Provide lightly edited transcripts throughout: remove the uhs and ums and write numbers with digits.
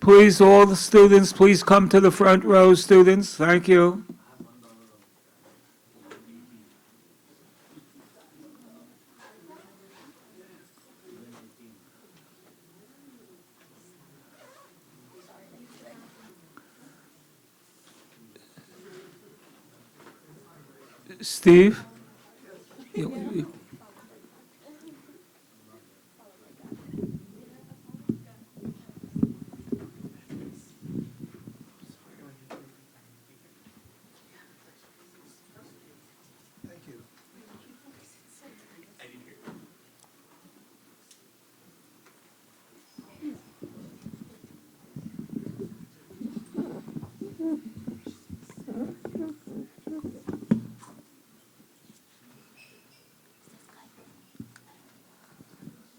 Please, all the students, please come to the front row, students. Thank you. Steve? Thank you.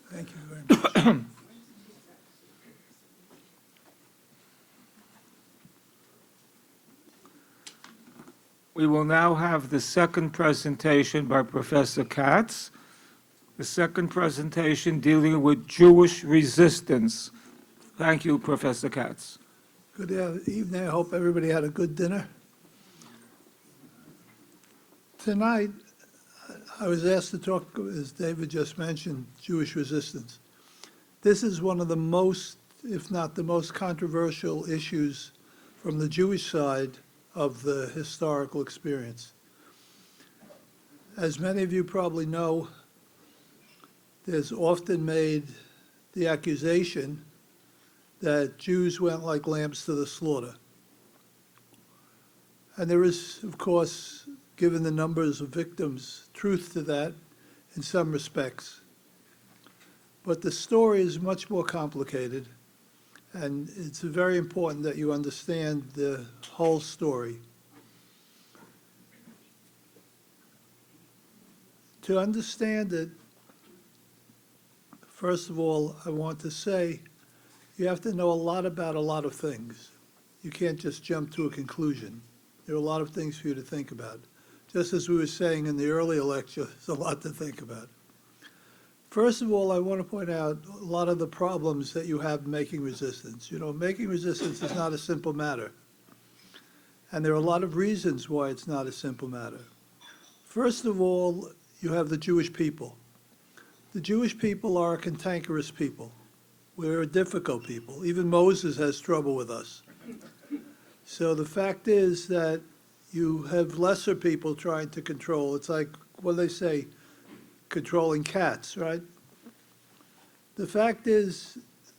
Thank you very much. We will now have the second presentation by Professor Katz. The second presentation dealing with Jewish resistance. Thank you, Professor Katz. Good evening. I hope everybody had a good dinner. Tonight, I was asked to talk, as David just mentioned, Jewish resistance. This is one of the most, if not the most controversial issues from the Jewish side of the historical experience. As many of you probably know, there's often made the accusation that Jews went like lambs to the slaughter. And there is, of course, given the numbers of victims, truth to that in some respects. But the story is much more complicated, and it's very important that you understand the whole story. To understand it, first of all, I want to say you have to know a lot about a lot of things. You can't just jump to a conclusion. There are a lot of things for you to think about. Just as we were saying in the earlier lecture, there's a lot to think about. First of all, I want to point out a lot of the problems that you have making resistance. You know, making resistance is not a simple matter. And there are a lot of reasons why it's not a simple matter. First of all, you have the Jewish people. The Jewish people are a cantankerous people. We're a difficult people. Even Moses has trouble with us. So the fact is that you have lesser people trying to control. It's like, what do they say? Controlling cats, right? The fact is,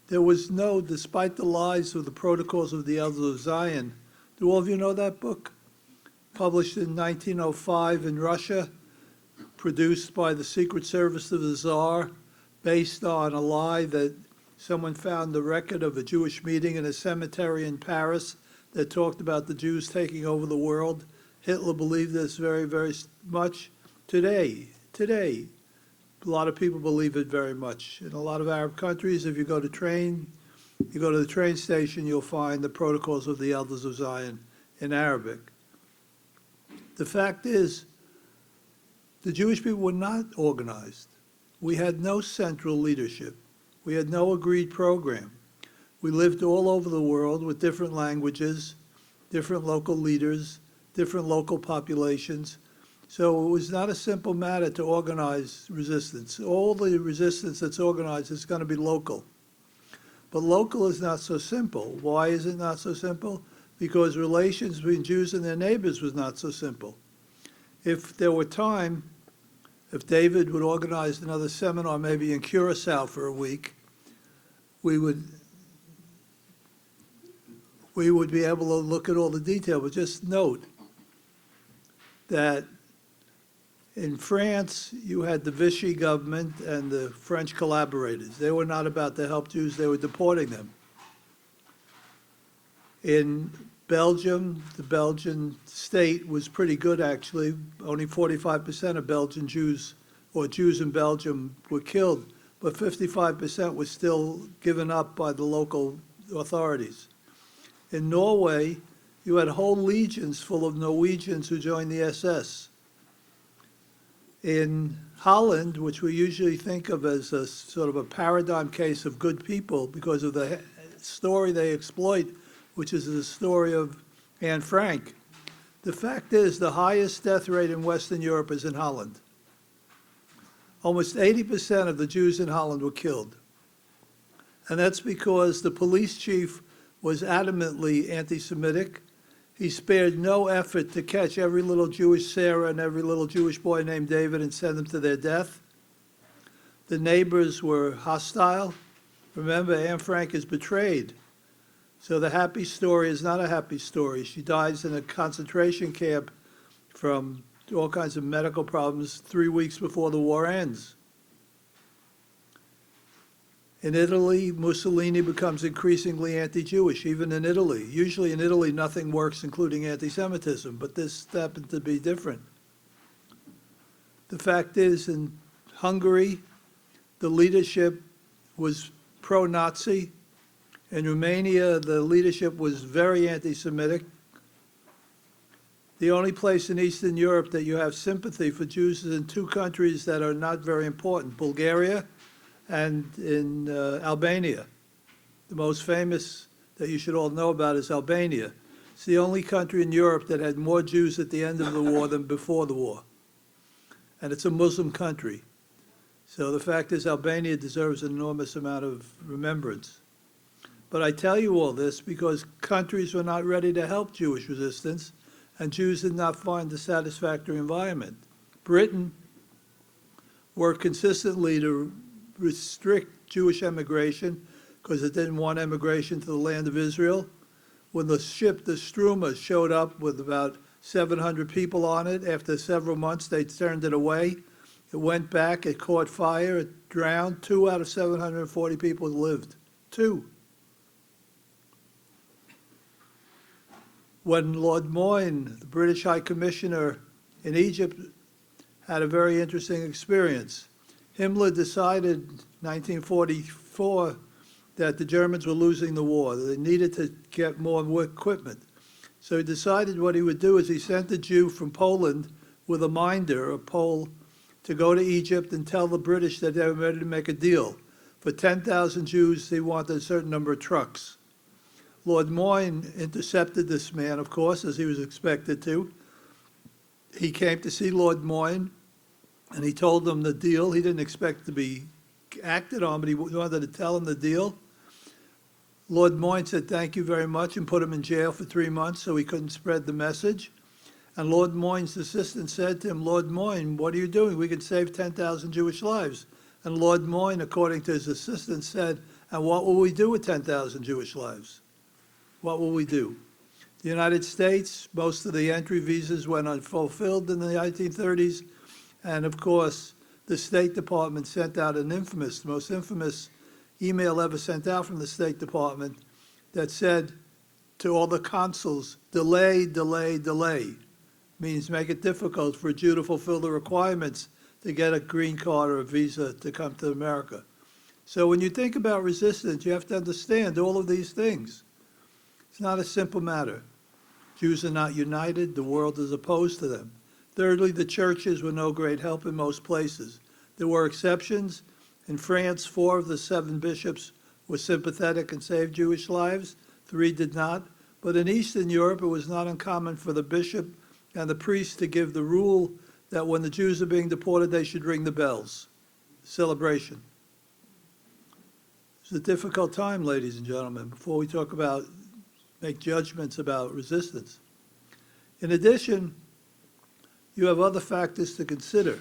there was no, despite the lies of the Protocols of the Elders of Zion, do all of you know that book? Published in 1905 in Russia, produced by the Secret Service of the Tsar, based on a lie that someone found the record of a Jewish meeting in a cemetery in Paris that talked about the Jews taking over the world. Hitler believed this very, very much. Today, a lot of people believe it very much. In a lot of Arab countries, if you go to the train station, you'll find the Protocols of the Elders of Zion in Arabic. The fact is, the Jewish people were not organized. We had no central leadership. We had no agreed program. We lived all over the world with different languages, different local leaders, different local populations. So it was not a simple matter to organize resistance. All the resistance that's organized is going to be local. But local is not so simple. Why is it not so simple? Because relations between Jews and their neighbors was not so simple. If there were time, if David would organize another seminar maybe in Curacao for a week, we would be able to look at all the detail. But just note that in France, you had the Vichy government and the French collaborators. They were not about to help Jews, they were deporting them. In Belgium, the Belgian state was pretty good, actually. Only 45% of Belgian Jews, or Jews in Belgium, were killed, but 55% was still given up by the local authorities. In Norway, you had whole legions full of Norwegians who joined the SS. In Holland, which we usually think of as a sort of a paradigm case of good people because of the story they exploit, which is the story of Anne Frank. The fact is, the highest death rate in Western Europe is in Holland. Almost 80% of the Jews in Holland were killed. And that's because the police chief was adamantly anti-Semitic. He spared no effort to catch every little Jewish Sarah and every little Jewish boy named David and send them to their death. The neighbors were hostile. Remember, Anne Frank is betrayed. So the happy story is not a happy story. She dies in a concentration camp from all kinds of medical problems 3 weeks before the war ends. In Italy, Mussolini becomes increasingly anti-Jewish, even in Italy. Usually in Italy, nothing works, including anti-Semitism, but this happened to be different. The fact is, in Hungary, the leadership was pro-Nazi. In Romania, the leadership was very anti-Semitic. The only place in Eastern Europe that you have sympathy for Jews is in two countries that are not very important, Bulgaria and in Albania. The most famous that you should all know about is Albania. It's the only country in Europe that had more Jews at the end of the war than before the war. And it's a Muslim country. So the fact is, Albania deserves an enormous amount of remembrance. But I tell you all this because countries were not ready to help Jewish resistance, and Jews did not find a satisfactory environment. Britain worked consistently to restrict Jewish emigration because it didn't want emigration to the land of Israel. When the ship, the Struma, showed up with about 700 people on it, after several months they turned it away. It went back, it caught fire, it drowned. 2 out of 740 people lived. 2. When Lord Moyne, the British High Commissioner in Egypt, had a very interesting experience. Himmler decided in 1944 that the Germans were losing the war. They needed to get more equipment. So he decided what he would do is he sent a Jew from Poland with a minder, a Pole, to go to Egypt and tell the British that they were ready to make a deal. For 10,000 Jews, he wanted a certain number of trucks. Lord Moyne intercepted this man, of course, as he was expected to. He came to see Lord Moyne, and he told him the deal. He didn't expect to be acted on, but he wanted to tell him the deal. Lord Moyne said, "Thank you very much," and put him in jail for 3 months so he couldn't spread the message. And Lord Moyne's assistant said to him, "Lord Moyne, what are you doing? We could save 10,000 Jewish lives." And Lord Moyne, according to his assistant, said, "And what will we do with 10,000 Jewish lives? What will we do?" The United States, most of the entry visas went unfulfilled in the 1930s. And of course, the State Department sent out an infamous, the most infamous email ever sent out from the State Department that said to all the consuls, delay, delay, delay. Means make it difficult for a Jew to fulfill the requirements to get a green card or a visa to come to America. So when you think about resistance, you have to understand all of these things. It's not a simple matter. Jews are not united. The world is opposed to them. Thirdly, the churches were no great help in most places. There were exceptions. In France, 4 of the 7 bishops were sympathetic and saved Jewish lives. 3 did not. But in Eastern Europe, it was not uncommon for the bishop and the priest to give the rule that when the Jews are being deported, they should ring the bells. Celebration. It's a difficult time, ladies and gentlemen, before we talk about, make judgments about resistance. In addition, you have other factors to consider.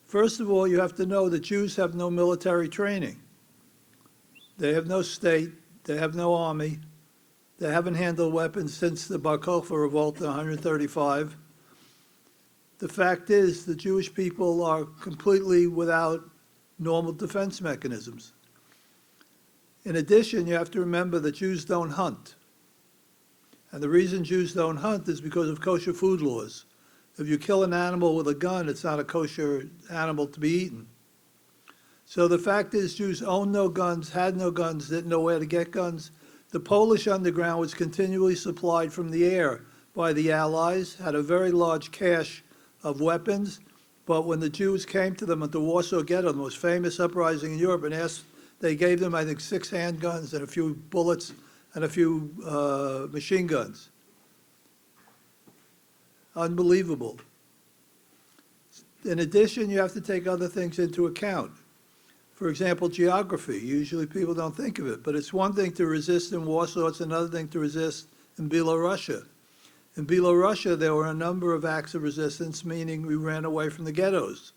First of all, you have to know that Jews have no military training. They have no state, they have no army, they haven't handled weapons since the Bar Kokhba revolt in 135. The fact is, the Jewish people are completely without normal defense mechanisms. In addition, you have to remember that Jews don't hunt. And the reason Jews don't hunt is because of kosher food laws. If you kill an animal with a gun, it's not a kosher animal to be eaten. So the fact is, Jews own no guns, had no guns, didn't know where to get guns. The Polish underground was continually supplied from the air by the Allies, had a very large cache of weapons, but when the Jews came to them at the Warsaw Ghetto, the most famous uprising in Europe, and asked They gave them, I think, 6 handguns and a few bullets and a few machine guns. Unbelievable. In addition, you have to take other things into account. For example, geography. Usually people don't think of it, but it's one thing to resist in Warsaw, it's another thing to resist in Belorussia. In Belorussia, there were a number of acts of resistance, meaning we ran away from the ghettos.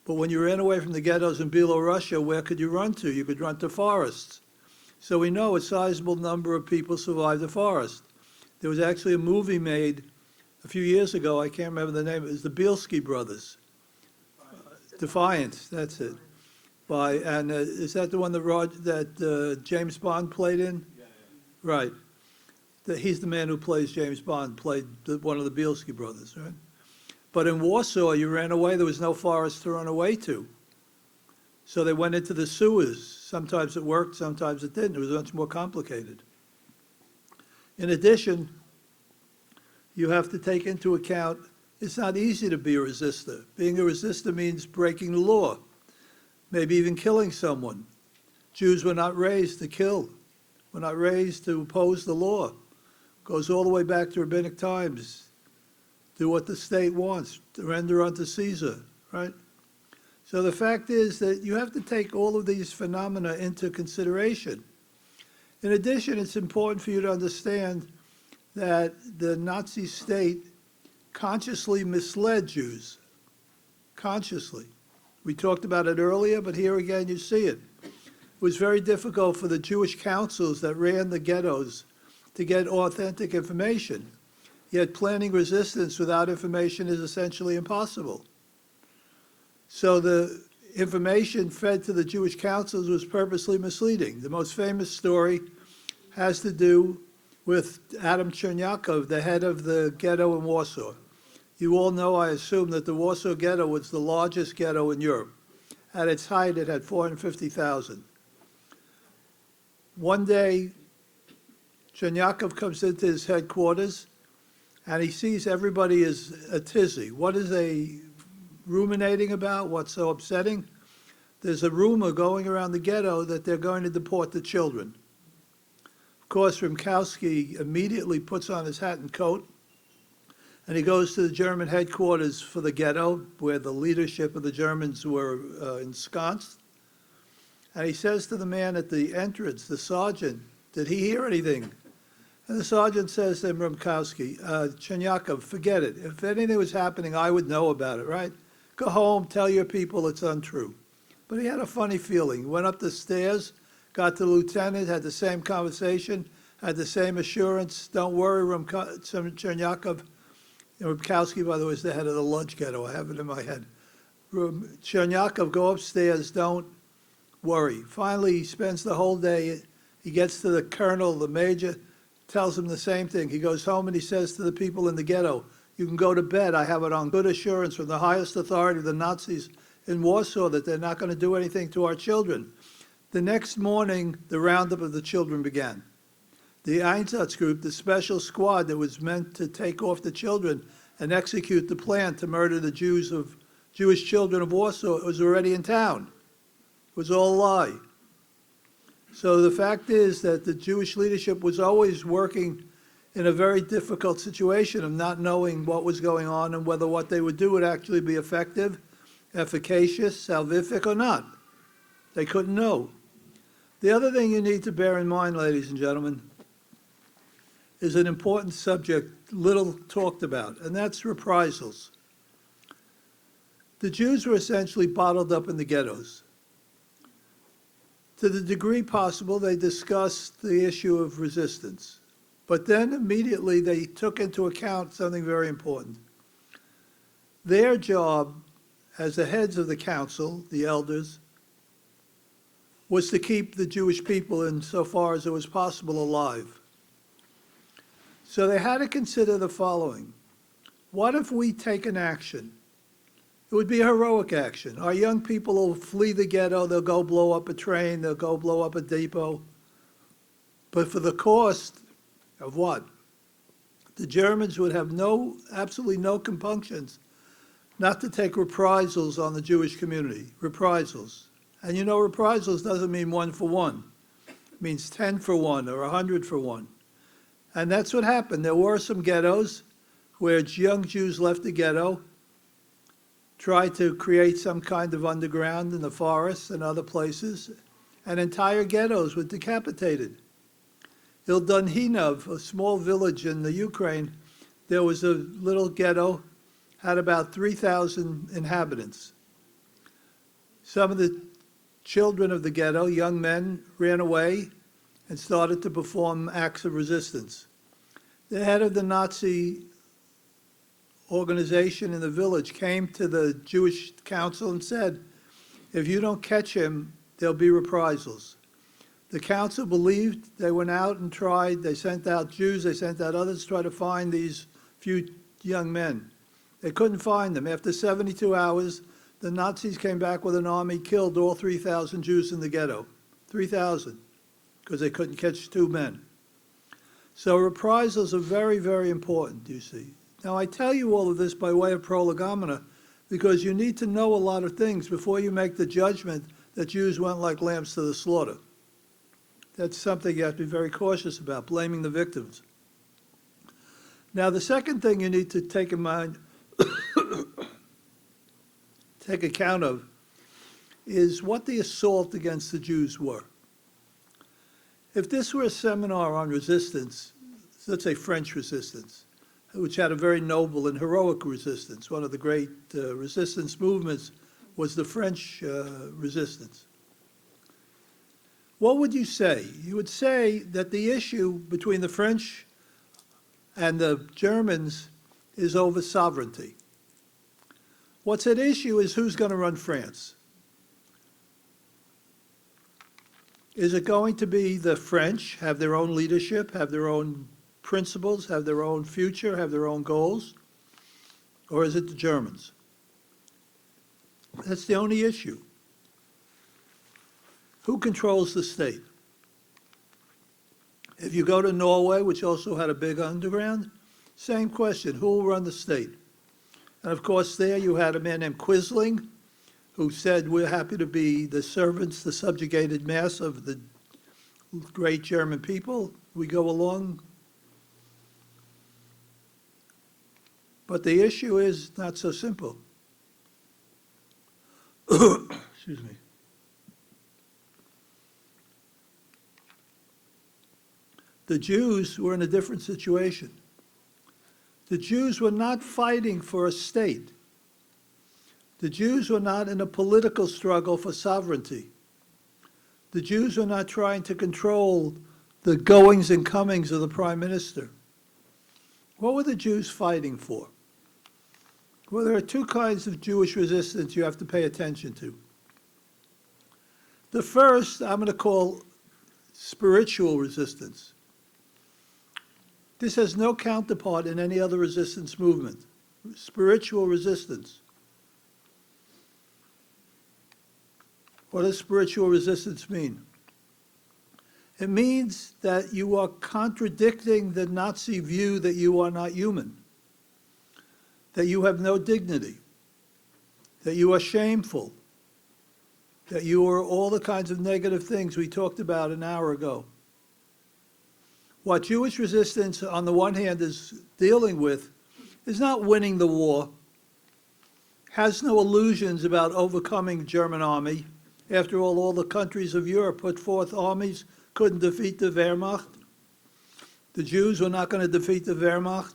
But when you ran away from the ghettos in Belorussia, where could you run to? You could run to forests. So we know a sizable number of people survived the forest. There was actually a movie made a few years ago, I can't remember the name, it was the Bielski brothers. Defiance, that's it. Is that the one that James Bond played in? Yeah. Right. He's the man who plays James Bond, played one of the Bielski brothers, right? But in Warsaw, you ran away, there was no forest to run away to. So they went into the sewers. Sometimes it worked, sometimes it didn't. It was much more complicated. In addition, you have to take into account, it's not easy to be a resistor. Being a resistor means breaking the law, maybe even killing someone. Jews were not raised to kill. We're not raised to oppose the law. Goes all the way back to rabbinic times. Do what the state wants, to render unto Caesar, right? So the fact is that you have to take all of these phenomena into consideration. In addition, it's important for you to understand that the Nazi state consciously misled Jews, consciously. We talked about it earlier, but here again you see it. It was very difficult for the Jewish councils that ran the ghettos to get authentic information. Yet planning resistance without information is essentially impossible. So the information fed to the Jewish councils was purposely misleading. The most famous story has to do with Adam Chernyakov, the head of the ghetto in Warsaw. You all know, I assume, that the Warsaw ghetto was the largest ghetto in Europe. At its height, it had 450,000. One day, Chernyakov comes into his headquarters, and he sees everybody is a tizzy. What is they ruminating about? What's so upsetting? There's a rumor going around the ghetto that they're going to deport the children. Of course, Rimkowski immediately puts on his hat and coat, and he goes to the German headquarters for the ghetto, where the leadership of the Germans were ensconced. And he says to the man at the entrance, the sergeant, did he hear anything? And the sergeant says to Rimkowski, Chernyakov, forget it. If anything was happening, I would know about it, right? Go home, tell your people it's untrue. But he had a funny feeling. He went up the stairs, got to the lieutenant, had the same conversation, had the same assurance. Don't worry, Chernyakov. Rimkowski, by the way, is the head of the lunch ghetto. I have it in my head. Chernyakov, go upstairs, don't worry. Finally, he spends the whole day. He gets to the colonel, the major, tells him the same thing. He goes home and he says to the people in the ghetto, you can go to bed. I have it on good assurance from the highest authority of the Nazis in Warsaw that they're not going to do anything to our children. The next morning, the roundup of the children began. The Einsatz group, the special squad that was meant to take off the children and execute the plan to murder the Jewish children of Warsaw, was already in town. It was all a lie. So the fact is that the Jewish leadership was always working in a very difficult situation of not knowing what was going on and whether what they would do would actually be effective, efficacious, salvific, or not. They couldn't know. The other thing you need to bear in mind, ladies and gentlemen, is an important subject little talked about, and that's reprisals. The Jews were essentially bottled up in the ghettos. To the degree possible, they discussed the issue of resistance. But then immediately they took into account something very important. Their job as the heads of the council, the elders, was to keep the Jewish people, insofar as it was possible, alive. So they had to consider the following. What if we take an action? It would be a heroic action. Our young people will flee the ghetto, they'll go blow up a train, they'll go blow up a depot. But for the cost of what? The Germans would have absolutely no compunctions not to take reprisals on the Jewish community, reprisals. And you know, reprisals doesn't mean 1 for 1. It means 10 for 1 or 100 for 1. And that's what happened. There were some ghettos where young Jews left the ghetto, tried to create some kind of underground in the forests and other places, and entire ghettos were decapitated. Ildunhinov, a small village in the Ukraine, there was a little ghetto, had about 3,000 inhabitants. Some of the children of the ghetto, young men, ran away and started to perform acts of resistance. The head of the Nazi organization in the village came to the Jewish council and said, if you don't catch him, there'll be reprisals. The council believed. They went out and tried. They sent out Jews, they sent out others to try to find these few young men. They couldn't find them. After 72 hours, the Nazis came back with an army, killed all 3,000 Jews in the ghetto. 3,000, because they couldn't catch 2 men. So reprisals are very, very important, you see. Now, I tell you all of this by way of prolegomena because you need to know a lot of things before you make the judgment that Jews went like lambs to the slaughter. That's something you have to be very cautious about, blaming the victims. Now, the second thing you need to take in mind, take account of, is what the assault against the Jews were. If this were a seminar on resistance, let's say French resistance, which had a very noble and heroic resistance, one of the great resistance movements was the French resistance. What would you say? You would say that the issue between the French and the Germans is over sovereignty. What's at issue is who's going to run France. Is it going to be the French, have their own leadership, have their own principles, have their own future, have their own goals? Or is it the Germans? That's the only issue. Who controls the state? If you go to Norway, which also had a big underground, same question, who will run the state? And of course there you had a man named Quisling, who said, we're happy to be the servants, the subjugated mass of the great German people. We go along. But the issue is not so simple. Excuse me. The Jews were in a different situation. The Jews were not fighting for a state. The Jews were not in a political struggle for sovereignty. The Jews were not trying to control the goings and comings of the prime minister. What were the Jews fighting for? Well, there are 2 kinds of Jewish resistance you have to pay attention to. The first, I'm going to call spiritual resistance. This has no counterpart in any other resistance movement. Spiritual resistance. What does spiritual resistance mean? It means that you are contradicting the Nazi view that you are not human, that you have no dignity, that you are shameful, that you are all the kinds of negative things we talked about an hour ago. What Jewish resistance, on the one hand, is dealing with is not winning the war, has no illusions about overcoming the German army. After all the countries of Europe put forth armies, couldn't defeat the Wehrmacht. The Jews were not going to defeat the Wehrmacht.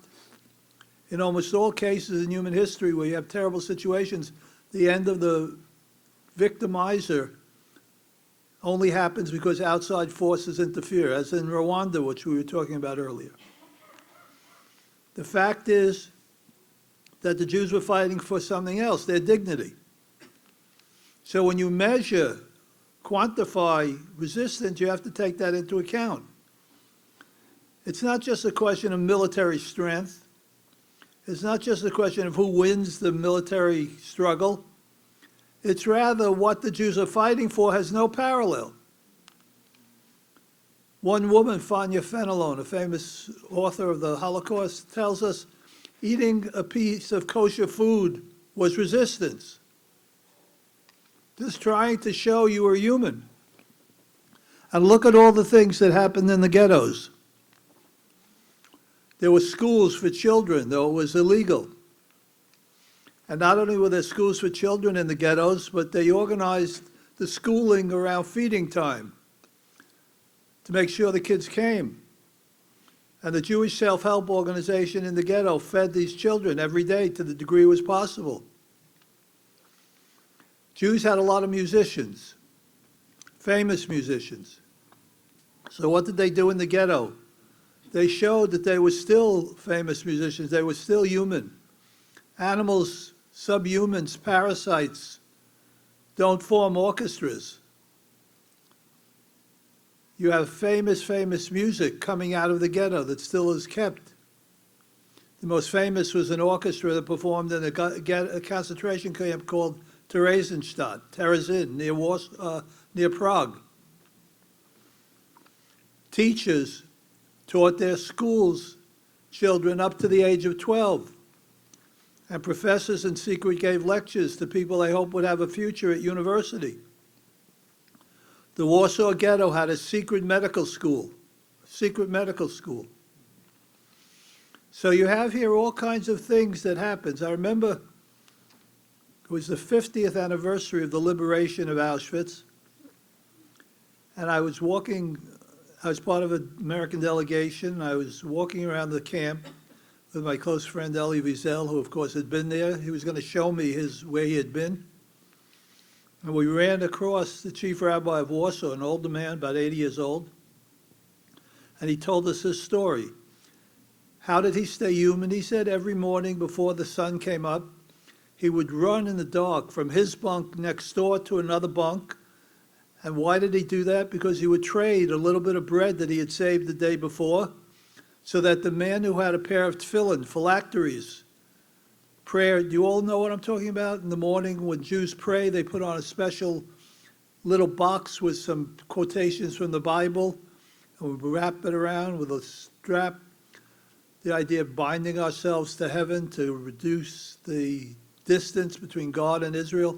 In almost all cases in human history where you have terrible situations, the end of the victimizer only happens because outside forces interfere, as in Rwanda, which we were talking about earlier. The fact is that the Jews were fighting for something else, their dignity. So when you measure, quantify resistance, you have to take that into account. It's not just a question of military strength. It's not just a question of who wins the military struggle. It's rather what the Jews are fighting for has no parallel. One woman, Fanya Fenelon, a famous author of the Holocaust, tells us eating a piece of kosher food was resistance. just trying to show you were human. And look at all the things that happened in the ghettos. There were schools for children, though it was illegal. And not only were there schools for children in the ghettos, but they organized the schooling around feeding time to make sure the kids came. And the Jewish self-help organization in the ghetto fed these children every day to the degree it was possible. Jews had a lot of musicians, famous musicians. So what did they do in the ghetto? They showed that they were still famous musicians. They were still human. Animals, subhumans, parasites don't form orchestras. You have famous music coming out of the ghetto that still is kept. The most famous was an orchestra that performed in a concentration camp called Theresienstadt, Terezin, near Prague. Teachers taught their schools children up to the age of 12. And professors in secret gave lectures to people they hoped would have a future at university. The Warsaw Ghetto had a secret medical school. So you have here all kinds of things that happens. I remember it was the 50th anniversary of the liberation of Auschwitz. And I was part of an American delegation. I was walking around the camp with my close friend Elie Wiesel, who of course had been there. He was going to show me where he had been. And we ran across the chief rabbi of Warsaw, an older man, about 80 years old. And he told us his story. How did he stay human? He said every morning before the sun came up, he would run in the dark from his bunk next door to another bunk. And why did he do that? Because he would trade a little bit of bread that he had saved the day before, so that the man who had a pair of tefillin, phylacteries, prayer, do you all know what I'm talking about? In the morning when Jews pray, they put on a special little box with some quotations from the Bible, and we wrap it around with a strap. The idea of binding ourselves to heaven to reduce the distance between God and Israel.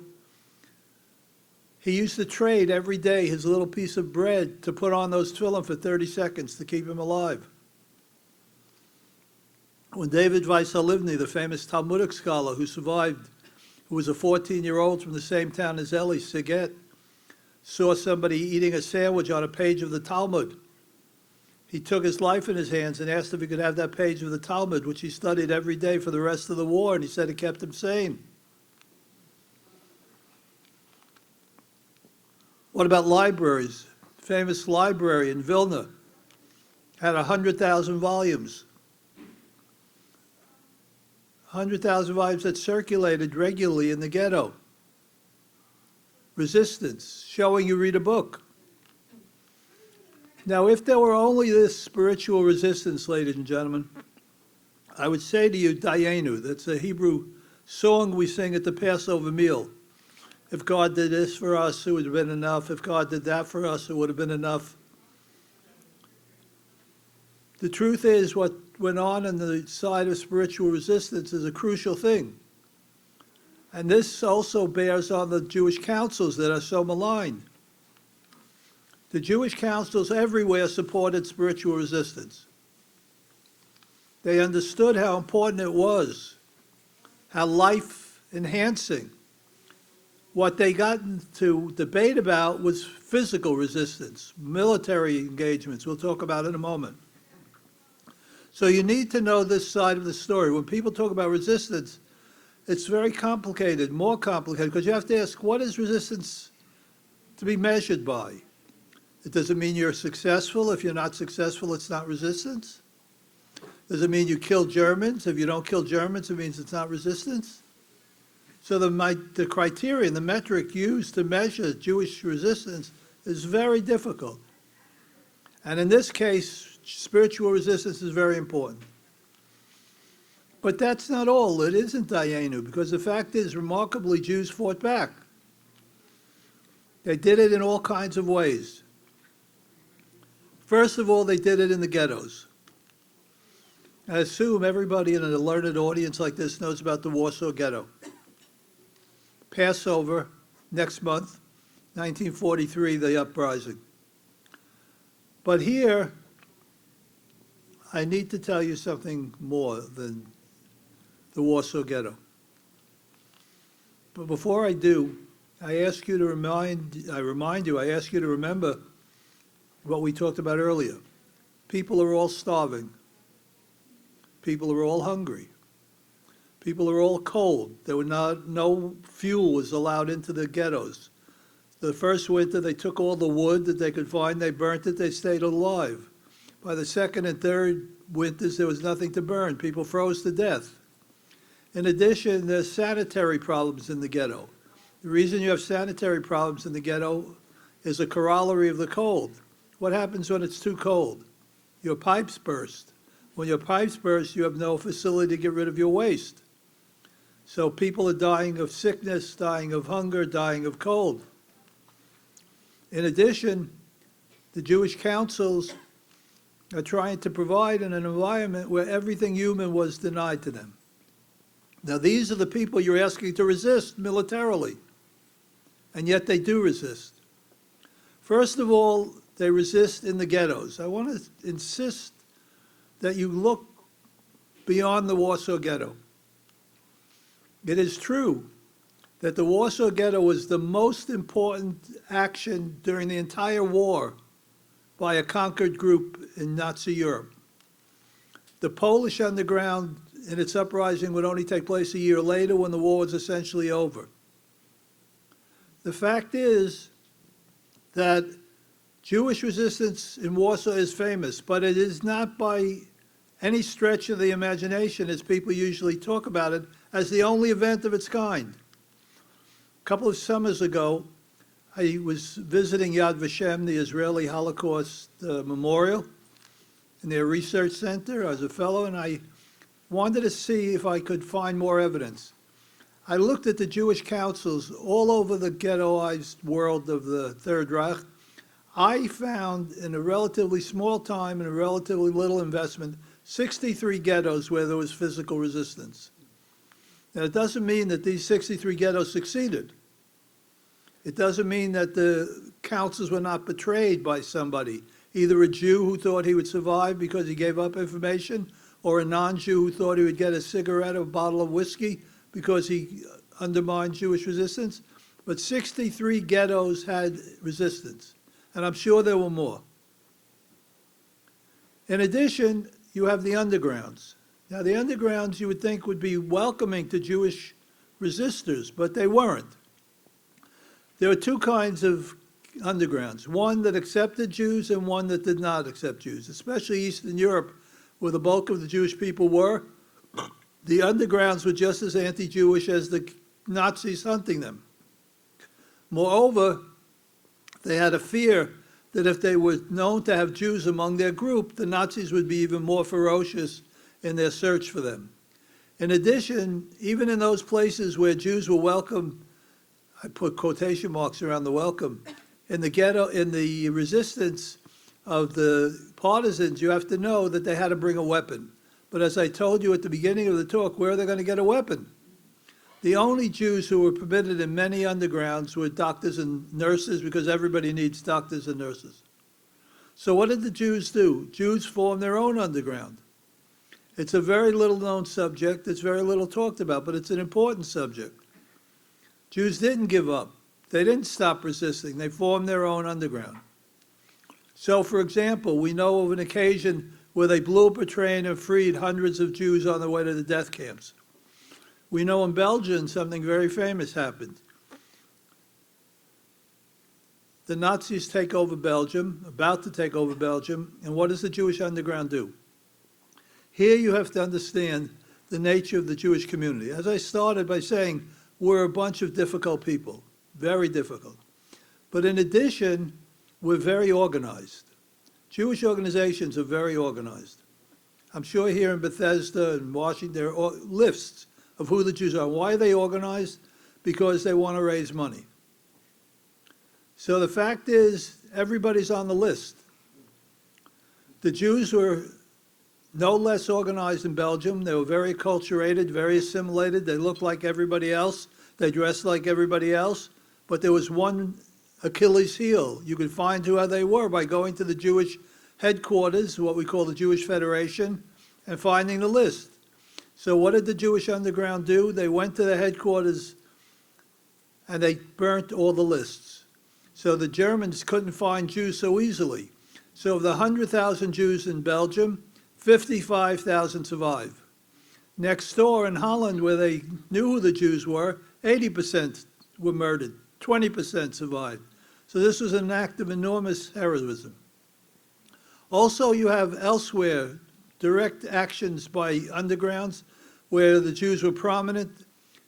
He used to trade every day his little piece of bread to put on those tefillin for 30 seconds to keep him alive. When David Weiss Halivni, the famous Talmudic scholar who survived, who was a 14-year-old from the same town as Elie Seget, saw somebody eating a sandwich on a page of the Talmud, he took his life in his hands and asked if he could have that page of the Talmud, which he studied every day for the rest of the war, and he said it kept him sane. What about libraries? Famous library in Vilna had 100,000 volumes. 100,000 volumes that circulated regularly in the ghetto. Resistance, showing you read a book. Now, if there were only this spiritual resistance, ladies and gentlemen, I would say to you, Dayenu, that's a Hebrew song we sing at the Passover meal. If God did this for us, it would have been enough. If God did that for us, it would have been enough. The truth is, what went on the side of spiritual resistance is a crucial thing. And this also bears on the Jewish councils that are so maligned. The Jewish councils everywhere supported spiritual resistance. They understood how important it was, how life-enhancing. What they got into debate about was physical resistance, military engagements. We'll talk about it in a moment. So you need to know this side of the story. When people talk about resistance, it's very complicated, more complicated, because you have to ask, what is resistance to be measured by? It doesn't mean you're successful. If you're not successful, it's not resistance. Does it mean you kill Germans? If you don't kill Germans, it means it's not resistance. So the criterion, the metric used to measure Jewish resistance is very difficult. And in this case, spiritual resistance is very important. But that's not all. It isn't Dayenu, because the fact is, remarkably, Jews fought back. They did it in all kinds of ways. First of all, they did it in the ghettos. I assume everybody in a learned audience like this knows about the Warsaw Ghetto. Passover, next month, 1943, the uprising. But here, I need to tell you something more than the Warsaw Ghetto. But before I do, I ask you to remind you to remember what we talked about earlier. People are all starving. People are all hungry. People are all cold. No fuel was allowed into the ghettos. The first winter, they took all the wood that they could find, they burnt it, they stayed alive. By the second and third winters, there was nothing to burn. People froze to death. In addition, there's sanitary problems in the ghetto. The reason you have sanitary problems in the ghetto is a corollary of the cold. What happens when it's too cold? Your pipes burst. When your pipes burst, you have no facility to get rid of your waste. So people are dying of sickness, dying of hunger, dying of cold. In addition, the Jewish councils are trying to provide in an environment where everything human was denied to them. Now, these are the people you're asking to resist militarily, and yet they do resist. First of all, they resist in the ghettos. I want to insist that you look beyond the Warsaw Ghetto. It is true that the Warsaw Ghetto was the most important action during the entire war by a conquered group in Nazi Europe. The Polish underground in its uprising would only take place a year later when the war was essentially over. The fact is that Jewish resistance in Warsaw is famous, but it is not by any stretch of the imagination, as people usually talk about it, as the only event of its kind. A couple of summers ago, I was visiting Yad Vashem, the Israeli Holocaust Memorial, in their research center as a fellow, and I wanted to see if I could find more evidence. I looked at the Jewish councils all over the ghettoized world of the Third Reich. I found in a relatively small time and a relatively little investment, 63 ghettos where there was physical resistance. Now, it doesn't mean that these 63 ghettos succeeded. It doesn't mean that the councils were not betrayed by somebody, either a Jew who thought he would survive because he gave up information, or a non-Jew who thought he would get a cigarette or a bottle of whiskey because he undermined Jewish resistance. But 63 ghettos had resistance, and I'm sure there were more. In addition, you have the undergrounds. Now, the undergrounds you would think would be welcoming to Jewish resistors, but they weren't. There are two kinds of undergrounds, one that accepted Jews and one that did not accept Jews, especially Eastern Europe, where the bulk of the Jewish people were. The undergrounds were just as anti-Jewish as the Nazis hunting them. Moreover, they had a fear that if they were known to have Jews among their group, the Nazis would be even more ferocious in their search for them. In addition, even in those places where Jews were welcome, I put quotation marks around the welcome, in the ghetto, in the resistance of the partisans, you have to know that they had to bring a weapon. But as I told you at the beginning of the talk, where are they going to get a weapon? The only Jews who were permitted in many undergrounds were doctors and nurses, because everybody needs doctors and nurses. So what did the Jews do? Jews formed their own underground. It's a very little known subject. It's very little talked about, but it's an important subject. Jews didn't give up. They didn't stop resisting. They formed their own underground. So, for example, we know of an occasion where they blew up a train and freed hundreds of Jews on their way to the death camps. We know in Belgium something very famous happened. The Nazis take over Belgium, about to take over Belgium, and what does the Jewish underground do? Here you have to understand the nature of the Jewish community. As I started by saying, we're a bunch of difficult people, very difficult. But in addition, we're very organized. Jewish organizations are very organized. I'm sure here in Bethesda and Washington, there are lists of who the Jews are. Why are they organized? Because they want to raise money. So the fact is, everybody's on the list. The Jews were no less organized in Belgium. They were very acculturated, very assimilated. They looked like everybody else. They dressed like everybody else. but there was one Achilles heel. You could find who they were by going to the Jewish headquarters, what we call the Jewish Federation, and finding the list. So what did the Jewish underground do? They went to the headquarters and they burnt all the lists. So the Germans couldn't find Jews so easily. So of the 100,000 Jews in Belgium, 55,000 survived. Next door in Holland, where they knew who the Jews were, 80% were murdered, 20% survived. So this was an act of enormous heroism. Also, you have elsewhere direct actions by undergrounds where the Jews were prominent.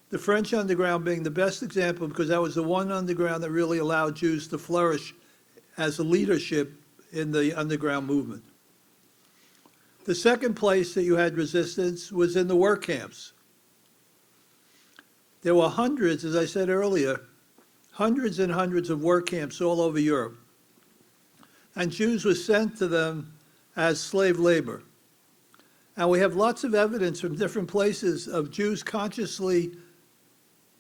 The French underground being the best example, because that was the one underground that really allowed Jews to flourish as a leadership in the underground movement. The second place that you had resistance was in the work camps. There were hundreds, as I said earlier, hundreds and hundreds of work camps all over Europe. And Jews were sent to them as slave labor. And we have lots of evidence from different places of Jews consciously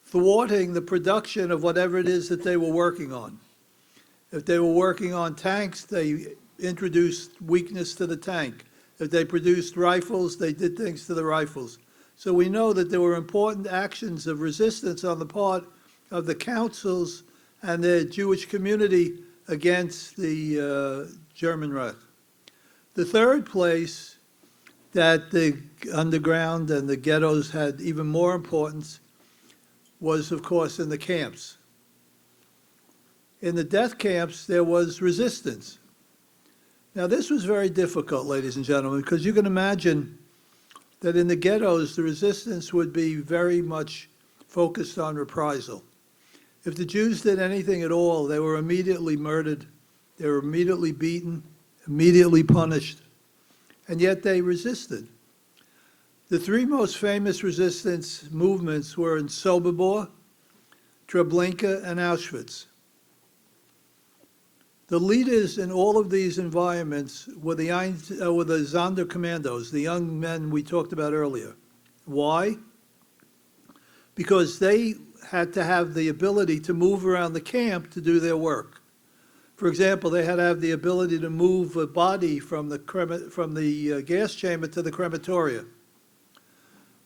thwarting the production of whatever it is that they were working on. If they were working on tanks, they introduced weakness to the tank. If they produced rifles, they did things to the rifles. So we know that there were important actions of resistance on the part of the councils and the Jewish community against the German Reich. The third place that the underground and the ghettos had even more importance was, of course, in the camps. In the death camps, there was resistance. Now, this was very difficult, ladies and gentlemen, because you can imagine that in the ghettos, the resistance would be very much focused on reprisal. If the Jews did anything at all, they were immediately murdered, they were immediately beaten, immediately punished, and yet they resisted. The three most famous resistance movements were in Sobibor, Treblinka, and Auschwitz. The leaders in all of these environments were the Sonderkommandos, the young men we talked about earlier. Why? Because they had to have the ability to move around the camp to do their work. For example, they had to have the ability to move a body from the gas chamber to the crematoria.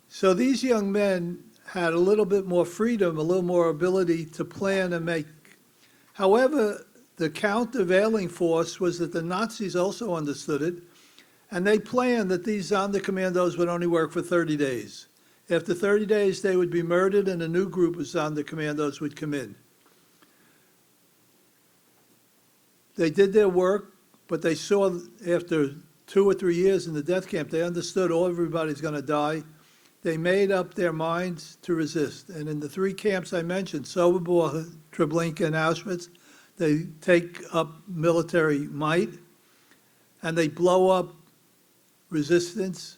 So these young men had a little bit more freedom, a little more ability to plan and make. However, the countervailing force was that the Nazis also understood it, and they planned that these Sonderkommandos would only work for 30 days. After 30 days, they would be murdered, and a new group of Sonderkommandos would come in. They did their work, but they saw after 2 or 3 years in the death camp, they understood everybody's going to die. They made up their minds to resist. And in the three camps I mentioned, Sobibor, Treblinka, and Auschwitz, they take up military might, and they blow up resistance.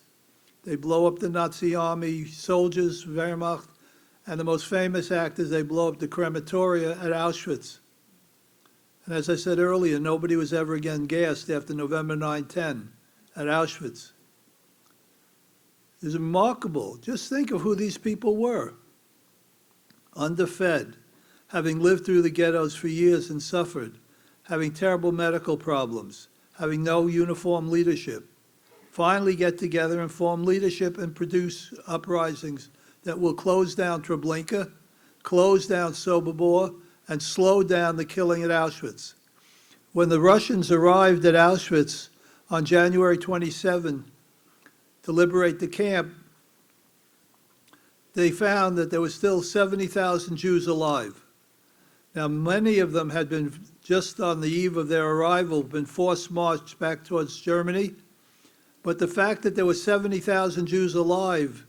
They blow up the Nazi army soldiers, Wehrmacht, and the most famous act is they blow up the crematoria at Auschwitz. And as I said earlier, nobody was ever again gassed after November 9/10 at Auschwitz. It's remarkable. Just think of who these people were. Underfed, having lived through the ghettos for years and suffered, having terrible medical problems, having no uniform leadership, finally get together and form leadership and produce uprisings that will close down Treblinka, close down Sobibor, and slow down the killing at Auschwitz. When the Russians arrived at Auschwitz on January 27 to liberate the camp, they found that there were still 70,000 Jews alive. Now, many of them had been, just on the eve of their arrival, been forced marched back towards Germany. But the fact that there were 70,000 Jews alive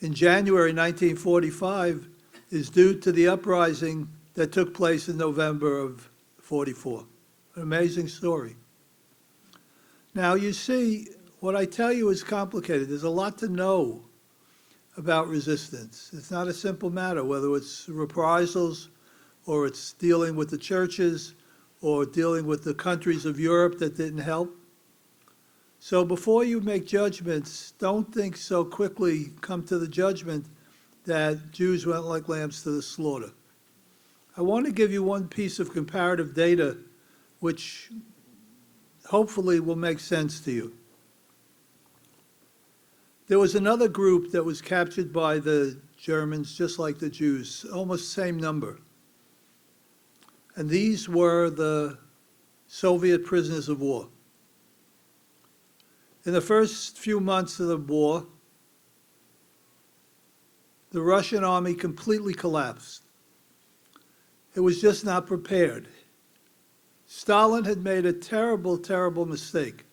in January 1945 is due to the uprising that took place in November of 44. An amazing story. Now, you see, what I tell you is complicated. There's a lot to know about resistance. It's not a simple matter, whether it's reprisals, or it's dealing with the churches, or dealing with the countries of Europe that didn't help. So before you make judgments, don't think so quickly, come to the judgment that Jews went like lambs to the slaughter. I want to give you one piece of comparative data which hopefully will make sense to you. There was another group that was captured by the Germans, just like the Jews, almost same number. And these were the Soviet prisoners of war. In the first few months of the war, the Russian army completely collapsed. It was just not prepared. Stalin had made a terrible, terrible mistake.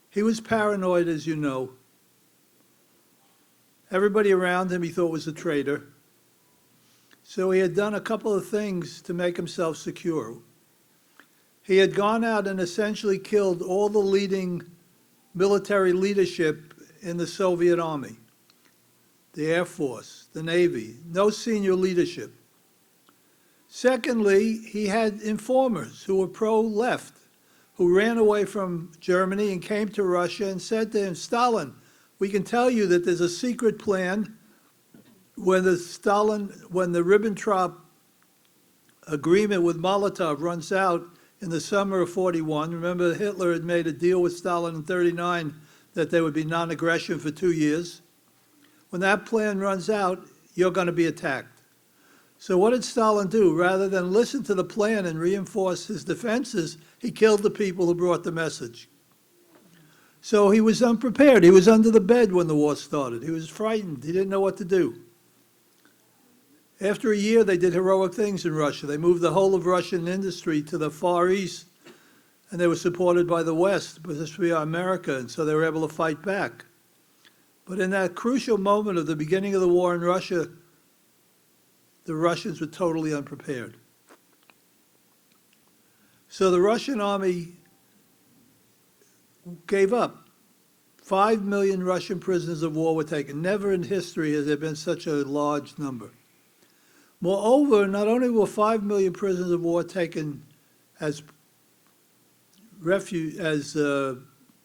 He was paranoid, as you know. Everybody around him he thought was a traitor. So he had done a couple of things to make himself secure. He had gone out and essentially killed all the leading military leadership in the Soviet army, the Air Force, the Navy, no senior leadership. Secondly, he had informers who were pro-left, who ran away from Germany and came to Russia and said to him, Stalin, we can tell you that there's a secret plan when the Ribbentrop agreement with Molotov runs out in the summer of 41. Remember, Hitler had made a deal with Stalin in 39 that there would be non-aggression for 2 years. When that plan runs out, you're going to be attacked. So what did Stalin do? Rather than listen to the plan and reinforce his defenses, he killed the people who brought the message. So he was unprepared. He was under the bed when the war started. He was frightened. He didn't know what to do. After a year, they did heroic things in Russia. They moved the whole of Russian industry to the Far East, and they were supported by the West, especially America, and so they were able to fight back. But in that crucial moment of the beginning of the war in Russia, the Russians were totally unprepared. So the Russian army gave up. 5 million Russian prisoners of war were taken. Never in history has there been such a large number. Moreover, not only were 5 million prisoners of war taken as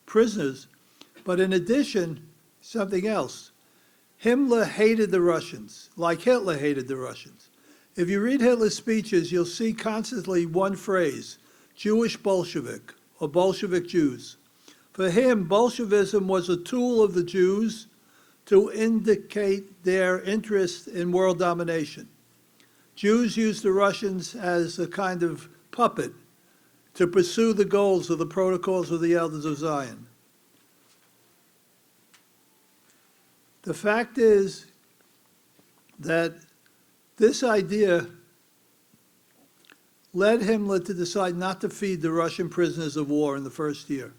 prisoners, but in addition, something else. Himmler hated the Russians, like Hitler hated the Russians. If you read Hitler's speeches, you'll see constantly one phrase, Jewish Bolshevik, or Bolshevik Jews. For him, Bolshevism was a tool of the Jews to indicate their interest in world domination. Jews used the Russians as a kind of puppet to pursue the goals of the protocols of the Elders of Zion. The fact is that this idea led Himmler to decide not to feed the Russian prisoners of war in the first year.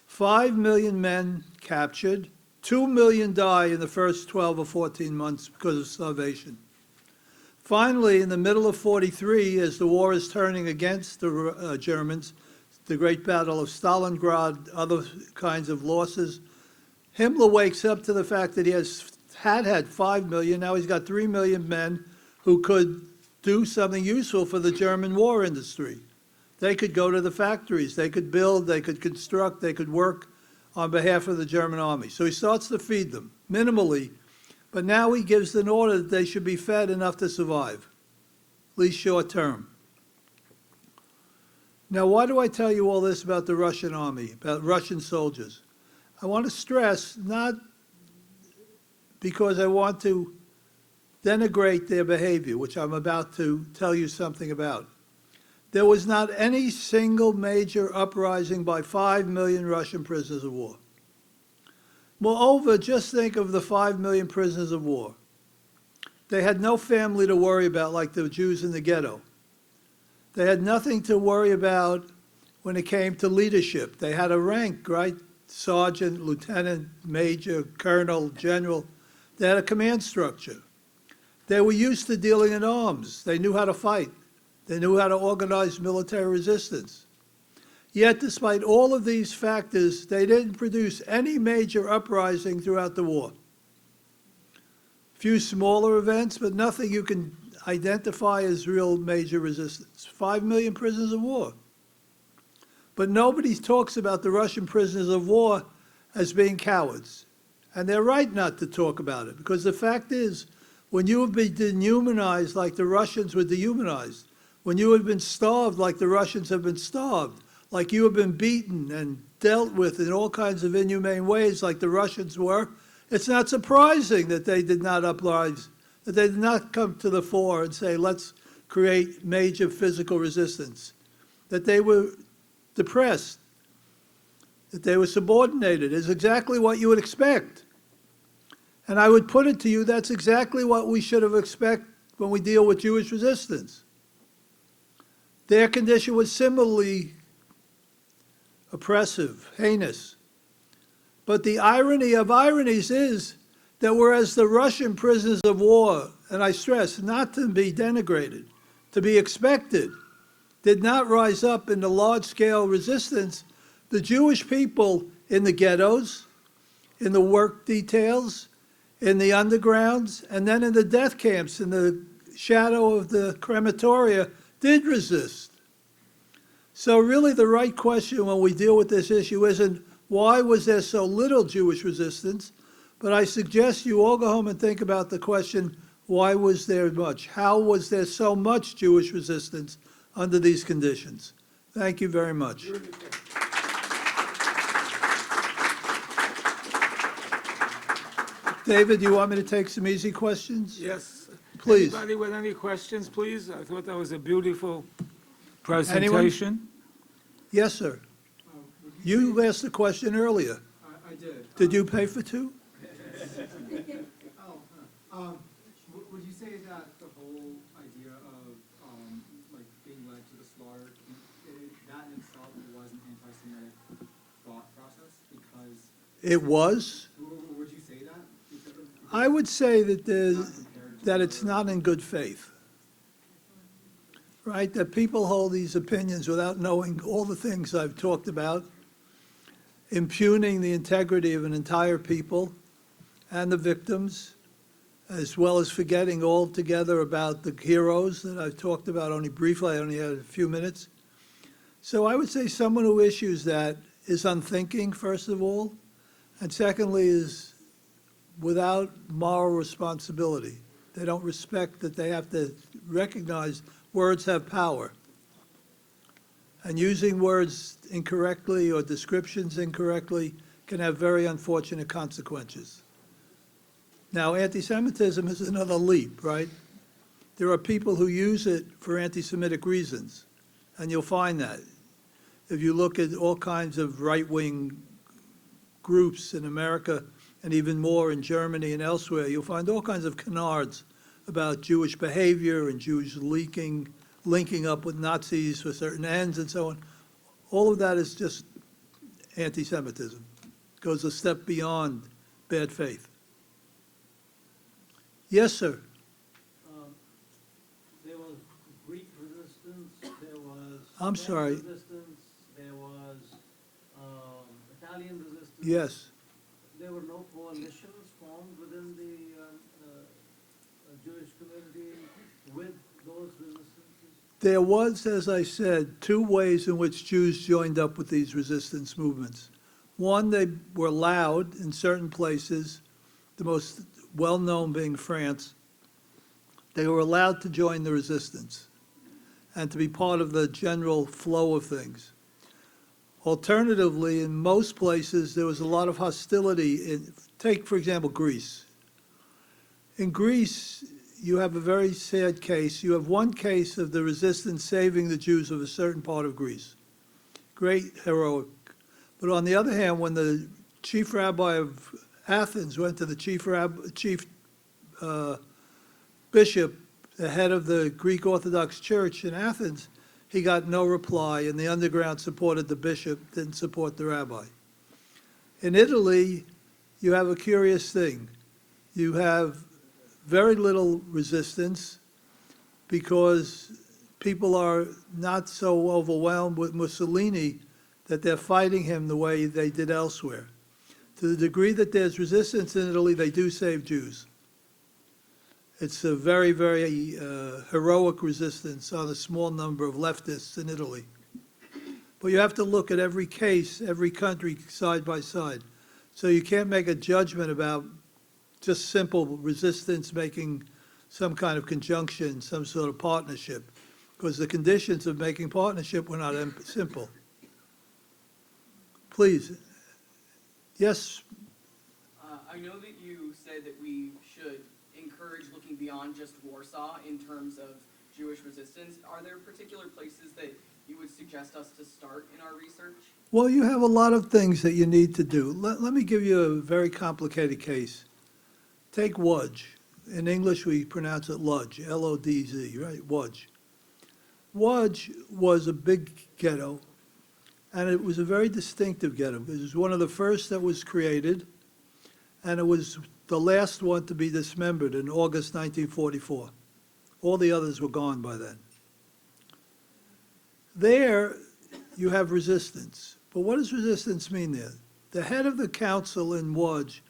5 million men captured, 2 million die in the first 12 or 14 months because of starvation. Finally, in the middle of 43, as the war is turning against the Germans, the Great Battle of Stalingrad, other kinds of losses, Himmler wakes up to the fact that he had 5 million, now he's got 3 million men who could do something useful for the German war industry. They could go to the factories, they could build, they could construct, they could work on behalf of the German army. So he starts to feed them, minimally, but now he gives an order that they should be fed enough to survive, at least short term. Now, why do I tell you all this about the Russian army, about Russian soldiers? I want to stress, not because I want to denigrate their behavior, which I'm about to tell you something about. There was not any single major uprising by 5 million Russian prisoners of war. Moreover, just think of the 5 million prisoners of war. They had no family to worry about like the Jews in the ghetto. They had nothing to worry about when it came to leadership. They had a rank, right? Sergeant, lieutenant, major, colonel, general. They had a command structure. They were used to dealing in arms. They knew how to fight. They knew how to organize military resistance. Yet, despite all of these factors, they didn't produce any major uprising throughout the war. A few smaller events, but nothing you can identify as real major resistance. 5 million prisoners of war. But nobody talks about the Russian prisoners of war as being cowards. And they're right not to talk about it, because the fact is, when you have been dehumanized like the Russians were dehumanized, when you have been starved like the Russians have been starved, like you have been beaten and dealt with in all kinds of inhumane ways like the Russians were, it's not surprising that they did not uprise, that they did not come to the fore and say, let's create major physical resistance, that they were depressed, that they were subordinated is exactly what you would expect. And I would put it to you, that's exactly what we should have expected when we deal with Jewish resistance. Their condition was similarly oppressive, heinous. But the irony of ironies is that whereas the Russian prisoners of war, and I stress, not to be denigrated, to be expected, did not rise up in the large-scale resistance, the Jewish people in the ghettos, in the work details, in the undergrounds, and then in the death camps, in the shadow of the crematoria, did resist. So really the right question when we deal with this issue isn't why was there so little Jewish resistance, but I suggest you all go home and think about the question, why was there much? How was there so much Jewish resistance under these conditions? Thank you very much. David, do you want me to take some easy questions? Yes. Please. Anybody with any questions, please? I thought that was a beautiful presentation. Yes, sir. You asked the question earlier. I did. Did you pay for two? Would you say that the whole idea of like being led to the slaughter, that in itself was an anti-Semitic thought process? Because It was. would you say that? Because I would say that that it's not in good faith, right? That people hold these opinions without knowing all the things I've talked about, impugning the integrity of an entire people and the victims, as well as forgetting altogether about the heroes that I've talked about only briefly. I only had a few minutes. So I would say someone who issues that is unthinking, first of all, and secondly is without moral responsibility. They don't respect that they have to recognize words have power. And using words incorrectly or descriptions incorrectly can have very unfortunate consequences. Now, anti-Semitism is another leap, right? There are people who use it for anti-Semitic reasons, and you'll find that. If you look at all kinds of right-wing groups in America, and even more in Germany and elsewhere, you'll find all kinds of canards about Jewish behavior and Jews linking up with Nazis for certain ends and so on. All of that is just anti-Semitism. Goes a step beyond bad faith. Yes, sir. There was Greek resistance, there was I'm French sorry. resistance, there was Italian resistance. Yes. There were no coalitions formed within the Jewish community with those resistances. There was, as I said, two ways in which Jews joined up with these resistance movements. One, they were allowed in certain places, the most well-known being France. They were allowed to join the resistance and to be part of the general flow of things. Alternatively, in most places, there was a lot of hostility. Take, for example, Greece. In Greece, you have a very sad case. You have one case of the resistance saving the Jews of a certain part of Greece. Great, heroic. But on the other hand, when the chief rabbi of Athens went to the chief bishop, the head of the Greek Orthodox Church in Athens, he got no reply, and the underground supported the bishop, didn't support the rabbi. In Italy, you have a curious thing. You have very little resistance because people are not so overwhelmed with Mussolini that they're fighting him the way they did elsewhere. To the degree that there's resistance in Italy, they do save Jews. It's a very, very heroic resistance on a small number of leftists in Italy. But you have to look at every case, every country side by side. So you can't make a judgment about just simple resistance making some kind of conjunction, some sort of partnership, because the conditions of making partnership were not simple. Please. Yes, I know that you said that we should encourage looking beyond just Warsaw in terms of Jewish resistance. Are there particular places that you would suggest us to start in our research? well, you have a lot of things that you need to do. Let me give you a very complicated case. Take Łódź. In English, we pronounce it Lodz, L-O-D-Z, right? Łódź. Łódź was a big ghetto, and it was a very distinctive ghetto. It was one of the first that was created, and it was the last one to be dismembered in August 1944. All the others were gone by then. There, you have resistance. But what does resistance mean there? The head of the council in Łódź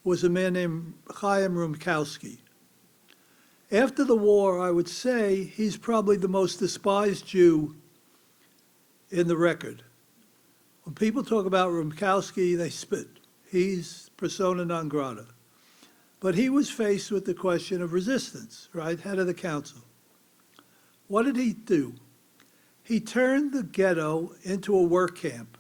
was a man named Chaim Rumkowski. After the war, I would say he's probably the most despised Jew in the record. When people talk about Rumkowski, they spit. He's persona non grata. But he was faced with the question of resistance, right? Head of the council. What did he do? He turned the ghetto into a work camp.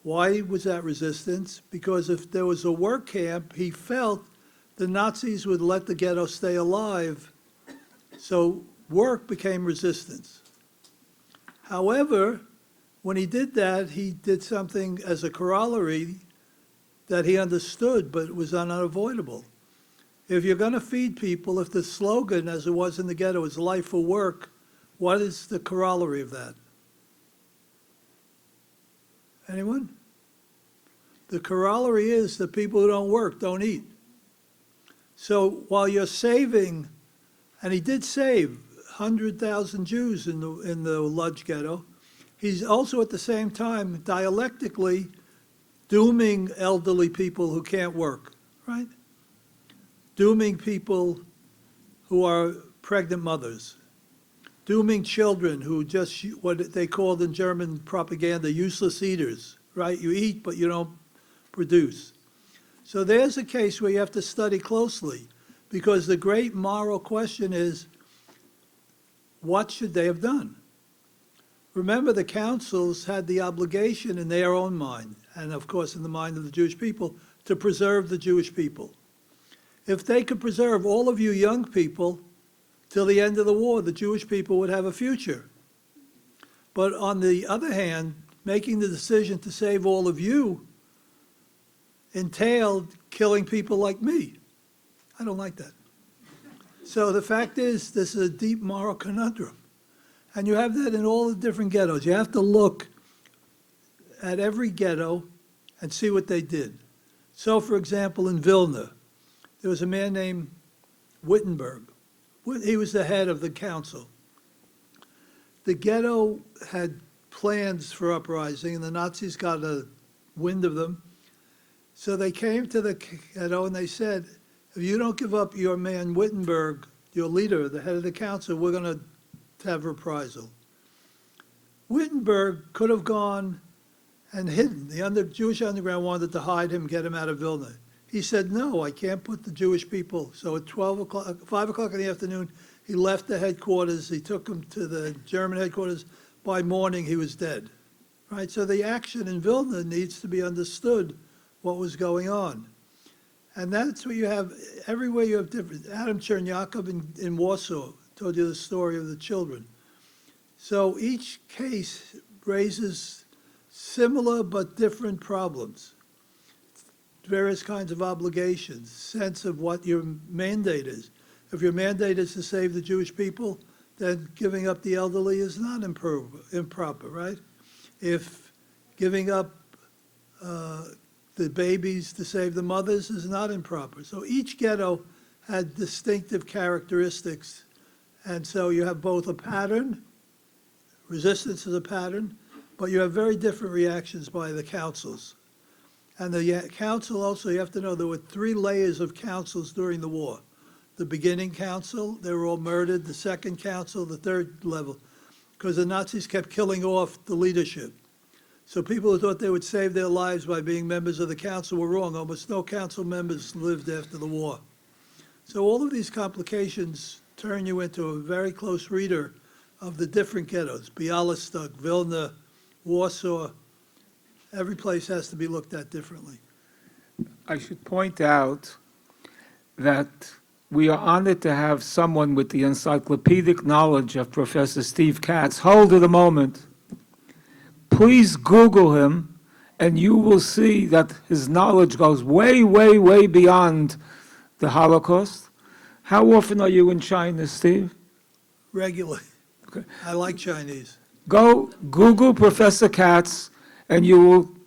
Why was that resistance? Because if there was a work camp, he felt the Nazis would let the ghetto stay alive, so work became resistance. However, when he did that, he did something as a corollary that he understood, but was unavoidable. If you're going to feed people, if the slogan, as it was in the ghetto, is life for work, what is the corollary of that? Anyone? The corollary is that people who don't work don't eat. So while you're saving, and he did save 100,000 Jews in the Lodz ghetto, he's also at the same time dialectically dooming elderly people who can't work, right? Dooming people who are pregnant mothers, dooming children who just, what they called in German propaganda, useless eaters, right? You eat, but you don't produce. So there's a case where you have to study closely, because the great moral question is, what should they have done? Remember, the councils had the obligation in their own mind, and of course in the mind of the Jewish people, to preserve the Jewish people. If they could preserve all of you young people till the end of the war, the Jewish people would have a future. But on the other hand, making the decision to save all of you entailed killing people like me. I don't like that. So the fact is, this is a deep moral conundrum. And you have that in all the different ghettos. You have to look at every ghetto and see what they did. So, for example, in Vilna, there was a man named Wittenberg. He was the head of the council. The ghetto had plans for uprising, and the Nazis got a wind of them. So they came to the ghetto and they said, if you don't give up your man Wittenberg, your leader, the head of the council, we're going to have reprisal. Wittenberg could have gone and hidden. The Jewish underground wanted to hide him, get him out of Vilna. He said, no, I can't put the Jewish people. So at 5 o'clock in the afternoon, he left the headquarters. He took him to the German headquarters. By morning, he was dead. Right? So the action in Vilna needs to be understood, what was going on. And that's what you have, everywhere you have different. Adam Chernyakov in Warsaw told you the story of the children. So each case raises similar but different problems, various kinds of obligations, sense of what your mandate is. If your mandate is to save the Jewish people, then giving up the elderly is not improper, right? If giving up the babies to save the mothers is not improper. So each ghetto had distinctive characteristics. And so you have both a pattern, resistance is a pattern, but you have very different reactions by the councils. And the council also, you have to know, there were 3 layers of councils during the war. The beginning council, they were all murdered. The second council, the third level, because the Nazis kept killing off the leadership. So people who thought they would save their lives by being members of the council were wrong. Almost no council members lived after the war. So all of these complications turn you into a very close reader of the different ghettos, Bialystok, Vilna, Warsaw. Every place has to be looked at differently. I should point out that we are honored to have someone with the encyclopedic knowledge of Professor Steve Katz. Hold it a moment. Please Google him, and you will see that his knowledge goes way, way, way beyond the Holocaust. How often are you in China, Steve? Regularly. Okay. I like Chinese. Go Google Professor Katz, and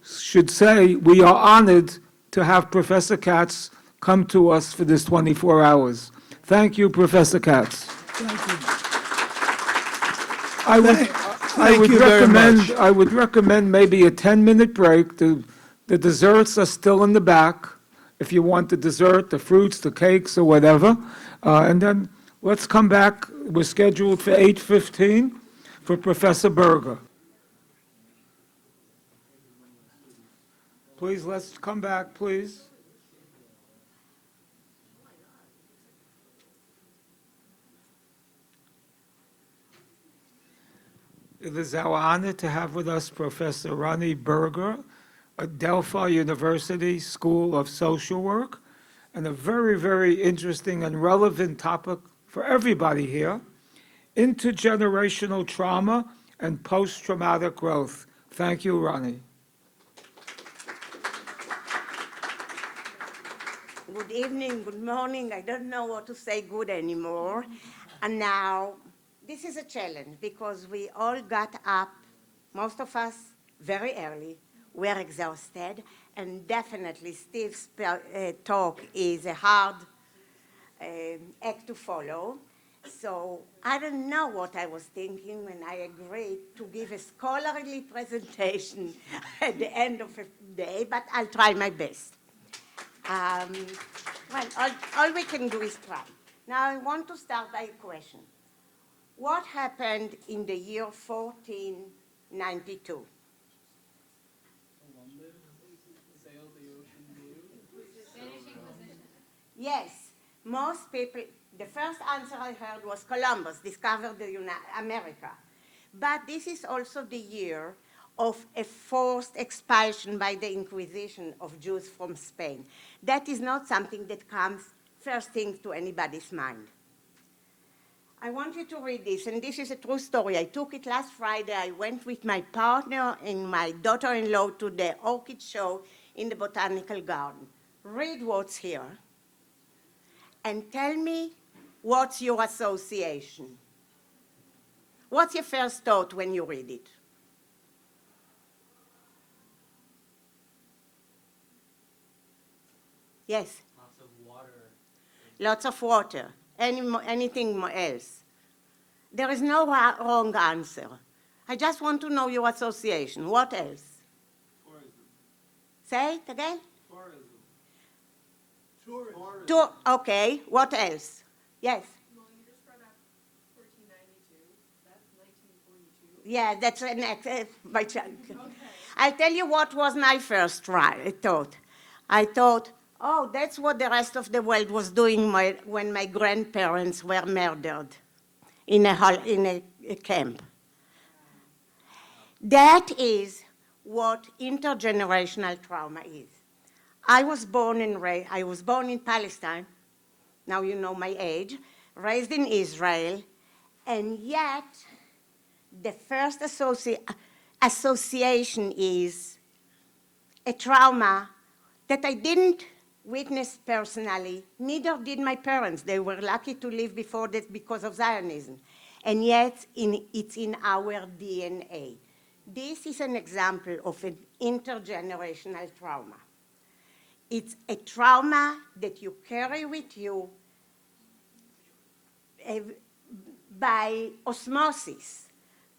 should say, we are honored to have Professor Katz come to us for this 24 hours. Thank you, Professor Katz. Thank you. I Thank would you very much. I would recommend maybe a 10-minute break. The desserts are still in the back, if you want the dessert, the fruits, the cakes, or whatever. And then let's come back. We're scheduled for 8:15 for Professor Berger. Please, let's come back, please. It is our honor to have with us Professor Ronnie Berger at Delphi University School of Social Work, and a very, very interesting and relevant topic for everybody here, intergenerational trauma and post-traumatic growth. Thank you, Ronnie. Good evening, good morning. I don't know what to say good anymore. And now, this is a challenge because we all got up, most of us, very early. We're exhausted, and definitely Steve's talk is a hard act to follow. So I don't know what I was thinking when I agreed to give a scholarly presentation at the end of the day, but I'll try my best. Well, all we can do is try. Now, I want to start by a question. What happened in the year 1492? Columbus sailed the ocean blue. Yes, most people, the first answer I heard was Columbus discovered America. But this is also the year of a forced expulsion by the Inquisition of Jews from Spain. That is not something that comes first thing to anybody's mind. I want you to read this, and this is a true story. I took it last Friday. I went with my partner and my daughter-in-law to the orchid show in the Botanical Garden. Read what's here, and tell me what's your association. What's your first thought when you read it? Yes? Lots of water. Lots of water. Anything else? There is no wrong answer. I just want to know your association. What else? Tourism. Say it again. Tourism. Okay, what else? Yes. Well, you just brought up 1492. That's 1942. Yeah, that's an by chance. I'll tell you what was my first thought. I thought, oh, that's what the rest of the world was doing when my grandparents were murdered in a camp. That is what intergenerational trauma is. I was born in Palestine, now you know my age, raised in Israel, and yet the first association is a trauma that I didn't witness personally, neither did my parents. They were lucky to live before that because of Zionism. And yet, it's in our DNA. This is an example of an intergenerational trauma. It's a trauma that you carry with you by osmosis,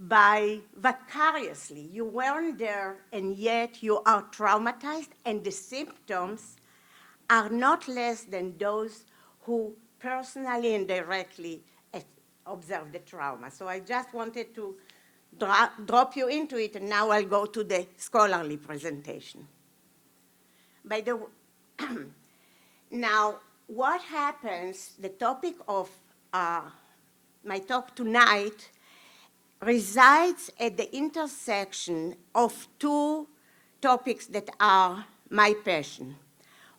by vicariously. You weren't there, and yet you are traumatized, and the symptoms are not less than those who personally and directly observe the trauma. So I just wanted to drop you into it, and now I'll go to the scholarly presentation. Now, what happens, the topic of my talk tonight resides at the intersection of two topics that are my passion.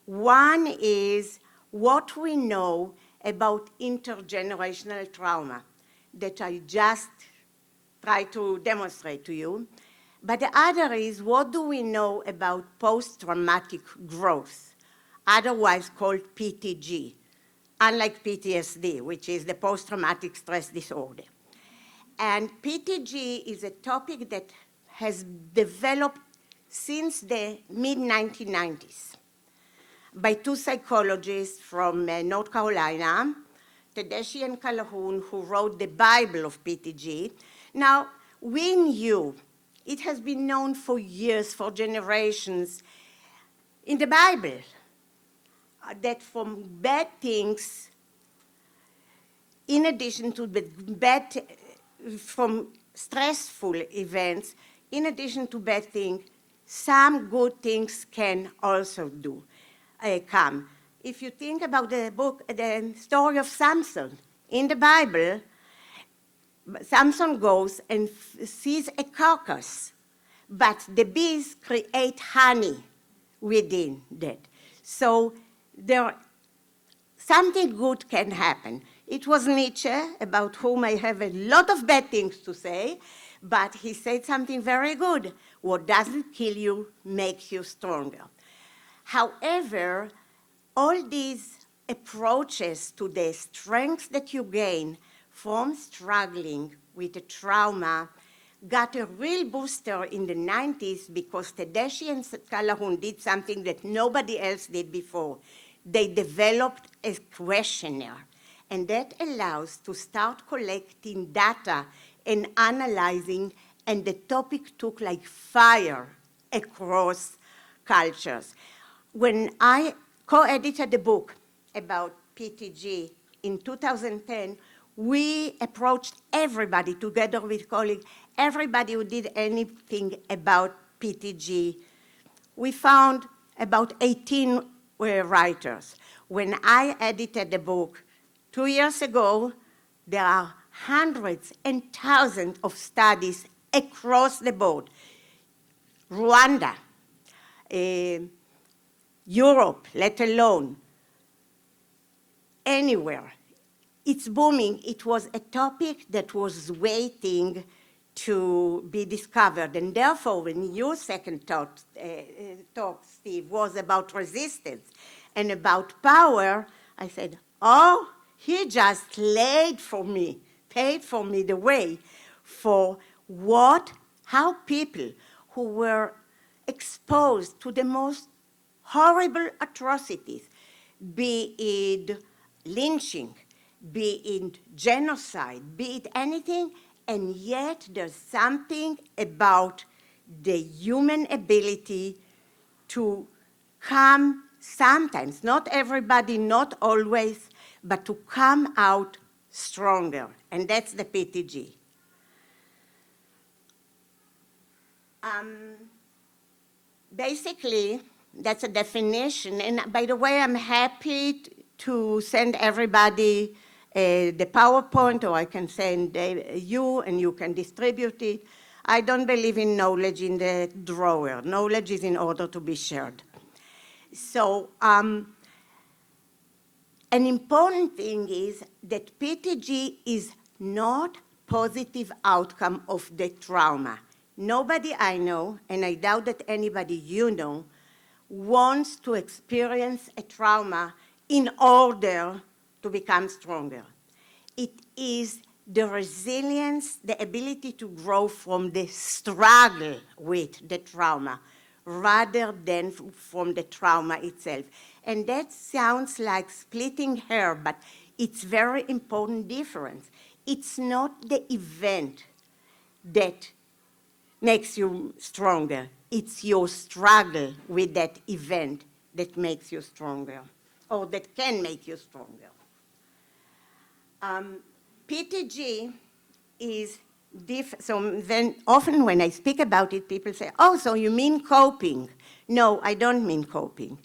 One is what we know about intergenerational trauma that I just try to demonstrate to you. But the other is what do we know about post-traumatic growth, otherwise called PTG, unlike PTSD, which is the post-traumatic stress disorder. And PTG is a topic that has developed since the mid-1990s by two psychologists from North Carolina, Tedeschi and Calhoun, who wrote the Bible of PTG. Now, we knew, it has been known for years, for generations, in the Bible, that from bad things, in addition to the from stressful events, in addition to bad things, some good things can also come. If you think about the story of Samson in the Bible, Samson goes and sees a carcass, but the bees create honey within that. So something good can happen. It was Nietzsche, about whom I have a lot of bad things to say, but he said something very good. What doesn't kill you makes you stronger. However, all these approaches to the strength that you gain from struggling with a trauma got a real booster in the 90s because Tedeschi and Calhoun did something that nobody else did before. They developed a questionnaire, and that allows to start collecting data and analyzing, and the topic took like fire across cultures. When I co-edited the book about PTG in 2010, we approached everybody together with colleagues, everybody who did anything about PTG. We found about 18 writers. When I edited the book 2 years ago, there are hundreds and thousands of studies across the board. Rwanda, Europe, let alone anywhere. It's booming. It was a topic that was waiting to be discovered. And therefore, when your second talk, Steve, was about resistance and about power, I said, oh, he just paved for me the way for how people who were exposed to the most horrible atrocities, be it lynching, be it genocide, be it anything, and yet there's something about the human ability to come sometimes, not everybody, not always, but to come out stronger, and that's the PTG. Basically, that's a definition, and by the way, I'm happy to send everybody the PowerPoint, or I can send you, and you can distribute it. I don't believe in knowledge in the drawer. Knowledge is in order to be shared. So an important thing is that PTG is not positive outcome of the trauma. Nobody I know, and I doubt that anybody you know, wants to experience a trauma in order to become stronger. It is the resilience, the ability to grow from the struggle with the trauma rather than from the trauma itself. And that sounds like splitting hair, but it's very important difference. It's not the event that makes you stronger. It's your struggle with that event that makes you stronger, or that can make you stronger. PTG is different. So then often when I speak about it, people say, oh, so you mean coping. No, I don't mean coping.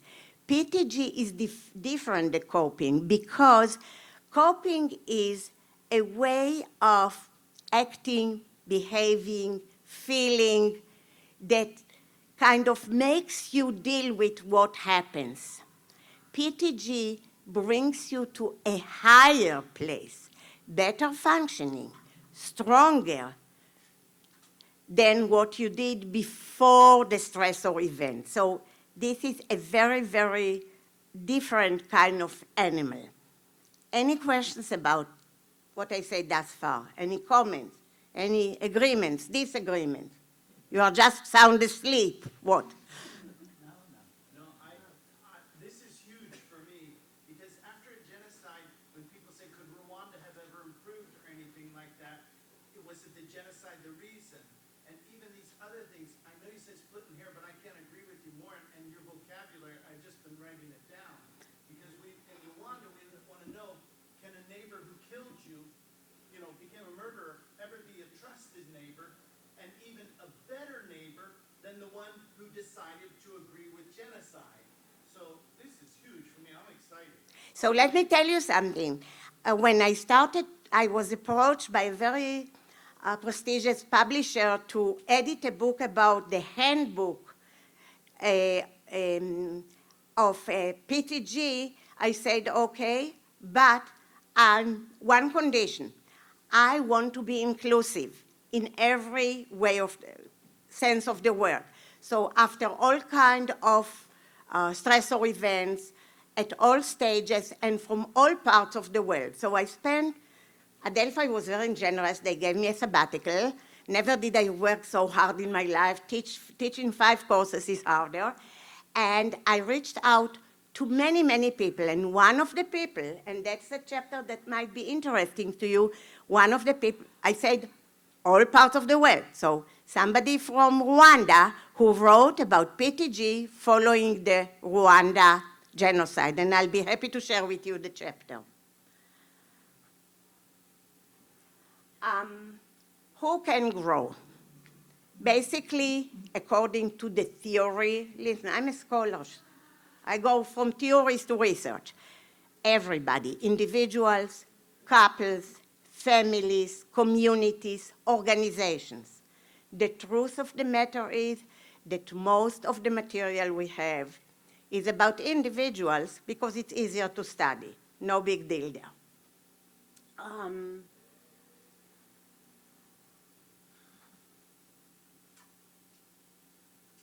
PTG is different than coping because coping is a way of acting, behaving, feeling that kind of makes you deal with what happens. PTG brings you to a higher place, better functioning, stronger than what you did before the stressor event. So this is a very, very different kind of animal. Any questions about what I said thus far? Any comments? Any agreements, disagreements? You are just sound asleep. What? No, this is huge for me, because after a genocide, when people say, could Rwanda have ever improved or anything like that, was it the genocide the reason? And even these other things, I know you said splitting hair, but I can't agree with you more, and your vocabulary, I've just been writing it down. Because in Rwanda, we want to know, can a neighbor who killed you, became a murderer, ever be a trusted neighbor, and even a better neighbor than the one who decided to agree with genocide? So this is huge for me. I'm excited. So let me tell you something. When I started, I was approached by a very prestigious publisher to edit a book about the handbook of PTG. I said, okay, but on one condition. I want to be inclusive in every way of sense of the word. So after all kind of stressor events, at all stages and from all parts of the world. So I spent, Adelphi was very generous. They gave me a sabbatical. Never did I work so hard in my life. Teaching 5 courses is harder. And I reached out to many, many people. And one of the people, and that's a chapter that might be interesting to you, one of the people, I said, all parts of the world. So somebody from Rwanda who wrote about PTG following the Rwanda genocide, and I'll be happy to share with you the chapter. Who can grow? Basically, according to the theory, listen, I'm a scholar. I go from theories to research. Everybody, individuals, couples, families, communities, organizations. The truth of the matter is that most of the material we have is about individuals because it's easier to study. No big deal there.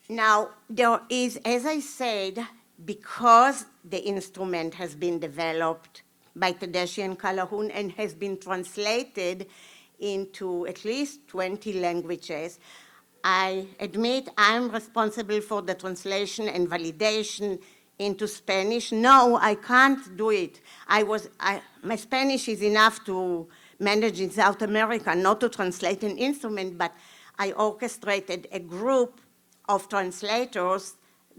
Now, there is, as I said, because the instrument has been developed by Tedeschi and Calhoun and has been translated into at least 20 languages, I admit I'm responsible for the translation and validation into Spanish. No, I can't do it. My Spanish is enough to manage in South America, not to translate an instrument, but I orchestrated a group of translators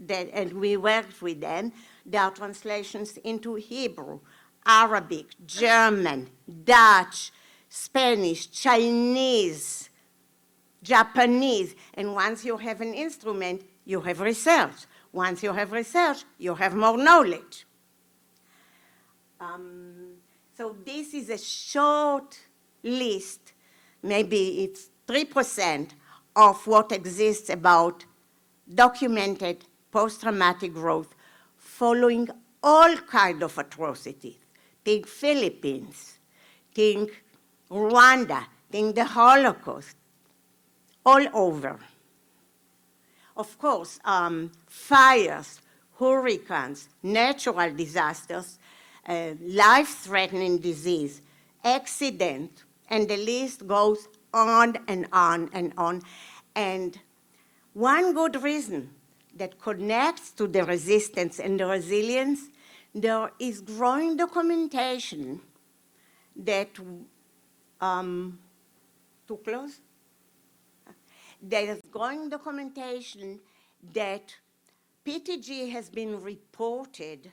and we worked with them. There are translations into Hebrew, Arabic, German, Dutch, Spanish, Chinese, Japanese. And once you have an instrument, you have research. Once you have research, you have more knowledge. So this is a short list, maybe it's 3% of what exists about documented post-traumatic growth following all kinds of atrocities. Think Philippines, think Rwanda, think the Holocaust, all over. Of course, fires, hurricanes, natural disasters, life-threatening disease, accident, and the list goes on and on and on. And one good reason that connects to the resistance and the resilience, there is growing documentation that, too close? There is growing documentation that PTG has been reported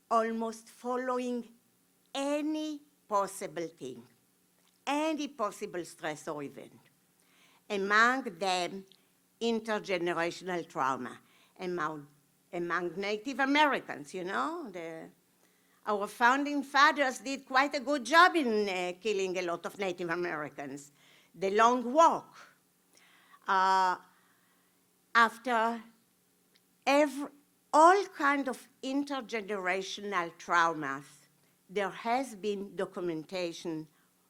almost following any possible thing, any possible stress or event. Among them, intergenerational trauma, among among Native Americans, you know. Our founding fathers did quite a good job in killing a lot of Native Americans. The Long Walk. After all kind of intergenerational traumas, there has been documentation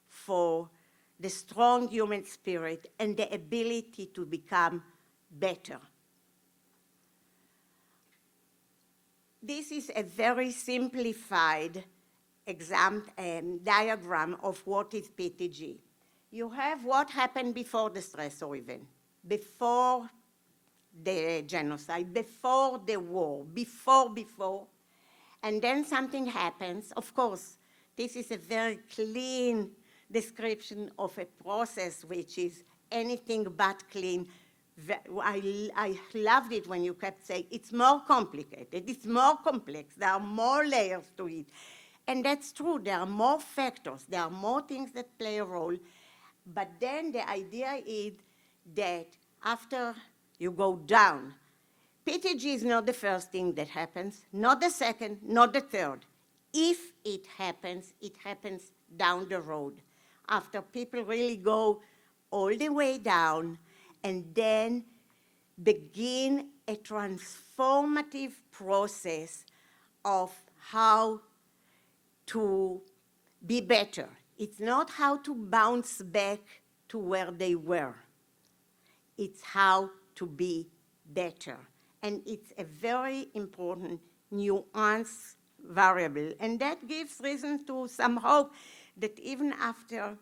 for the strong human spirit and the ability to become better. This is a very simplified diagram of what is PTG. You have what happened before the stressor event, before the genocide, before the war, before, and then something happens. Of course, this is a very clean description of a process which is anything but clean. I loved it when you kept saying it's more complicated, it's more complex, there are more layers to it. And that's true, there are more factors, there are more things that play a role. But then the idea is that after you go down, PTG is not the first thing that happens, not the second, not the third. If it happens down the road, after people really go all the way down and then begin a transformative process of how to be better. It's not how to bounce back to where they were. It's how to be better. And it's a very important nuance variable. And that gives reason to some hope that even after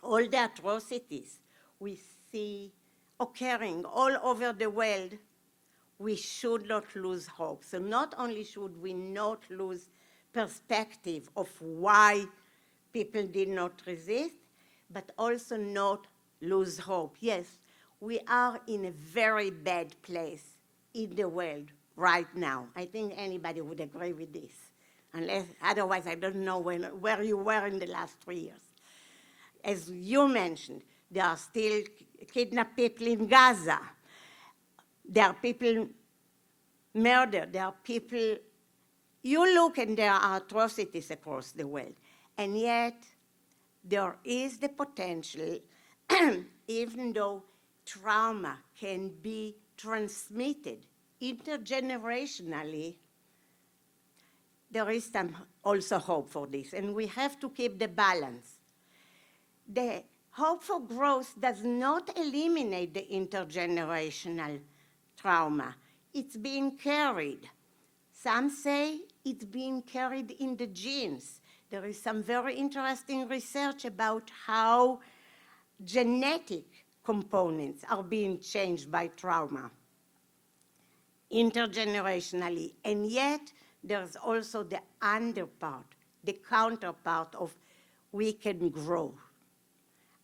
all the atrocities we see occurring all over the world, we should not lose hope. So not only should we not lose perspective of why people did not resist, but also not lose hope. Yes, we are in a very bad place in the world right now. I think anybody would agree with this. Unless, otherwise, I don't know where you were in the last 3 years. As you mentioned, there are still kidnapped people in Gaza. There are people murdered. There are people, you look and there are atrocities across the world. And yet, there is the potential, even though trauma can be transmitted intergenerationally, there is some also hope for this, and we have to keep the balance. The hope for growth does not eliminate the intergenerational trauma. It's being carried. Some say it's being carried in the genes. There is some very interesting research about how genetic components are being changed by trauma intergenerationally, and yet there's also the underpart, the counterpart of we can grow.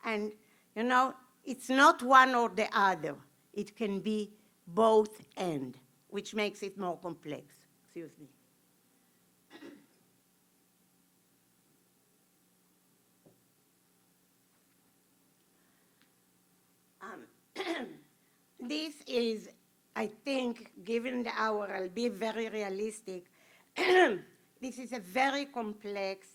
And, you know, it's not one or the other. It can be both and, which makes it more complex. Excuse me. This is, I think, given the hour, I'll be very realistic. This is a very complex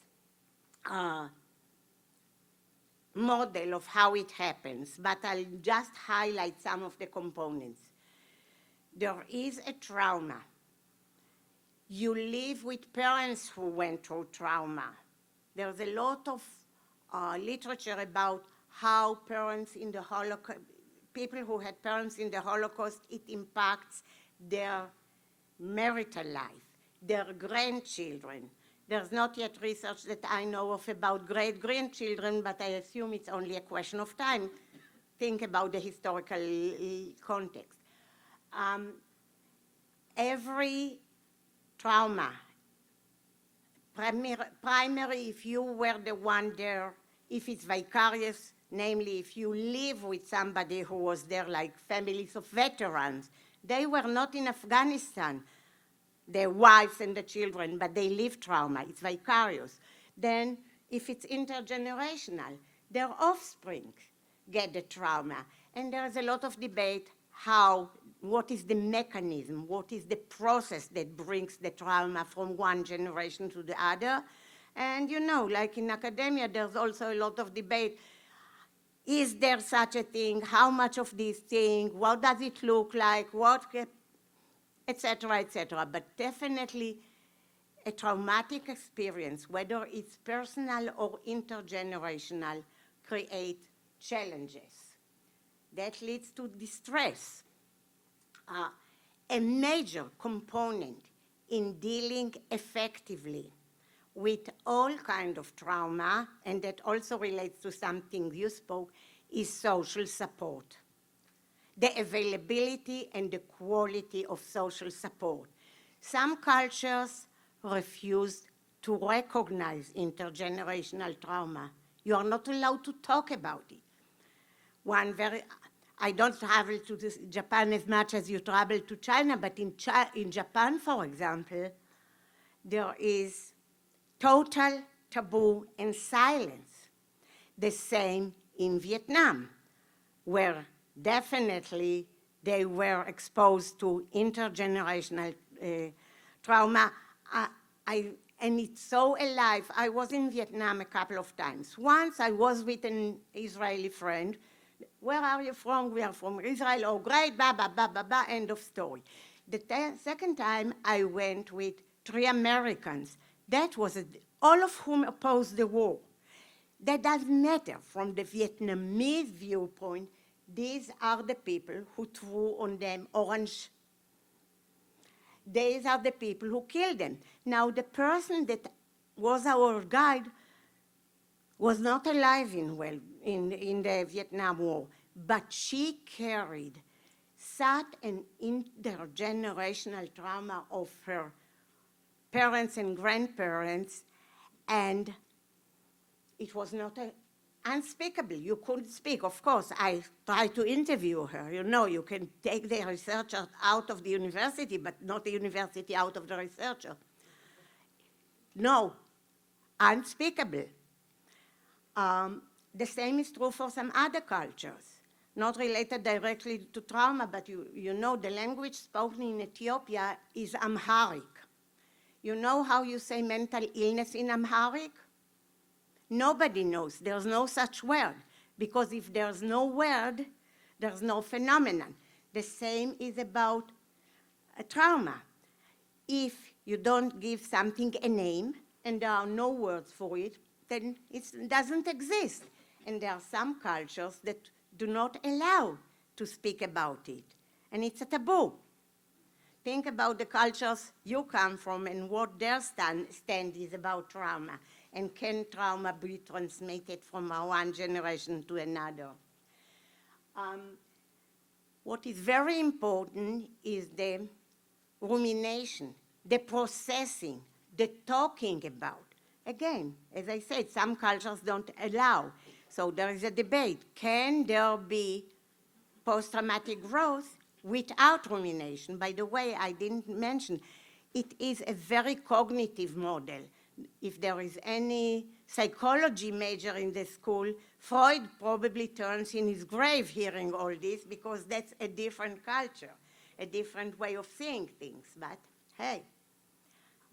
model of how it happens, but I'll just highlight some of the components. There is a trauma. You live with parents who went through trauma. There's a lot of literature about how parents in the Holocaust, people who had parents in the Holocaust, it impacts their marital life, their grandchildren. There's not yet research that I know of about great-grandchildren, but I assume it's only a question of time. Think about the historical context. Every trauma, primary, if you were the one there, if it's vicarious, namely if you live with somebody who was there, like families of veterans, they were not in Afghanistan, their wives and the children, but they live trauma, it's vicarious. Then if it's intergenerational, their offspring get the trauma. And there's a lot of debate how what is the mechanism, what is the process that brings the trauma from one generation to the other. And you know, like in academia, there's also a lot of debate. Is there such a thing? How much of this thing? What does it look like? What, et cetera, et cetera. But definitely a traumatic experience, whether it's personal or intergenerational, create challenges. That leads to distress. A major component in dealing effectively with all kind of trauma, and that also relates to something you spoke, is social support. The availability and the quality of social support. Some cultures refuse to recognize intergenerational trauma. You are not allowed to talk about it. I don't travel to Japan as much as you travel to China, but in Japan, for example, there is total taboo and silence. The same in Vietnam, where definitely they were exposed to intergenerational trauma. And it's so alive. I was in Vietnam a couple of times. Once I was with an Israeli friend. Where are you from? We are from Israel. Oh, great, blah, blah, blah, blah, blah, end of story. The second time, I went with 3 Americans. That was all of whom opposed the war. That doesn't matter. From the Vietnamese viewpoint, these are the people who threw on them orange. These are the people who killed them. Now, the person that was our guide was not alive in the Vietnam War, but she carried such an intergenerational trauma of her parents and grandparents, and it was not unspeakable. You couldn't speak. Of course, I tried to interview her. You know, you can take the researcher out of the university, but not the university out of the researcher. No, unspeakable. The same is true for some other cultures, not related directly to trauma, but you know the language spoken in Ethiopia is Amharic. You know how you say mental illness in Amharic? Nobody knows. There's no such word, because if there's no word, there's no phenomenon. The same is about a trauma. If you don't give something a name and there are no words for it, then it doesn't exist. And there are some cultures that do not allow to speak about it. And it's a taboo. Think about the cultures you come from and what their stand is about trauma. And can trauma be transmitted from one generation to another? What is very important is the rumination, the processing, the talking about. Again, as I said, some cultures don't allow. So there is a debate. Can there be post-traumatic growth without rumination? By the way, I didn't mention, it is a very cognitive model. If there is any psychology major in the school, Freud probably turns in his grave hearing all this, because that's a different culture, a different way of seeing things. But hey,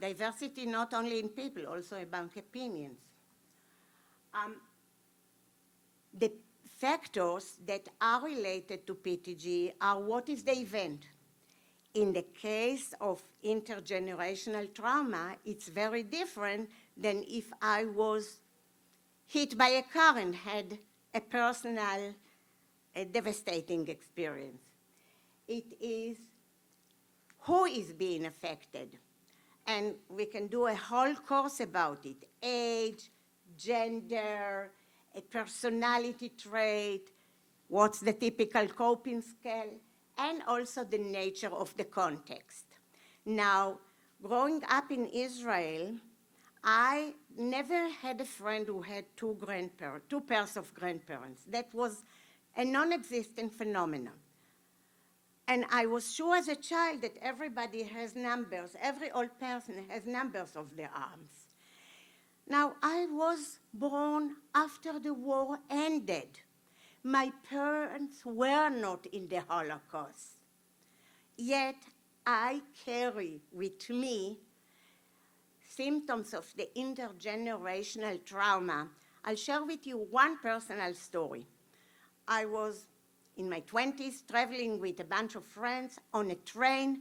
diversity not only in people, also among opinions. The factors that are related to PTG are what is the event. In the case of intergenerational trauma, it's very different than if I was hit by a car and had a personal, devastating experience. It is who is being affected. And we can do a whole course about it. Age, gender, a personality trait, what's the typical coping skill, and also the nature of the context. Now, growing up in Israel, I never had a friend who had two pairs of grandparents. That was a non-existent phenomenon. And I was sure as a child that everybody has numbers. Every old person has numbers of their arms. Now, I was born after the war ended. My parents were not in the Holocaust. yet I carry with me symptoms of the intergenerational trauma. I'll share with you one personal story. I was in my 20s traveling with a bunch of friends on a train,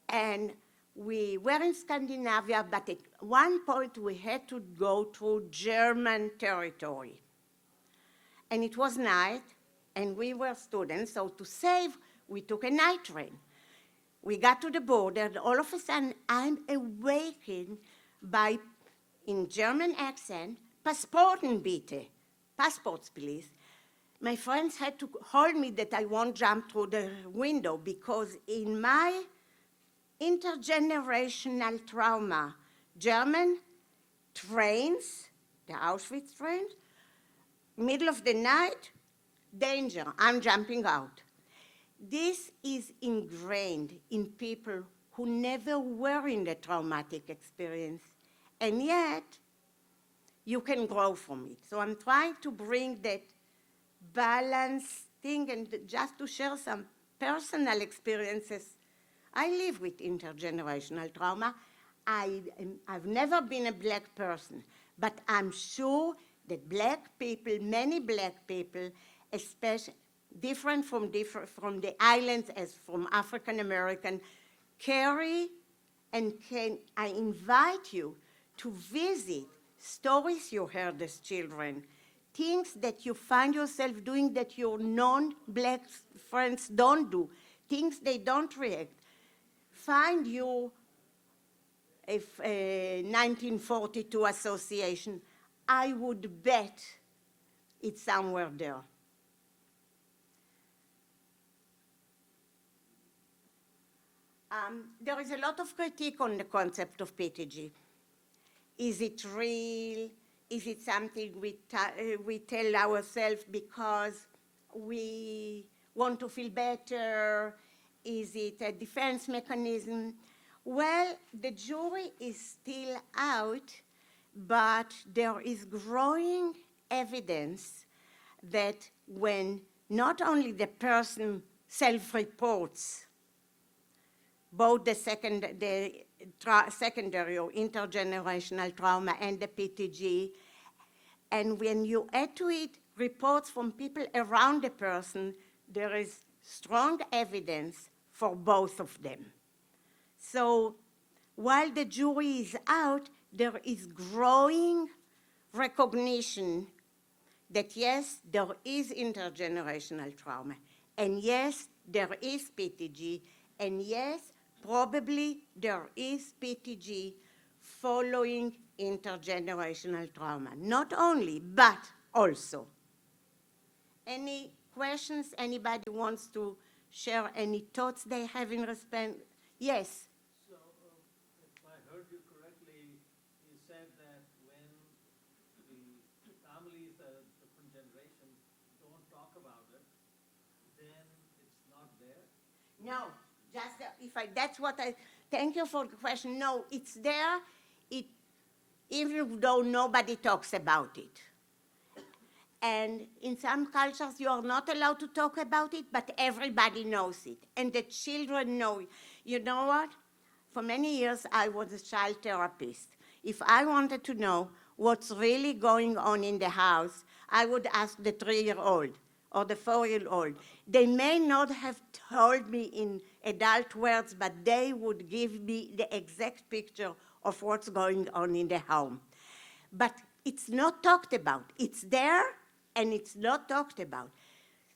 and we were in Scandinavia, but at one point we had to go through German territory. And it was night, and we were students, so to save, we took a night train. We got to the border, and all of a sudden, I'm awakened by, in German accent, Passporten bitte, passports please. My friends had to hold me that I won't jump through the window, because in my intergenerational trauma, German trains, the Auschwitz trains, middle of the night, danger, I'm jumping out. This is ingrained in people who never were in the traumatic experience, and yet you can grow from it. So I'm trying to bring that balanced thing, and just to share some personal experiences. I live with intergenerational trauma. I've never been a black person, but I'm sure that black people, many black people, especially different from the islands as from African American, carry and I invite you to visit stories you heard as children, things that you find yourself doing that your non-black friends don't do, things they don't react. Find your 1942 association. I would bet it's somewhere there. There is a lot of critique on the concept of PTG. Is it real? Is it something we tell ourselves because we want to feel better? Is it a defense mechanism? Well, the jury is still out, but there is growing evidence that when not only the person self-reports both the secondary or intergenerational trauma and the PTG, and when you add to it reports from people around the person, there is strong evidence for both of them. So while the jury is out, there is growing recognition that yes, there is intergenerational trauma, and yes, there is PTG, and yes, probably there is PTG following intergenerational trauma. Not only, but also. Any questions? Anybody wants to share any thoughts they have in respect? Yes. So, if I heard you correctly, you said that when the families that are different generations don't talk about it, then it's not there? No, just that's what thank you for the question. No, it's there, even though nobody talks about it. And in some cultures, you are not allowed to talk about it, but everybody knows it. And the children know it. You know what? For many years, I was a child therapist. If I wanted to know what's really going on in the house, I would ask the 3-year-old or the 4-year-old. They may not have told me in adult words, but they would give me the exact picture of what's going on in the home. But it's not talked about. It's there, and it's not talked about.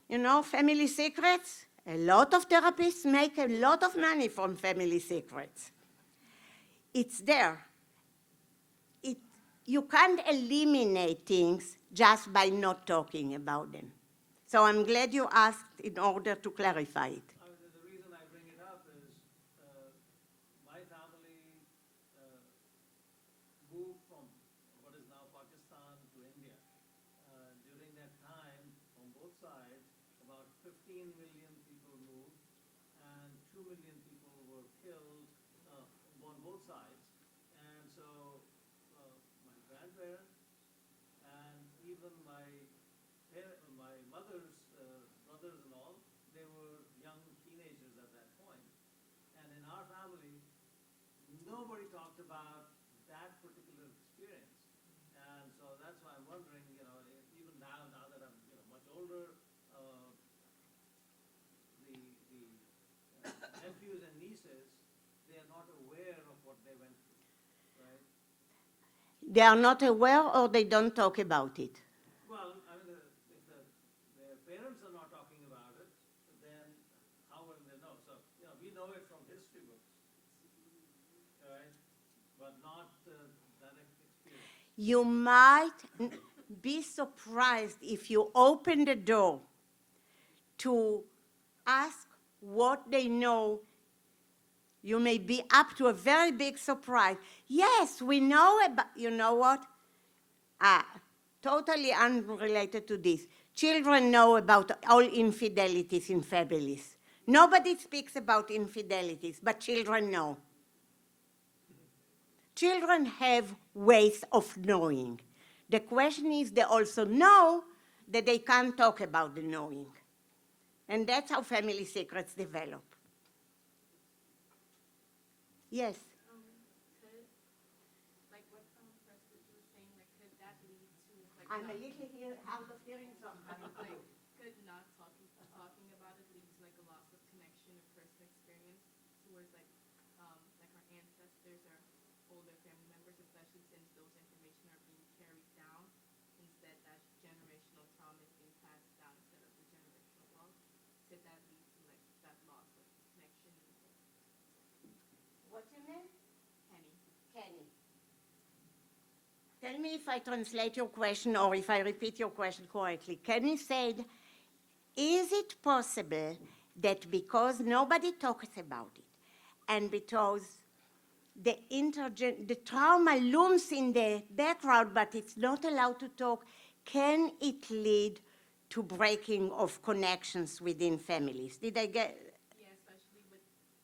You know, family secrets, a lot of therapists make a lot of money from family secrets. It's there. You can't eliminate things just by not talking about them. So I'm glad you asked in order to clarify it. The reason I bring it up is my family moved from what is now Pakistan to India. During that time, on both sides, about 15 million people moved, and 2 million people were killed on both sides. And so my grandparents and even my mother's brothers and all, they were young teenagers at that point. about that particular experience. And so that's why I'm wondering, even now that I'm, much older, the nephews and nieces, they are not aware of what they went through, right? They are not aware or they don't talk about it. Well, I mean, if their parents are not talking about it, then how will they know? So, we know it from history books, right? But not direct experience. You might be surprised if you open the door to ask what they know. You may be up to a very big surprise. Yes, we know about, you know what? Totally unrelated to this. Children know about all infidelities in families. Nobody speaks about infidelities, but children know. Children have ways of knowing. The question is, they also know that they can't talk about the knowing. And that's how family secrets develop. Yes? Could, like what Preston was saying, like could that lead to like I'm a not, little hard of hearing sometimes. like could not talking about it lead to like a loss of connection of personal experience towards like our ancestors or older family members, especially since those information are being carried down instead that generational trauma is being passed down instead of the generational wealth. Could that lead to like that loss of connection? What's your name? Kenny. Kenny. Tell me if I translate your question or if I repeat your question correctly. Kenny said, is it possible that because nobody talks about it and because the trauma looms in the background but it's not allowed to talk, can it lead to breaking of connections within families? Did I get? Yeah, especially with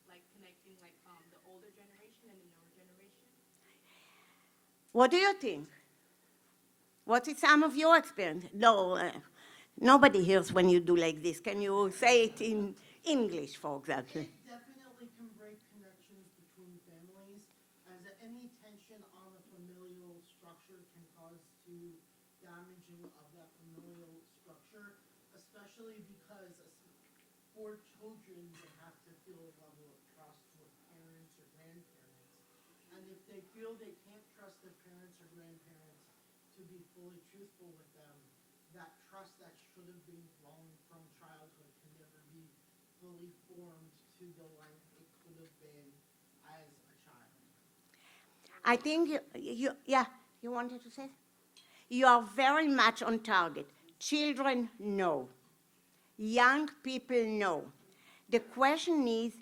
like connecting like the older generation and the newer generation. What do you think? What is some of your experience? No, nobody hears when you do like this. Can you say it in English, for example? It definitely can break connections between families, as any tension on a familial structure can cause to damaging of that familial structure, especially because for children, they have to feel a level of trust with parents or grandparents. And if they feel they can't trust their parents or grandparents to be fully truthful with them, that trust that should have been grown from childhood can never be fully formed to the length it could have been as a child. I think you wanted to say? You are very much on target. Children know. Young people know. The question is,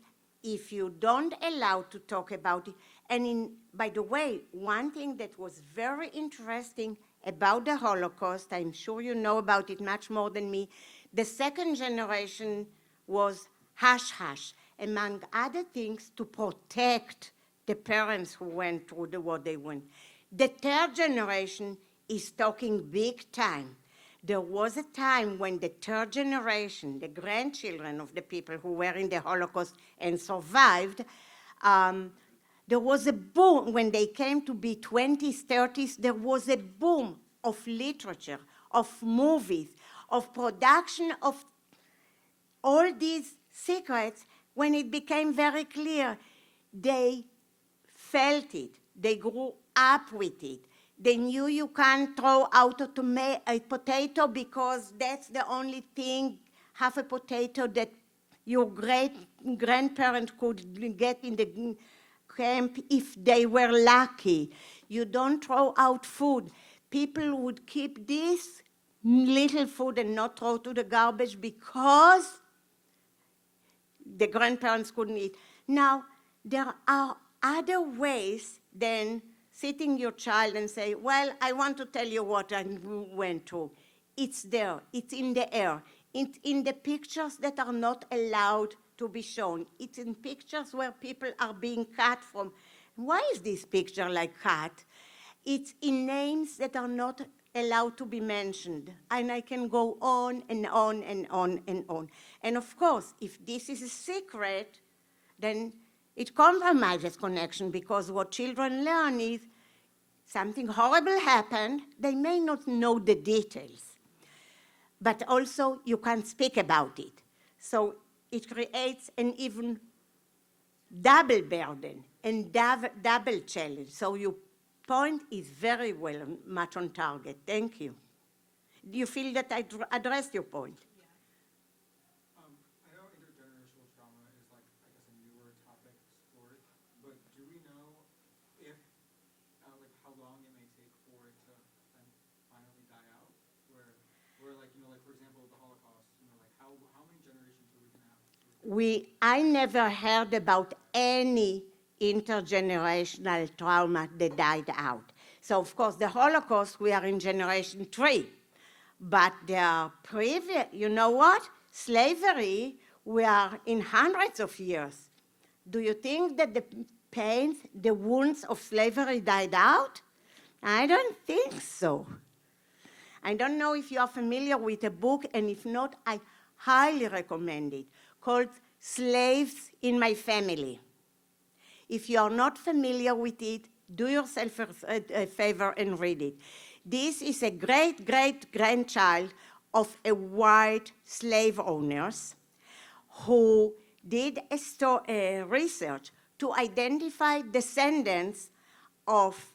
if you don't allow to talk about it, and by the way, one thing that was very interesting about the Holocaust, I'm sure you know about it much more than me, the second generation was hush-hush, among other things, to protect the parents who went through what they went. The third generation is talking big time. There was a time when the third generation, the grandchildren of the people who were in the Holocaust and survived, there was a boom. When they came to be 20s, 30s, there was a boom of literature, of movies, of production of all these secrets. When it became very clear, they felt it. They grew up with it. They knew you can't throw out a potato because that's the only thing, half a potato, that your great-grandparent could get in the camp if they were lucky. You don't throw out food. People would keep this little food and not throw to the garbage because the grandparents couldn't eat. Now, there are other ways than sitting your child and say, well, I want to tell you what I went through. It's there. It's in the air. It's in the pictures that are not allowed to be shown. It's in pictures where people are being cut from. Why is this picture like cut? It's in names that are not allowed to be mentioned. And I can go on and on and on and on. And of course, if this is a secret, then It compromises connection because what children learn is something horrible happened. They may not know the details, but also you can't speak about it. So it creates an even double burden and double challenge. So your point is very well much on target. Thank you. Do you feel that I addressed your point? I know intergenerational trauma is like, I guess, a newer topic explored, but do we know if, like, how long it may take for it to then finally die out? Where like, you know, like, for example, the Holocaust, you know, like, how many generations are we gonna have? I never heard about any intergenerational trauma that died out. So of course, the Holocaust, we are in generation 3. But the previous, you know what? Slavery, we are in hundreds of years. Do you think that the pains, the wounds of slavery died out? I don't think so. I don't know if you are familiar with a book, and if not, I highly recommend it, called Slaves in My Family. If you are not familiar with it, do yourself a favor and read it. This is a great-great-grandchild of a white slave owners who did a research to identify descendants of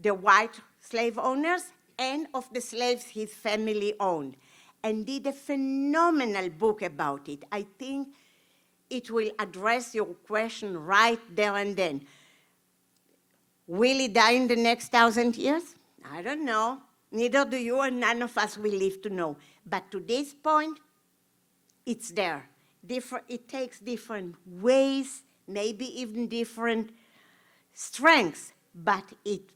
the white slave owners and of the slaves his family owned, and did a phenomenal book about it. I think it will address your question right there and then. Will he die in the next 1,000 years? I don't know. Neither do you, and none of us will live to know. But to this point, it's there. It takes different ways, maybe even different strengths, but it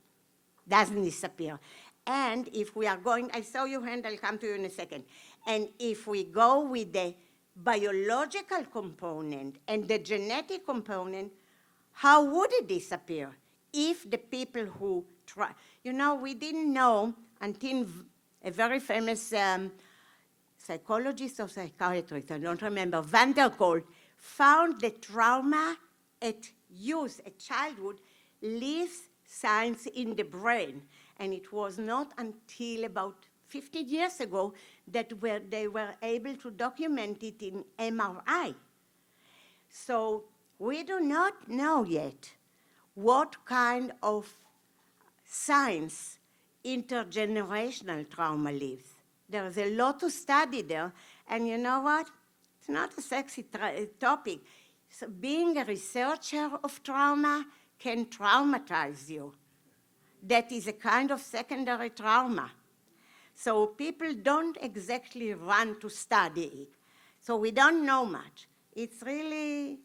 doesn't disappear. And if we are going, I saw your hand, I'll come to you in a second. And if we go with the biological component and the genetic component, how would it disappear? If the people who try, you know, we didn't know until a very famous psychologist or psychiatrist, I don't remember, Van der Kolk, found that trauma at youth, at childhood, leaves signs in the brain. And it was not until about 50 years ago that they were able to document it in MRI. So we do not know yet what kind of signs intergenerational trauma leaves. There is a lot to study there, and you know what? It's not a sexy topic. So being a researcher of trauma can traumatize you. That is a kind of secondary trauma. So people don't exactly run to study it. So we don't know much. It's really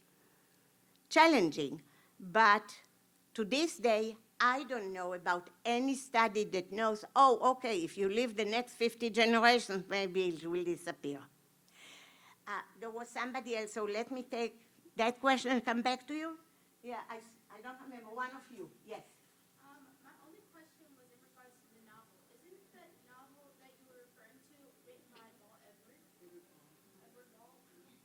challenging, but to this day, I don't know about any study that knows, oh, okay, if you live the next 50 generations, maybe it will disappear. There was somebody else, so let me take that question and come back to you. Yeah, I don't remember, one of you, yes. My only question was in regards to the novel. Isn't the novel that you were referring to written by Paul Edward? Edward Ball?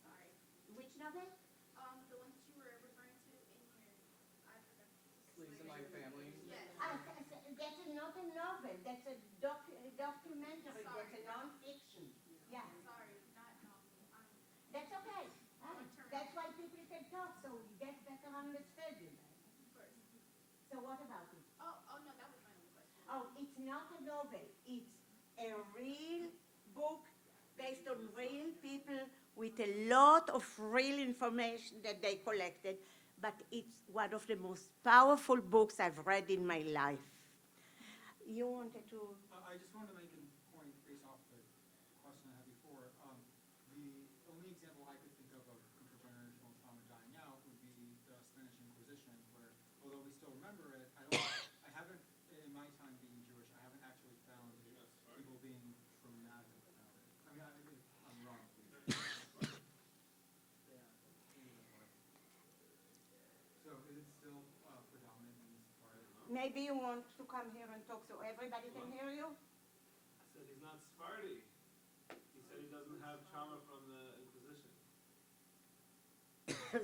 Sorry. Which novel? The one that you were referring to in your, I forgot. Sleeves in My Family. Yes. That's not a novel, that's a documentary, Sorry. that's a non-fiction. Yeah, Sorry, not novel. that's okay. That's why people can talk, so we get better understanding. First. So what about it? Oh, no, that was my only question. Oh, it's not a novel. It's a real book based on real people with a lot of real information that they collected, but it's one of the most powerful books I've read in my life. You wanted to? I just wanted to make a point based off the question I had before. The only example I could think of intergenerational trauma dying out would be the Spanish Inquisition, where although we still remember it, I haven't, in my time being Jewish, I haven't actually found people being traumatic about it. I mean, I'm wrong. So is it still predominant in this part of the world? Maybe you want to come here and talk so everybody can hear you? I said he's not Sephardi. He said he doesn't have trauma from the Inquisition.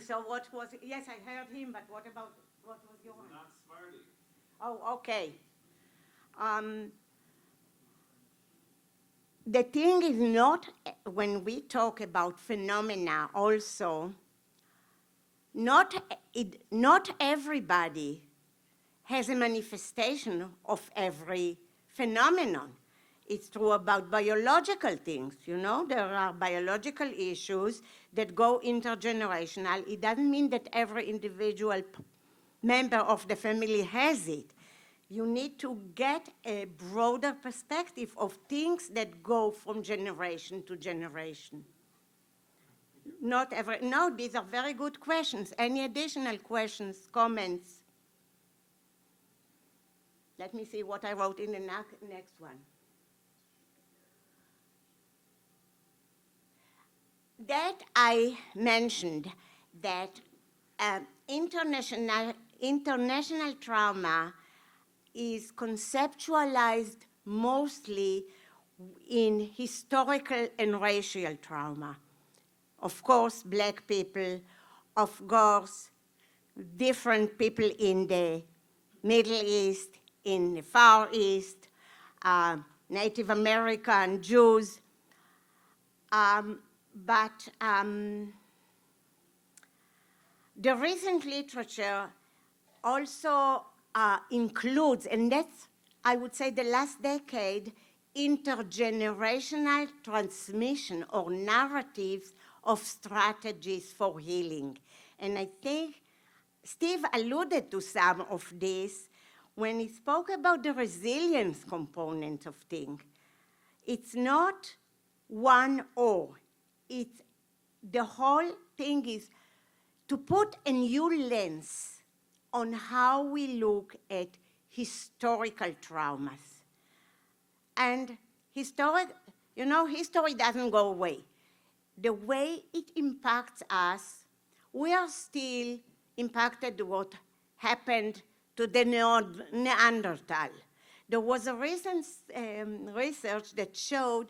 So what was, yes, I heard him, but what about, what was your? Not Sephardi. Oh, okay. The thing is not, when we talk about phenomena also, not everybody has a manifestation of every phenomenon. It's true about biological things, you know? There are biological issues that go intergenerational. It doesn't mean that every individual member of the family has it. You need to get a broader perspective of things that go from generation to generation. Not every, no, these are very good questions. Any additional questions, comments? Let me see what I wrote in the next one. That I mentioned that international trauma is conceptualized mostly in historical and racial trauma. Of course, black people, of course, different people in the Middle East, in the Far East, Native American, Jews. But the recent literature also includes, and that's, I would say, the last decade, intergenerational transmission or narratives of strategies for healing. And I think Steve alluded to some of this when he spoke about the resilience component of things. It's not one or. It's, the whole thing is to put a new lens on how we look at historical traumas. And history doesn't go away. The way it impacts us, we are still impacted what happened to the Neanderthal. There was a recent research that showed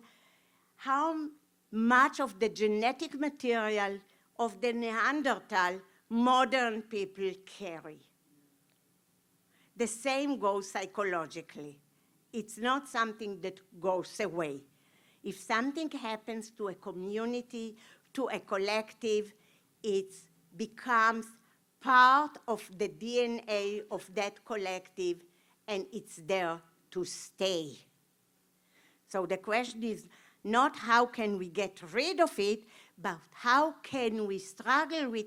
how much of the genetic material of the Neanderthal modern people carry. The same goes psychologically. It's not something that goes away. If something happens to a community, to a collective, it becomes part of the DNA of that collective, and it's there to stay. So the question is not how can we get rid of it, but how can we struggle with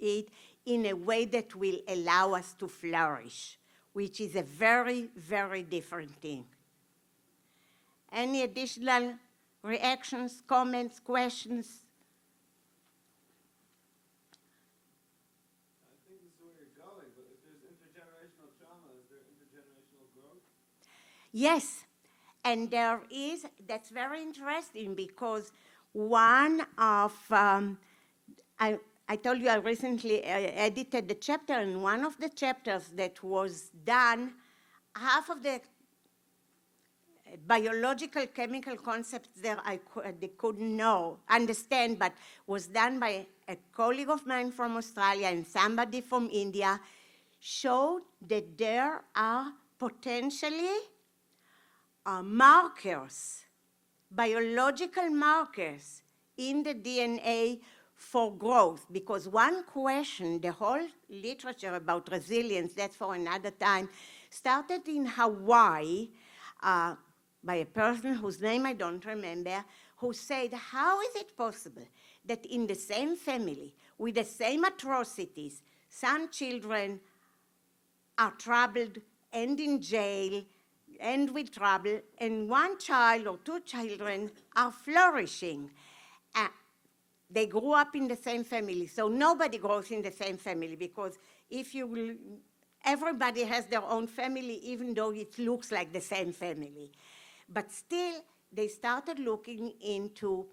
it in a way that will allow us to flourish, which is a very, very different thing. Any additional reactions, comments, questions? I think this is where you're going, but if there's intergenerational trauma, is there intergenerational growth? Yes, and there is, that's very interesting because one of, I told you I recently edited the chapter, and one of the chapters that was done, half of the biological chemical concepts there they couldn't understand, but was done by a colleague of mine from Australia and somebody from India, showed that there are potentially markers, biological markers in the DNA for growth. Because one question, the whole literature about resilience, that's for another time, started in Hawaii by a person whose name I don't remember, who said, how is it possible that in the same family, with the same atrocities, some children are troubled and in jail and with trouble, and one child or two children are flourishing. They grew up in the same family, so nobody grows in the same family, because if you will, everybody has their own family, even though it looks like the same family. But still, they started looking into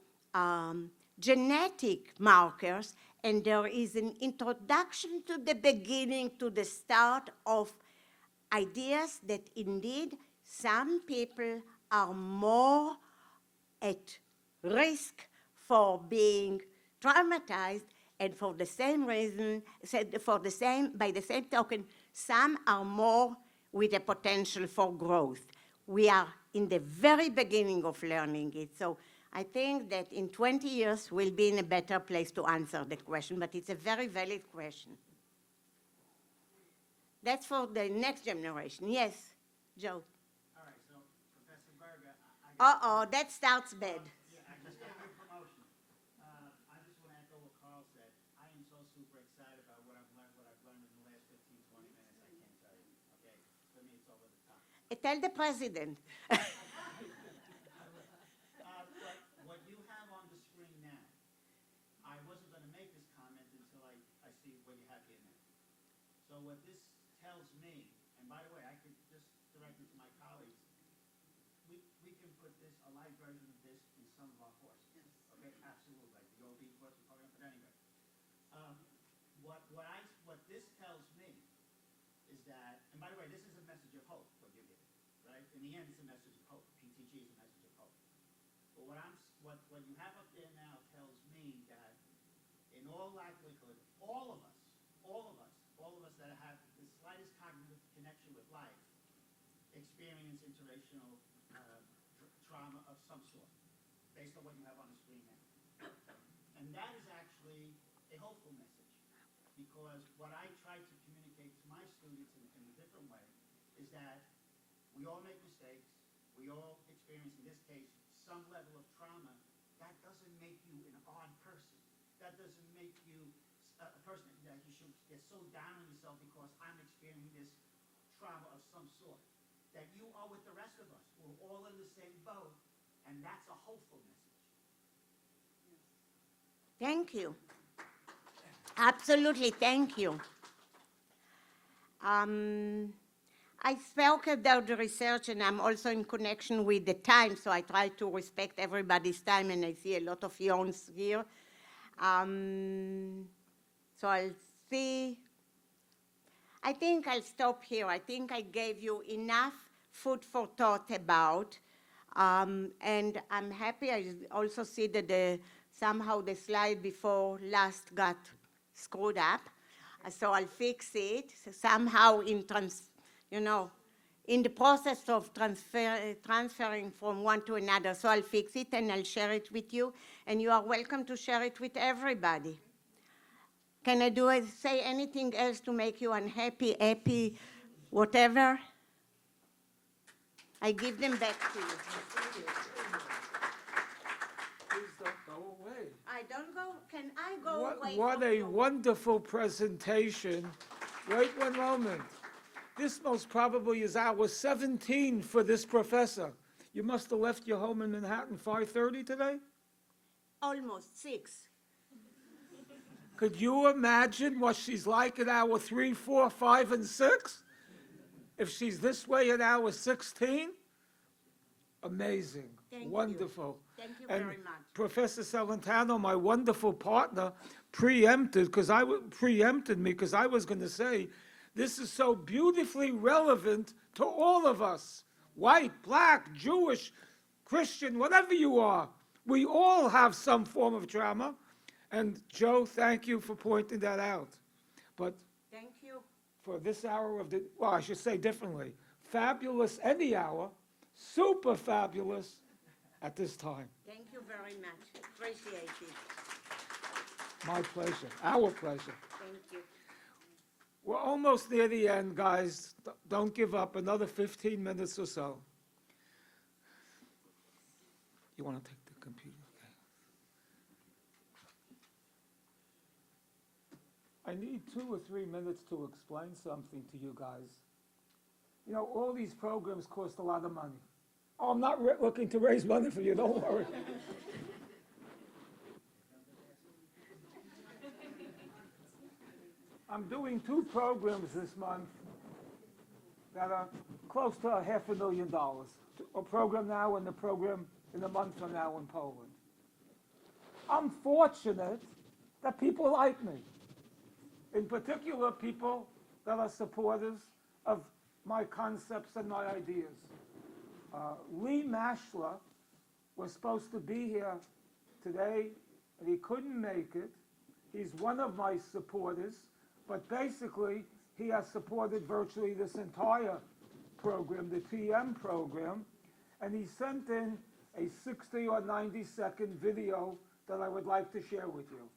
genetic markers, and there is an introduction to the beginning, to the start of ideas that indeed some people are more at risk for being traumatized, And for the same reason, by the same token, some are more with a potential for growth. We are in the very beginning of learning it. So I think that in 20 years, we'll be in a better place to answer the question, but it's a very valid question. That's for the next generation. Yes, Joe. All right, so Professor Berger, I Uh-oh, that starts bad. yeah, I just gave you a promotion. I just want to echo what Carl said. I am so super excited about what I've learned in the last 15, 20 minutes. I can't tell you. Okay, for me, it's over the top. Tell the president. What you have on the screen now, I wasn't going to make this comment until I see what you have here now. So what this tells me, and by the way, I could just direct it to my colleagues, we can put this, a live version of this in some of our courses. Okay, absolutely, like the OB course program, but anyway. What this tells me is that, and by the way, this is a message of hope, what you're giving, right? In the end, it's a message of hope. PTG is a message of hope. But what you have up there now tells me that, in all likelihood, all of us that have the slightest cognitive connection with life experience interracial trauma of some sort, based on what you have on the screen now. And that is actually a hopeful message, because what I try to communicate to my students in a different way is that we all make mistakes, we all experience, in this case, some level of trauma. That doesn't make you an odd person. That doesn't make you a person that you should get so down on yourself because I'm experiencing this trauma of some sort. That you are with the rest of us. We're all in the same boat, and that's a hopeful message. Thank you. Absolutely, thank you. I spoke about the research, and I'm also in connection with the time, so I try to respect everybody's time, and I see a lot of yawns here. So I'll see. I think I'll stop here. I think I gave you enough food for thought about, and I'm happy. I also see that somehow the slide before last got screwed up, so I'll fix it. So somehow in the process of transferring from one to another. So I'll fix it and I'll share it with you, and you are welcome to share it with everybody. Can I say anything else to make you unhappy, happy, whatever? I give them back to you. Please don't go away. I don't go, can I go away? What from a you? wonderful presentation. Wait one moment. This most probably is hour 17 for this professor. You must have left your home in Manhattan 5:30 today? Almost 6. Could you imagine what she's like at hour 3, 4, 5, and 6? If she's this way at hour 16? Amazing. Thank you. Wonderful. Thank you And very much. Professor Celentano, my wonderful partner, preempted me because I was going to say, this is so beautifully relevant to all of us, white, black, Jewish, Christian, whatever you are. We all have some form of trauma. And Joe, thank you for pointing that out. But Thank you. for this hour of well, I should say differently, fabulous any hour, super fabulous at this time. Thank you very much. Appreciate it. My pleasure, our pleasure. Thank you. We're almost near the end, guys. Don't give up. Another 15 minutes or so. You want to take the computer? Okay. I need 2 or 3 minutes to explain something to you guys. You know, all these programs cost a lot of money. Oh, I'm not looking to raise money for you, don't worry. I'm doing 2 programs this month that are close to $500,000. A program now and a program in a month from now in Poland. I'm fortunate that people like me. In particular, people that are supporters of my concepts and my ideas. Lee Mashler was supposed to be here today, and he couldn't make it. He's one of my supporters, but basically, he has supported virtually this entire program, the TM program, and he sent in a 60 or 90-second video that I would like to share with you.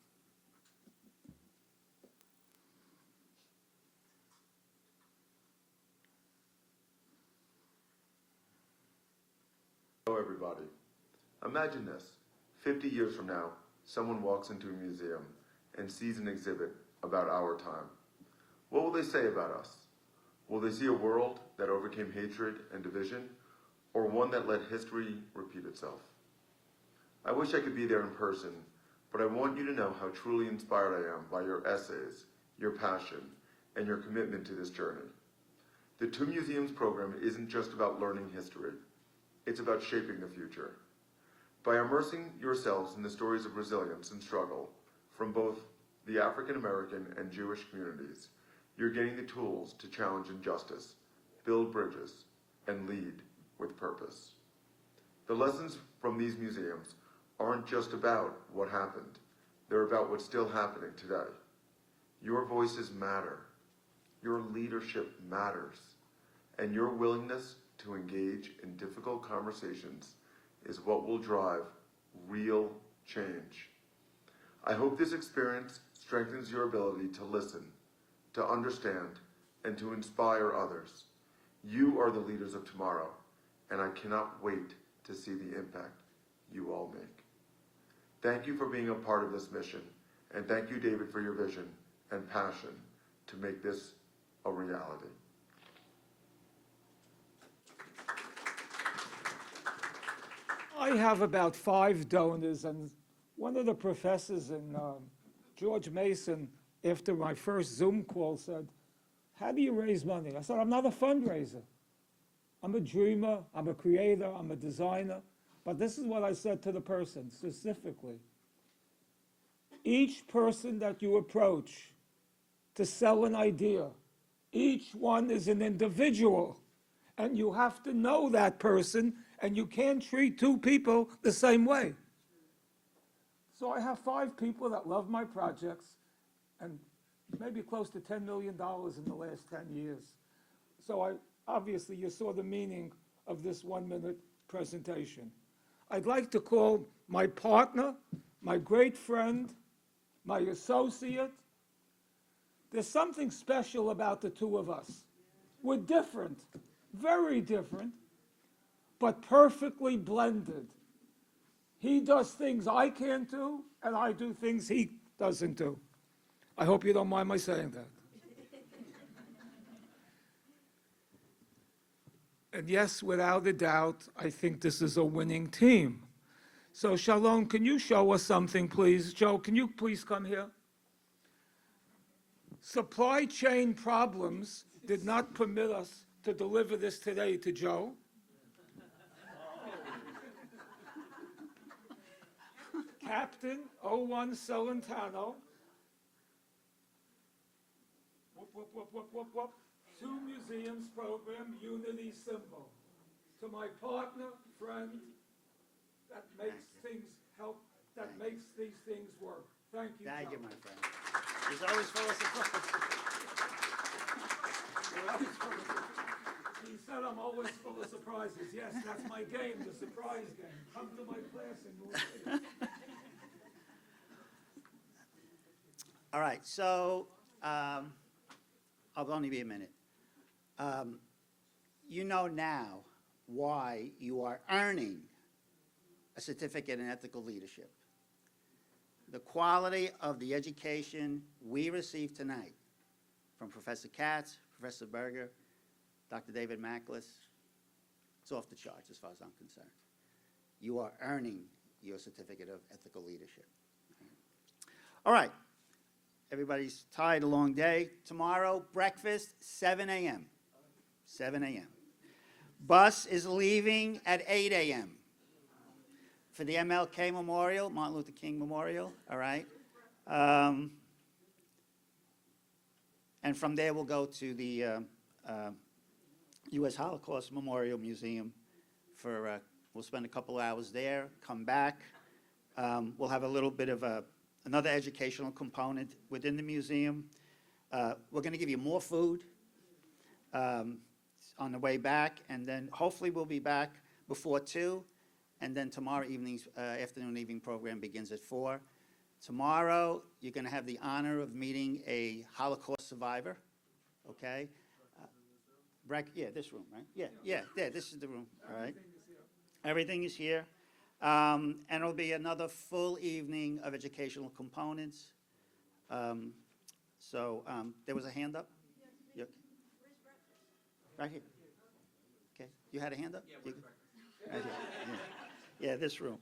Hello, everybody. Imagine this. 50 years from now, someone walks into a museum and sees an exhibit about our time. What will they say about us? Will they see a world that overcame hatred and division, or one that let history repeat itself? I wish I could be there in person, but I want you to know how truly inspired I am by your essays, your passion, and your commitment to this journey. The Two Museums program isn't just about learning history. It's about shaping the future. By immersing yourselves in the stories of resilience and struggle from both the African American and Jewish communities, you're getting the tools to challenge injustice, build bridges, and lead with purpose. The lessons from these museums aren't just about what happened. They're about what's still happening today. Your voices matter. Your leadership matters. And your willingness to engage in difficult conversations is what will drive real change. I hope this experience strengthens your ability to listen, to understand, and to inspire others. You are the leaders of tomorrow, and I cannot wait to see the impact you all make. Thank you for being a part of this mission, and thank you, David, for your vision and passion to make this a reality. I have about 5 donors, and one of the professors in George Mason, after my first Zoom call, said, "How do you raise money?" I said, "I'm not a fundraiser. I'm a dreamer, I'm a creator, I'm a designer." But this is what I said to the person specifically. Each person that you approach to sell an idea, each one is an individual, and you have to know that person, and you can't treat 2 people the same way. So I have 5 people that love my projects, and maybe close to $10 million in the last 10 years. So obviously you saw the meaning of this 1-minute presentation. I'd like to call my partner, my great friend, my associate. There's something special about the 2 of us. We're different, very different, but perfectly blended. He does things I can't do, and I do things he doesn't do. I hope you don't mind my saying that. And yes, without a doubt, I think this is a winning team. So Shalom, can you show us something, please? Joe, can you please come here? Supply chain problems did not permit us to deliver this today to Joe. Captain 01 Celentano. Whoop, whoop, whoop, whoop, whoop, whoop. Two Museums program, unity symbol. To my partner, friend, that makes things help, that makes these things work. Thank you, Thank Joe. you, my friend. He's always full of surprises. He said I'm always full of surprises. Yes, that's my game, the surprise game. Come to my class and we'll see. All right, so I'll only be a minute. You know now why you are earning a certificate in ethical leadership. The quality of the education we received tonight from Professor Katz, Professor Berger, Dr. David Macklis, it's off the charts as far as I'm concerned. You are earning your certificate of ethical leadership. All right. Everybody's tired, a long day. Tomorrow, breakfast, 7 a.m. 7 a.m. Bus is leaving at 8 a.m. for the MLK Memorial, Martin Luther King Memorial, all right? And from there, we'll go to the U.S. Holocaust Memorial Museum for, we'll spend a couple hours there, come back. We'll have a little bit of a another educational component within the museum. We're going to give you more food on the way back, and then hopefully we'll be back before 2, and then tomorrow evening's afternoon evening program begins at 4. Tomorrow, you're going to have the honor of meeting a Holocaust survivor, okay? Yeah, this room, right? Yeah, this is the room, all right? Everything is here. And it'll be another full evening of educational components. There was a hand up? You okay? Right here. Okay, you had a hand up? Yeah, right here. Yeah, this room.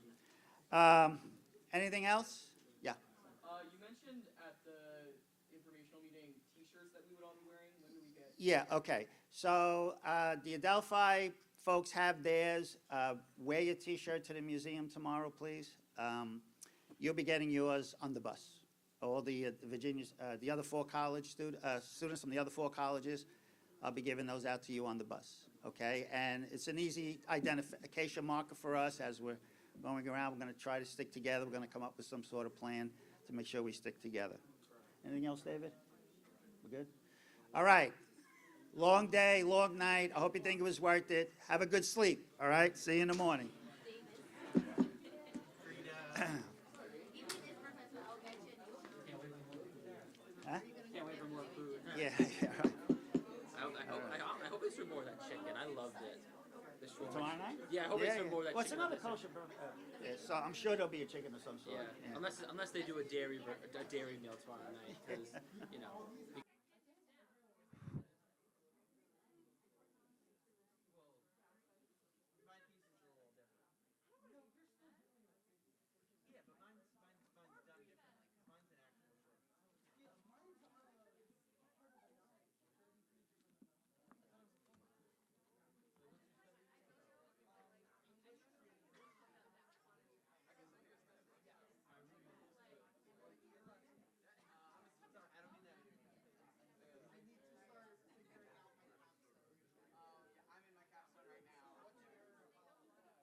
Anything else? Yeah. You mentioned at the informational meeting, T-shirts that we would all be wearing. When do we get? Yeah, okay. So the Adelphi folks have theirs. Wear your T-shirt to the museum tomorrow, please. You'll be getting yours on the bus. All the the other 4 college students from the other 4 colleges, I'll be giving those out to you on the bus, okay? And it's an easy identification marker for us as we're going around. We're going to try to stick together. We're going to come up with some sort of plan to make sure we stick together. Anything else, David? We're good? All right. Long day, long night. I hope you think it was worth it. Have a good sleep, all right? See you in the morning. Huh? Can't wait for more food. Yeah, I hope they serve more of that chicken. I loved it. The shawarma. Tomorrow night? Yeah, I hope they serve more of that Well, it's chicken. another kosher burger. Yeah, so I'm sure there'll be a chicken of some sort. Yeah, unless they do a dairy meal tomorrow night, because you know. I'm in my capstone right now. My concentration's poetry, so I'm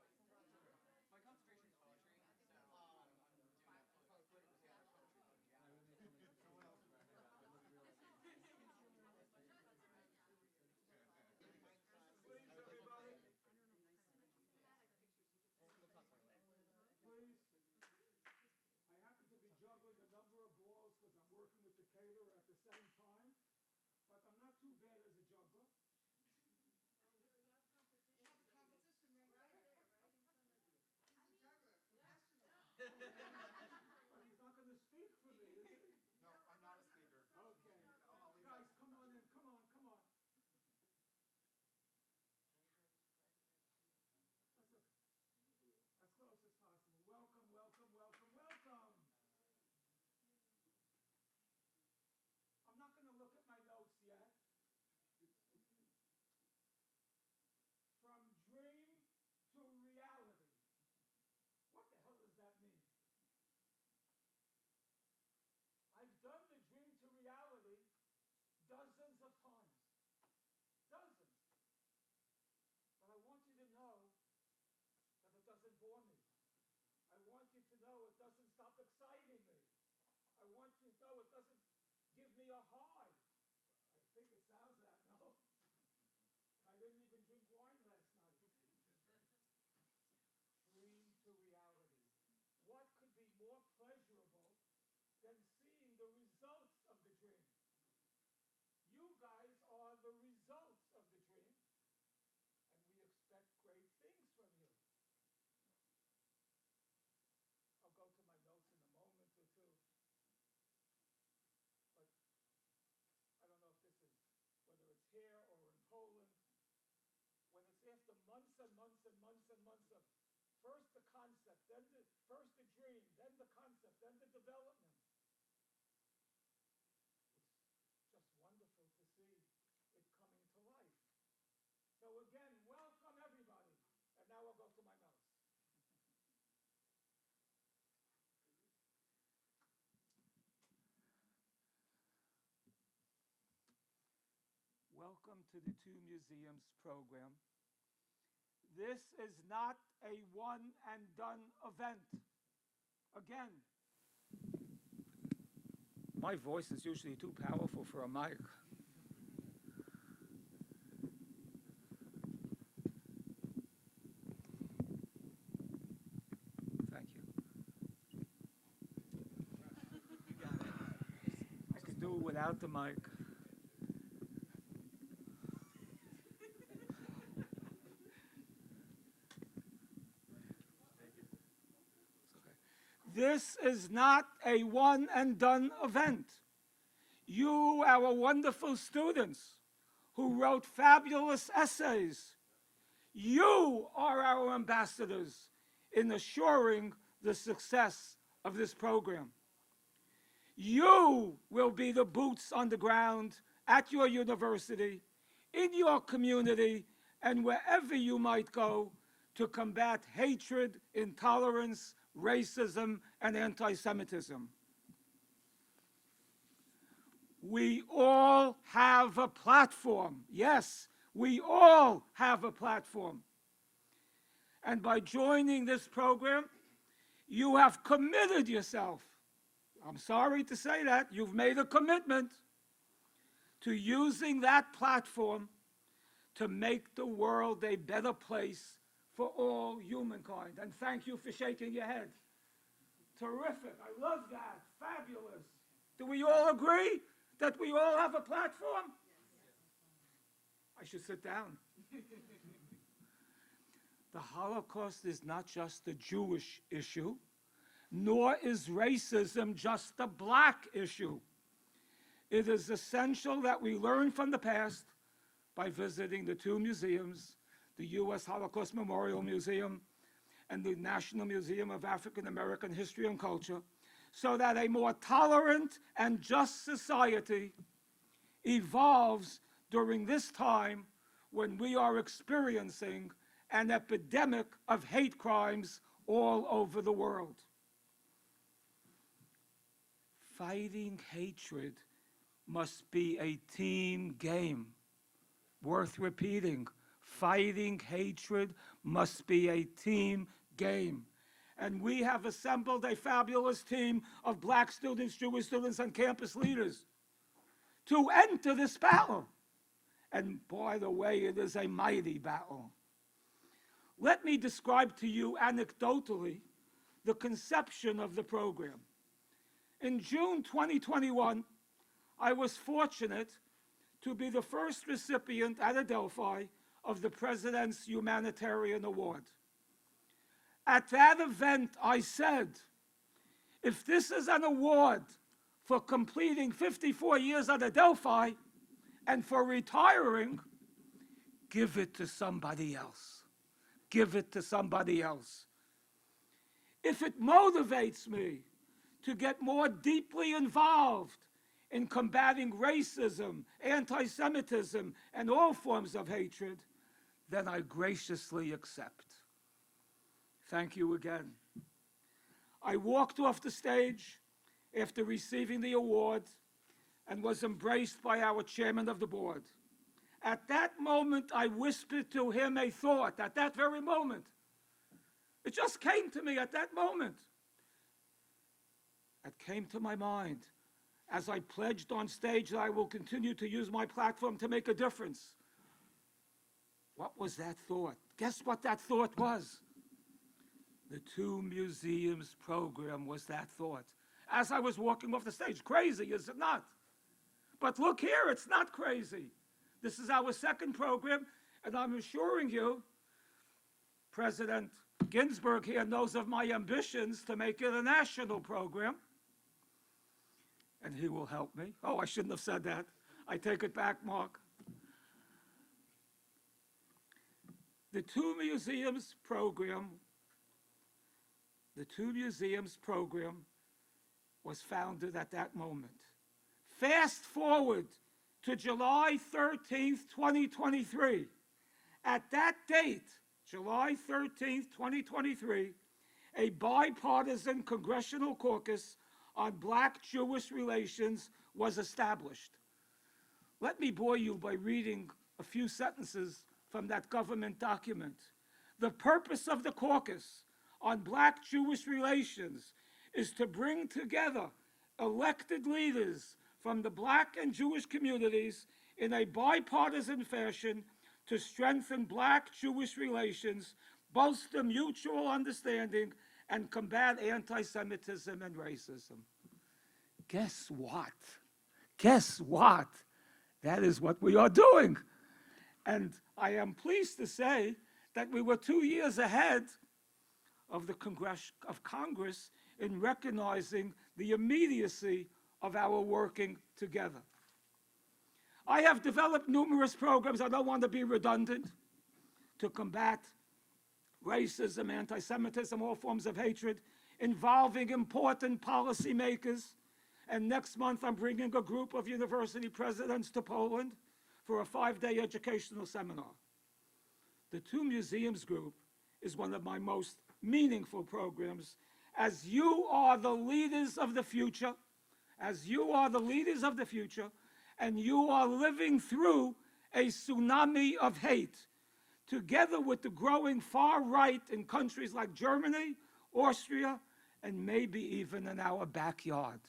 doing I happen to be juggling a number of balls because I'm working with the caterer at the same time, but I'm not too bad as a juggler. But he's not going to speak for me, is he? No, I'm not a speaker. Okay. Guys, come on in. Come on, come on. As close as possible. Welcome, welcome, welcome, welcome. I'm not going to look at my notes yet. From dream to reality. What the hell does that mean? I've done the dream to reality dozens of times. Dozens. But I want you to know that it doesn't bore me. I want you to know it doesn't stop exciting me. I want you to know it doesn't give me a high. I think it sounds that, no? I didn't even drink wine last night. Dream to reality. What could be more pleasurable than seeing the results of the dream? You guys are the results of the dream, and we expect great things from you. I'll go to my notes in a moment or two. But I don't know if this is, whether it's here or in Poland, when it's after months and months and months and months of first the concept, then first the dream, then the concept, then the development. It's just wonderful to see it coming to life. So again, welcome everybody. And now I'll go to my notes. Welcome to the Two Museums program. This is not a one and done event. Again, My voice is usually too powerful for a mic. Thank you. I could do it without the mic. This is not a one-and-done event. You, our wonderful students who wrote fabulous essays, you are our ambassadors in assuring the success of this program. You will be the boots on the ground at your university, in your community, and wherever you might go to combat hatred, intolerance, racism, and anti-Semitism. We all have a platform. Yes, we all have a platform. And by joining this program, you have committed yourself. I'm sorry to say that. You've made a commitment to using that platform to make the world a better place for all humankind. And thank you for shaking your head. Terrific. I love that. Fabulous. Do we all agree that we all have a platform? I should sit down. The Holocaust is not just a Jewish issue, nor is racism just a black issue. It is essential that we learn from the past by visiting the two museums, the U.S. Holocaust Memorial Museum and the National Museum of African American History and Culture, so that a more tolerant and just society evolves during this time when we are experiencing an epidemic of hate crimes all over the world. Fighting hatred must be a team game. Worth repeating, fighting hatred must be a team game. And we have assembled a fabulous team of black students, Jewish students, and campus leaders to enter this battle. And by the way, it is a mighty battle. Let me describe to you anecdotally the conception of the program. In June 2021, I was fortunate to be the first recipient at Adelphi of the President's Humanitarian Award. At that event, I said, if this is an award for completing 54 years at Adelphi and for retiring, give it to somebody else. Give it to somebody else. If it motivates me to get more deeply involved in combating racism, anti-Semitism, and all forms of hatred, then I graciously accept. Thank you again. I walked off the stage after receiving the award and was embraced by our chairman of the board. At that moment, I whispered to him a thought, at that very moment. It just came to me at that moment. It came to my mind as I pledged on stage that I will continue to use my platform to make a difference. What was that thought? Guess what that thought was? The Two Museums program was that thought. As I was walking off the stage, crazy, is it not? But look here, it's not crazy. This is our second program, and I'm assuring you, President Ginsburg here knows of my ambitions to make it a national program, and he will help me. Oh, I shouldn't have said that. I take it back, Mark. The Two Museums program was founded at that moment. Fast forward to July 13th, 2023. At that date, July 13th, 2023, a bipartisan congressional caucus on Black-Jewish relations was established. Let me bore you by reading a few sentences from that government document. The purpose of the caucus on Black-Jewish relations is to bring together elected leaders from the Black and Jewish communities in a bipartisan fashion to strengthen Black-Jewish relations, bolster mutual understanding, and combat anti-Semitism and racism. Guess what? Guess what? That is what we are doing. And I am pleased to say that we were 2 years ahead of the Congress in recognizing the immediacy of our working together. I have developed numerous programs, I don't want to be redundant, to combat racism, anti-Semitism, all forms of hatred, involving important policymakers. And next month, I'm bringing a group of university presidents to Poland for a 5-day educational seminar. The Two Museums Group is one of my most meaningful programs, as you are the leaders of the future, as you are the leaders of the future, and you are living through a tsunami of hate, together with the growing far right in countries like Germany, Austria, and maybe even in our backyard.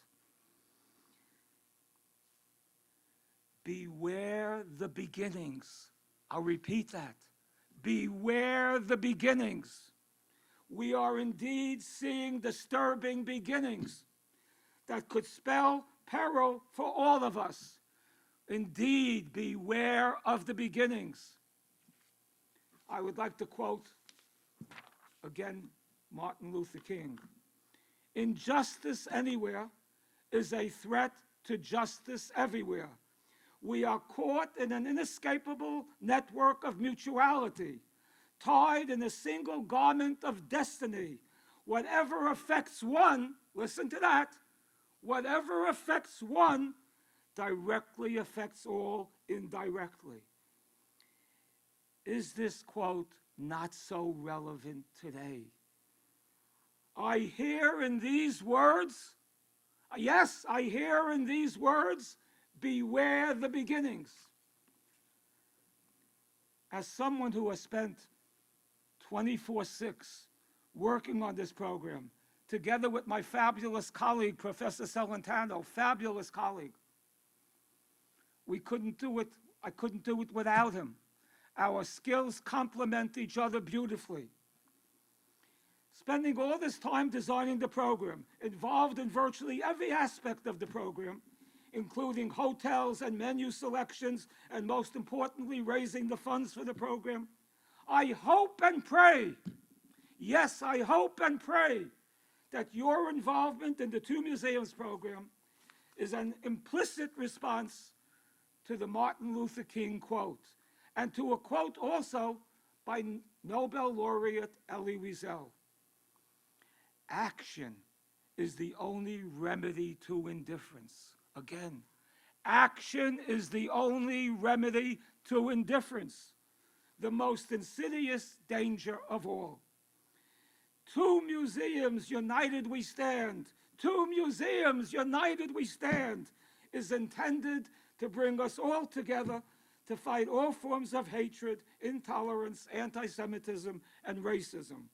Beware the beginnings. I'll repeat that. Beware the beginnings. We are indeed seeing disturbing beginnings that could spell peril for all of us. Indeed, beware of the beginnings. I would like to quote, again, Martin Luther King. Injustice anywhere is a threat to justice everywhere. We are caught in an inescapable network of mutuality, tied in a single garment of destiny. Whatever affects one, listen to that, whatever affects one directly affects all indirectly. Is this quote not so relevant today? I hear in these words, yes, I hear in these words, beware the beginnings. As someone who has spent 24/6 working on this program, together with my fabulous colleague, Professor Celentano, fabulous colleague, I couldn't do it without him. Our skills complement each other beautifully. Spending all this time designing the program, involved in virtually every aspect of the program, including hotels and menu selections, and most importantly, raising the funds for the program, I hope and pray, yes, I hope and pray that your involvement in the Two Museums program is an implicit response to the Martin Luther King quote, and to a quote also by Nobel laureate Elie Wiesel. Action is the only remedy to indifference. Again, action is the only remedy to indifference, the most insidious danger of all. Two museums, united we stand. Two museums, united we stand, is intended to bring us all together to fight all forms of hatred, intolerance, anti-Semitism, and racism.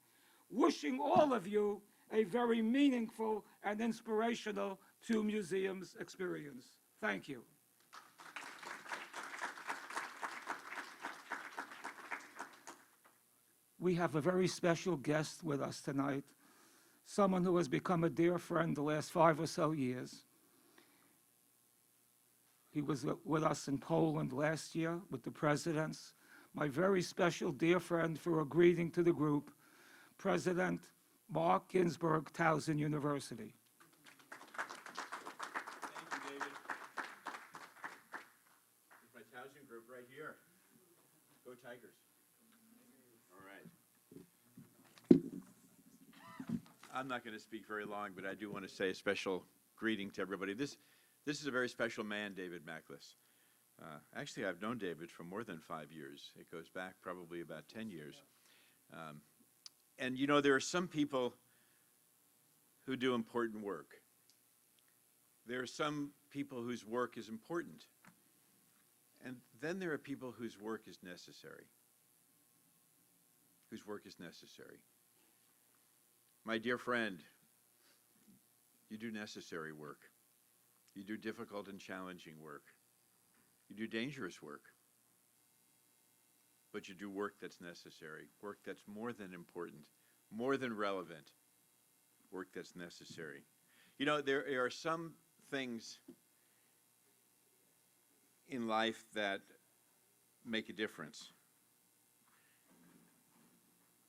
Wishing all of you a very meaningful and inspirational Two Museums experience. Thank you. We have a very special guest with us tonight, someone who has become a dear friend the last 5 or so years. He was with us in Poland last year with the presidents. My very special dear friend, for a greeting to the group, President Mark Ginsburg, Towson University. Thank you, David. There's my Towson group right here. Go Tigers. All right. I'm not going to speak very long, but I do want to say a special greeting to everybody. This is a very special man, David Macklis. Actually, I've known David for more than 5 years. It goes back probably about 10 years. And you know, there are some people who do important work. There are some people whose work is important. And then there are people whose work is necessary. Whose work is necessary. My dear friend, you do necessary work. You do difficult and challenging work. You do dangerous work. But you do work that's necessary, work that's more than important, more than relevant, work that's necessary. You know, there are some things in life that make a difference.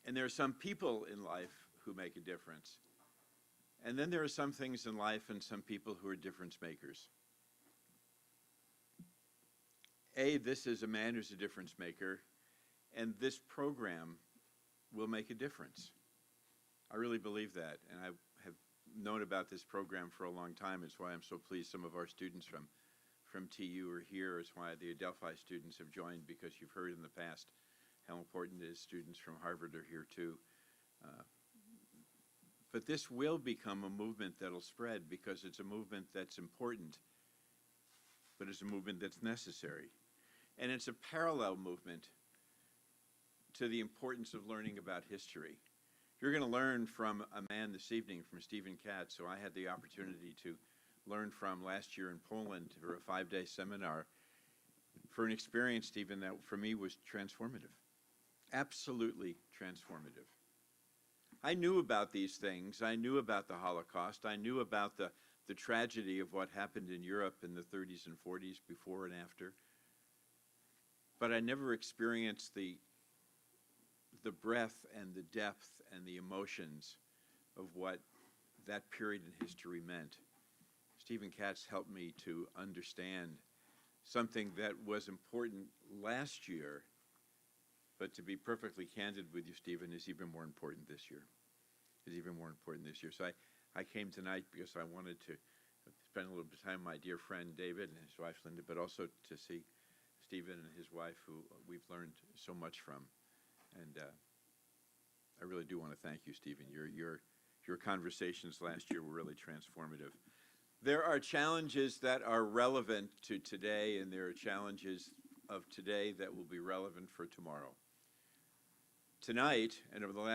And there are some people in life who make a difference. And then there are some things in life and some people who are difference makers. This is a man who's a difference maker, and this program will make a difference. I really believe that, and I have known about this program for a long time. It's why I'm so pleased some of our students from TU are here. It's why the Adelphi students have joined, because you've heard in the past how important it is. Students from Harvard are here too. But this will become a movement that'll spread, because it's a movement that's important, but it's a movement that's necessary. And it's a parallel movement to the importance of learning about history. You're going to learn from a man this evening, from Stephen Katz, who I had the opportunity to learn from last year in Poland for a 5-day seminar, for an experience, Stephen, that for me was transformative, absolutely transformative. I knew about these things. I knew about the Holocaust. I knew about the tragedy of what happened in Europe in the 30s and 40s, before and after. But I never experienced the breadth and the depth and the emotions of what that period in history meant. Stephen Katz helped me to understand something that was important last year, but to be perfectly candid with you, Stephen, is even more important this year. Is even more important this year. So I came tonight because I wanted to spend a little bit of time with my dear friend David and his wife Linda, but also to see Stephen and his wife, who we've learned so much from. And I really do want to thank you, Stephen. Your conversations last year were really transformative. There are challenges that are relevant to today, and there are challenges of today that will be relevant for tomorrow. Tonight, and over the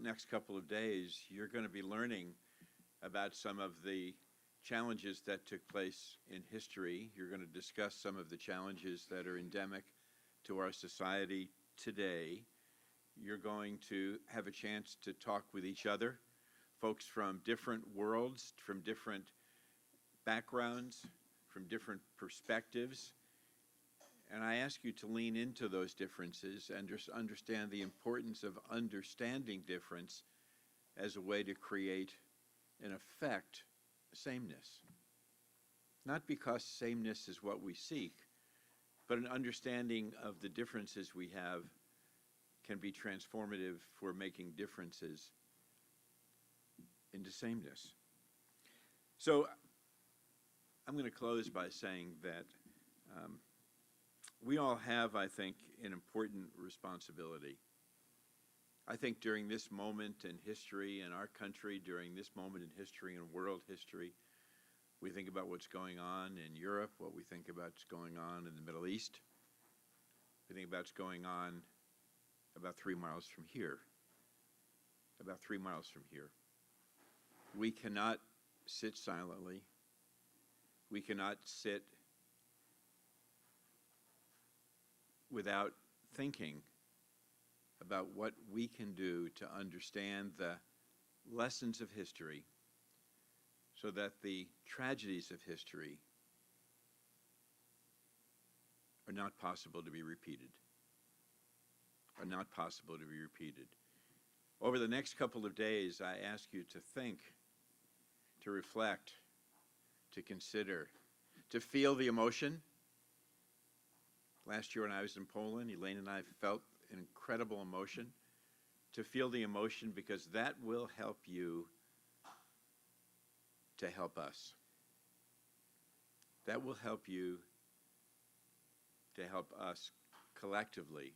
next couple of days, you're going to be learning about some of the challenges that took place in history. You're going to discuss some of the challenges that are endemic to our society today. You're going to have a chance to talk with each other, folks from different worlds, from different backgrounds, from different perspectives. And I ask you to lean into those differences and just understand the importance of understanding difference as a way to create, in effect, sameness. Not because sameness is what we seek, but an understanding of the differences we have can be transformative for making differences into sameness. So I'm going to close by saying that we all have, I think, an important responsibility. I think during this moment in history in our country, during this moment in history in world history, we think about what's going on in Europe, what we think about what's going on in the Middle East. We think about what's going on about 3 miles from here. About 3 miles from here. We cannot sit silently. We cannot sit without thinking about what we can do to understand the lessons of history so that the tragedies of history are not possible to be repeated. Are not possible to be repeated. Over the next couple of days, I ask you to think, to reflect, to consider, to feel the emotion. Last year when I was in Poland, Elaine and I felt an incredible emotion. To feel the emotion, because that will help you to help us. That will help you to help us collectively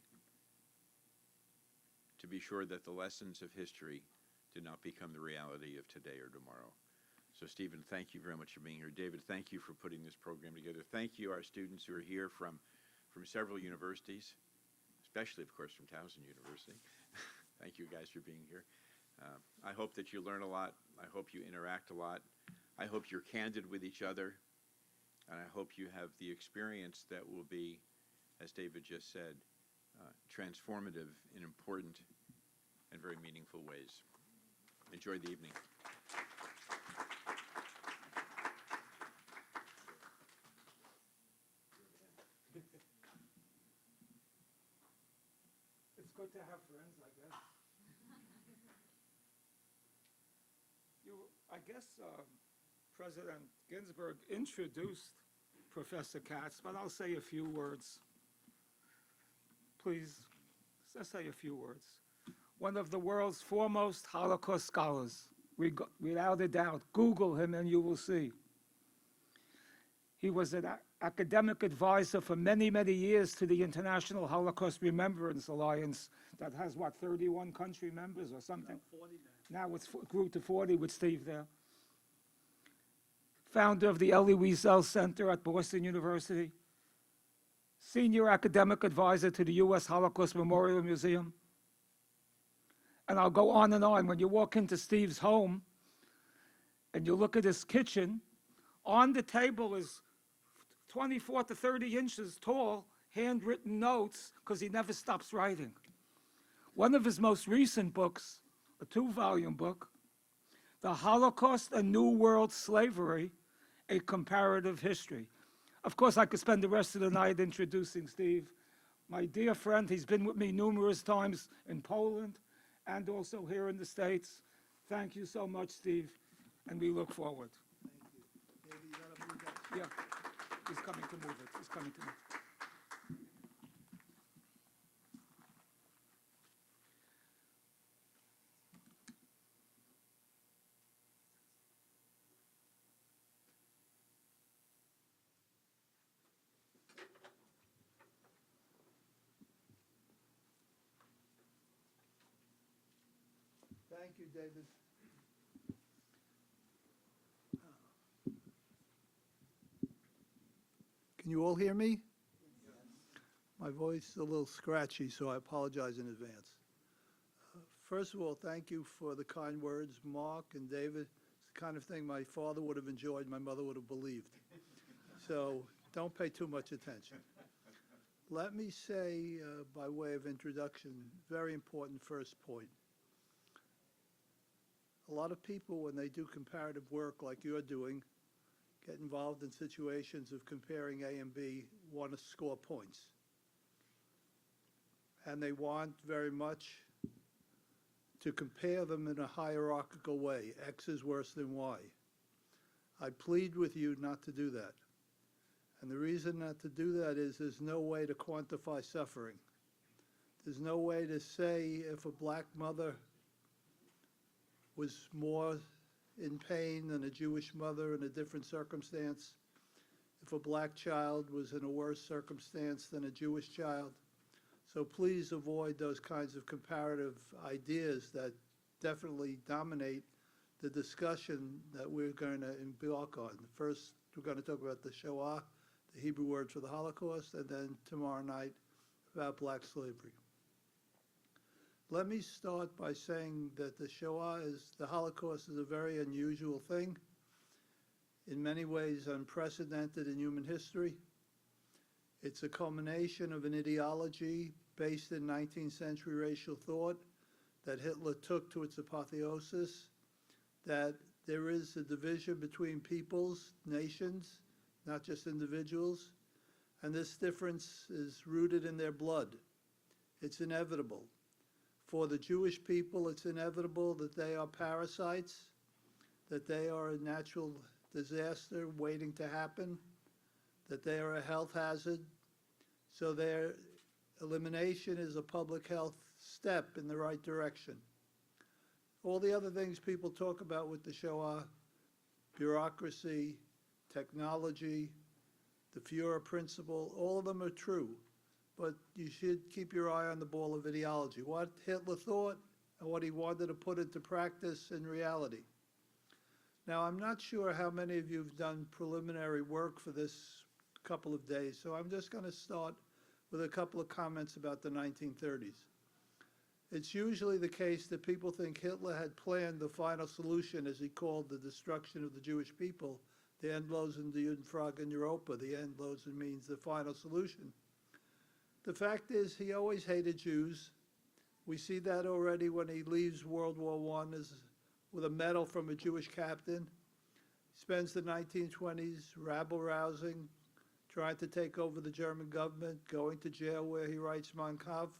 to be sure that the lessons of history do not become the reality of today or tomorrow. So Stephen, thank you very much for being here. David, thank you for putting this program together. Thank you, our students who are here from several universities, especially, of course, from Towson University. Thank you guys for being here. I hope that you learn a lot. I hope you interact a lot. I hope you're candid with each other. And I hope you have the experience that will be, as David just said, transformative in important and very meaningful ways. Enjoy the evening. It's good to have friends, I guess. I guess President Ginsburg introduced Professor Katz, but I'll say a few words. Please, just say a few words. One of the world's foremost Holocaust scholars, without a doubt. Google him and you will see. He was an academic advisor for many, many years to the International Holocaust Remembrance Alliance that has, what, 31 country members or something? 40 now. Now it's grew to 40 with Steve there. Founder of the Elie Wiesel Center at Boston University. Senior academic advisor to the U.S. Holocaust Memorial Museum. And I'll go on and on. When you walk into Steve's home and you look at his kitchen, on the table is 24 to 30 inches tall, handwritten notes, because he never stops writing. One of his most recent books, a 2-volume book, The Holocaust and New World Slavery, A Comparative History. Of course, I could spend the rest of the night introducing Steve. My dear friend, he's been with me numerous times in Poland and also here in the States. Thank you so much, Steve, and we look forward. Thank you. David, you gotta move that. Yeah, he's coming to move it. He's coming to move it. Thank you, David. Can you all hear me? My voice is a little scratchy, so I apologize in advance. First of all, thank you for the kind words, Mark and David. It's the kind of thing my father would have enjoyed, my mother would have believed. So don't pay too much attention. Let me say, by way of introduction, very important first point. A lot of people, when they do comparative work like you're doing, get involved in situations of comparing A and B, want to score points. And they want very much to compare them in a hierarchical way. X is worse than Y. I plead with you not to do that. And the reason not to do that is there's no way to quantify suffering. There's no way to say if a black mother was more in pain than a Jewish mother in a different circumstance, if a black child was in a worse circumstance than a Jewish child. So please avoid those kinds of comparative ideas that definitely dominate the discussion that we're going to embark on. First, we're going to talk about the Shoah, the Hebrew word for the Holocaust, and then tomorrow night about black slavery. Let me start by saying that the Holocaust is a very unusual thing, in many ways unprecedented in human history. It's a culmination of an ideology based in 19th century racial thought that Hitler took to its apotheosis, that there is a division between peoples, nations, not just individuals, and this difference is rooted in their blood. It's inevitable. For the Jewish people, it's inevitable that they are parasites, that they are a natural disaster waiting to happen, that they are a health hazard. So their elimination is a public health step in the right direction. All the other things people talk about with the Shoah, bureaucracy, technology, the Führer principle, all of them are true. But you should keep your eye on the ball of ideology, what Hitler thought and what he wanted to put into practice in reality. Now, I'm not sure how many of you have done preliminary work for this couple of days, so I'm just going to start with a couple of comments about the 1930s. It's usually the case that people think Hitler had planned the final solution, as he called the destruction of the Jewish people, The Endlosen, die Frage in Europa. The Endlosen means the final solution. The fact is, he always hated Jews. We see that already when he leaves World War I with a medal from a Jewish captain. He spends the 1920s rabble-rousing, trying to take over the German government, going to jail where he writes Mein Kampf.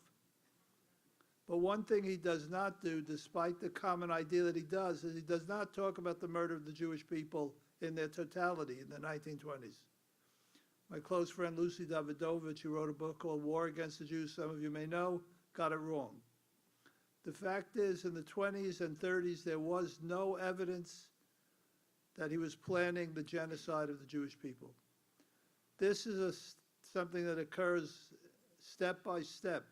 But one thing he does not do, despite the common idea that he does, is he does not talk about the murder of the Jewish people in their totality in the 1920s. My close friend Lucy Davidovich, who wrote a book called War Against the Jews, some of you may know, got it wrong. The fact is, in the 20s and 30s, there was no evidence that he was planning the genocide of the Jewish people. This is something that occurs step by step.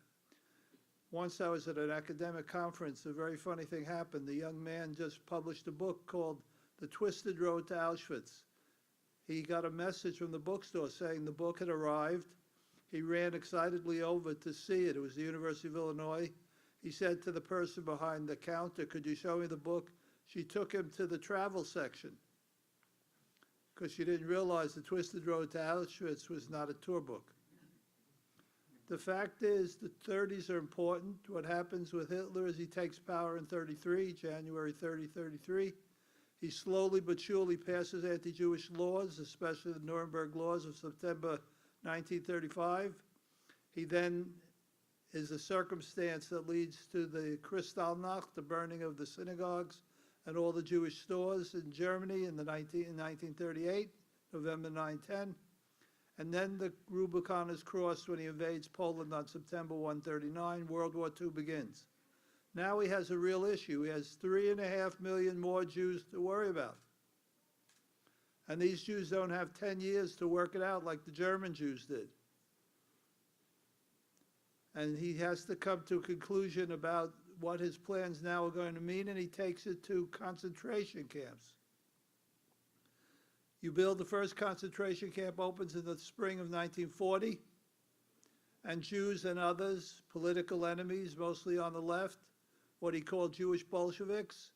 Once I was at an academic conference, a very funny thing happened. The young man just published a book called The Twisted Road to Auschwitz. He got a message from the bookstore saying the book had arrived. He ran excitedly over to see it. It was the University of Illinois. He said to the person behind the counter, "Could you show me the book?" She took him to the travel section because she didn't realize The Twisted Road to Auschwitz was not a tour book. The fact is, the 30s are important. What happens with Hitler is he takes power in 33, January 30, 33. He slowly but surely passes anti-Jewish laws, especially the Nuremberg laws of September 1935. He then is a circumstance that leads to the Kristallnacht, the burning of the synagogues and all the Jewish stores in Germany in 1938, November 9/10. And then the Rubicon is crossed when he invades Poland on September 139. World War II begins. Now he has a real issue. He has 3.5 million more Jews to worry about. And these Jews don't have 10 years to work it out like the German Jews did. And he has to come to a conclusion about what his plans now are going to mean, and he takes it to concentration camps. You build the first concentration camp, opens in the spring of 1940, and Jews and others, political enemies, mostly on the left, what he called Jewish Bolsheviks,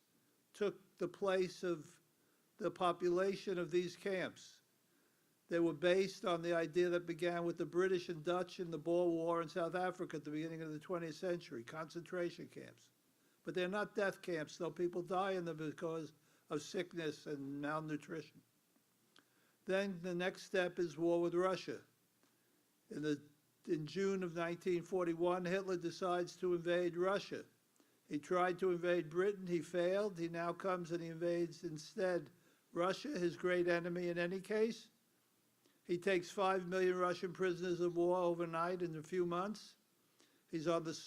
took the place of the population of these camps. They were based on the idea that began with the British and Dutch in the Boer War in South Africa at the beginning of the 20th century, concentration camps. But they're not death camps, though people die in them because of sickness and malnutrition. Then the next step is war with Russia. In June of 1941, Hitler decides to invade Russia. He tried to invade Britain, he failed. He now comes and he invades instead Russia, his great enemy in any case. He takes 5 million Russian prisoners of war overnight in a few months. He's on the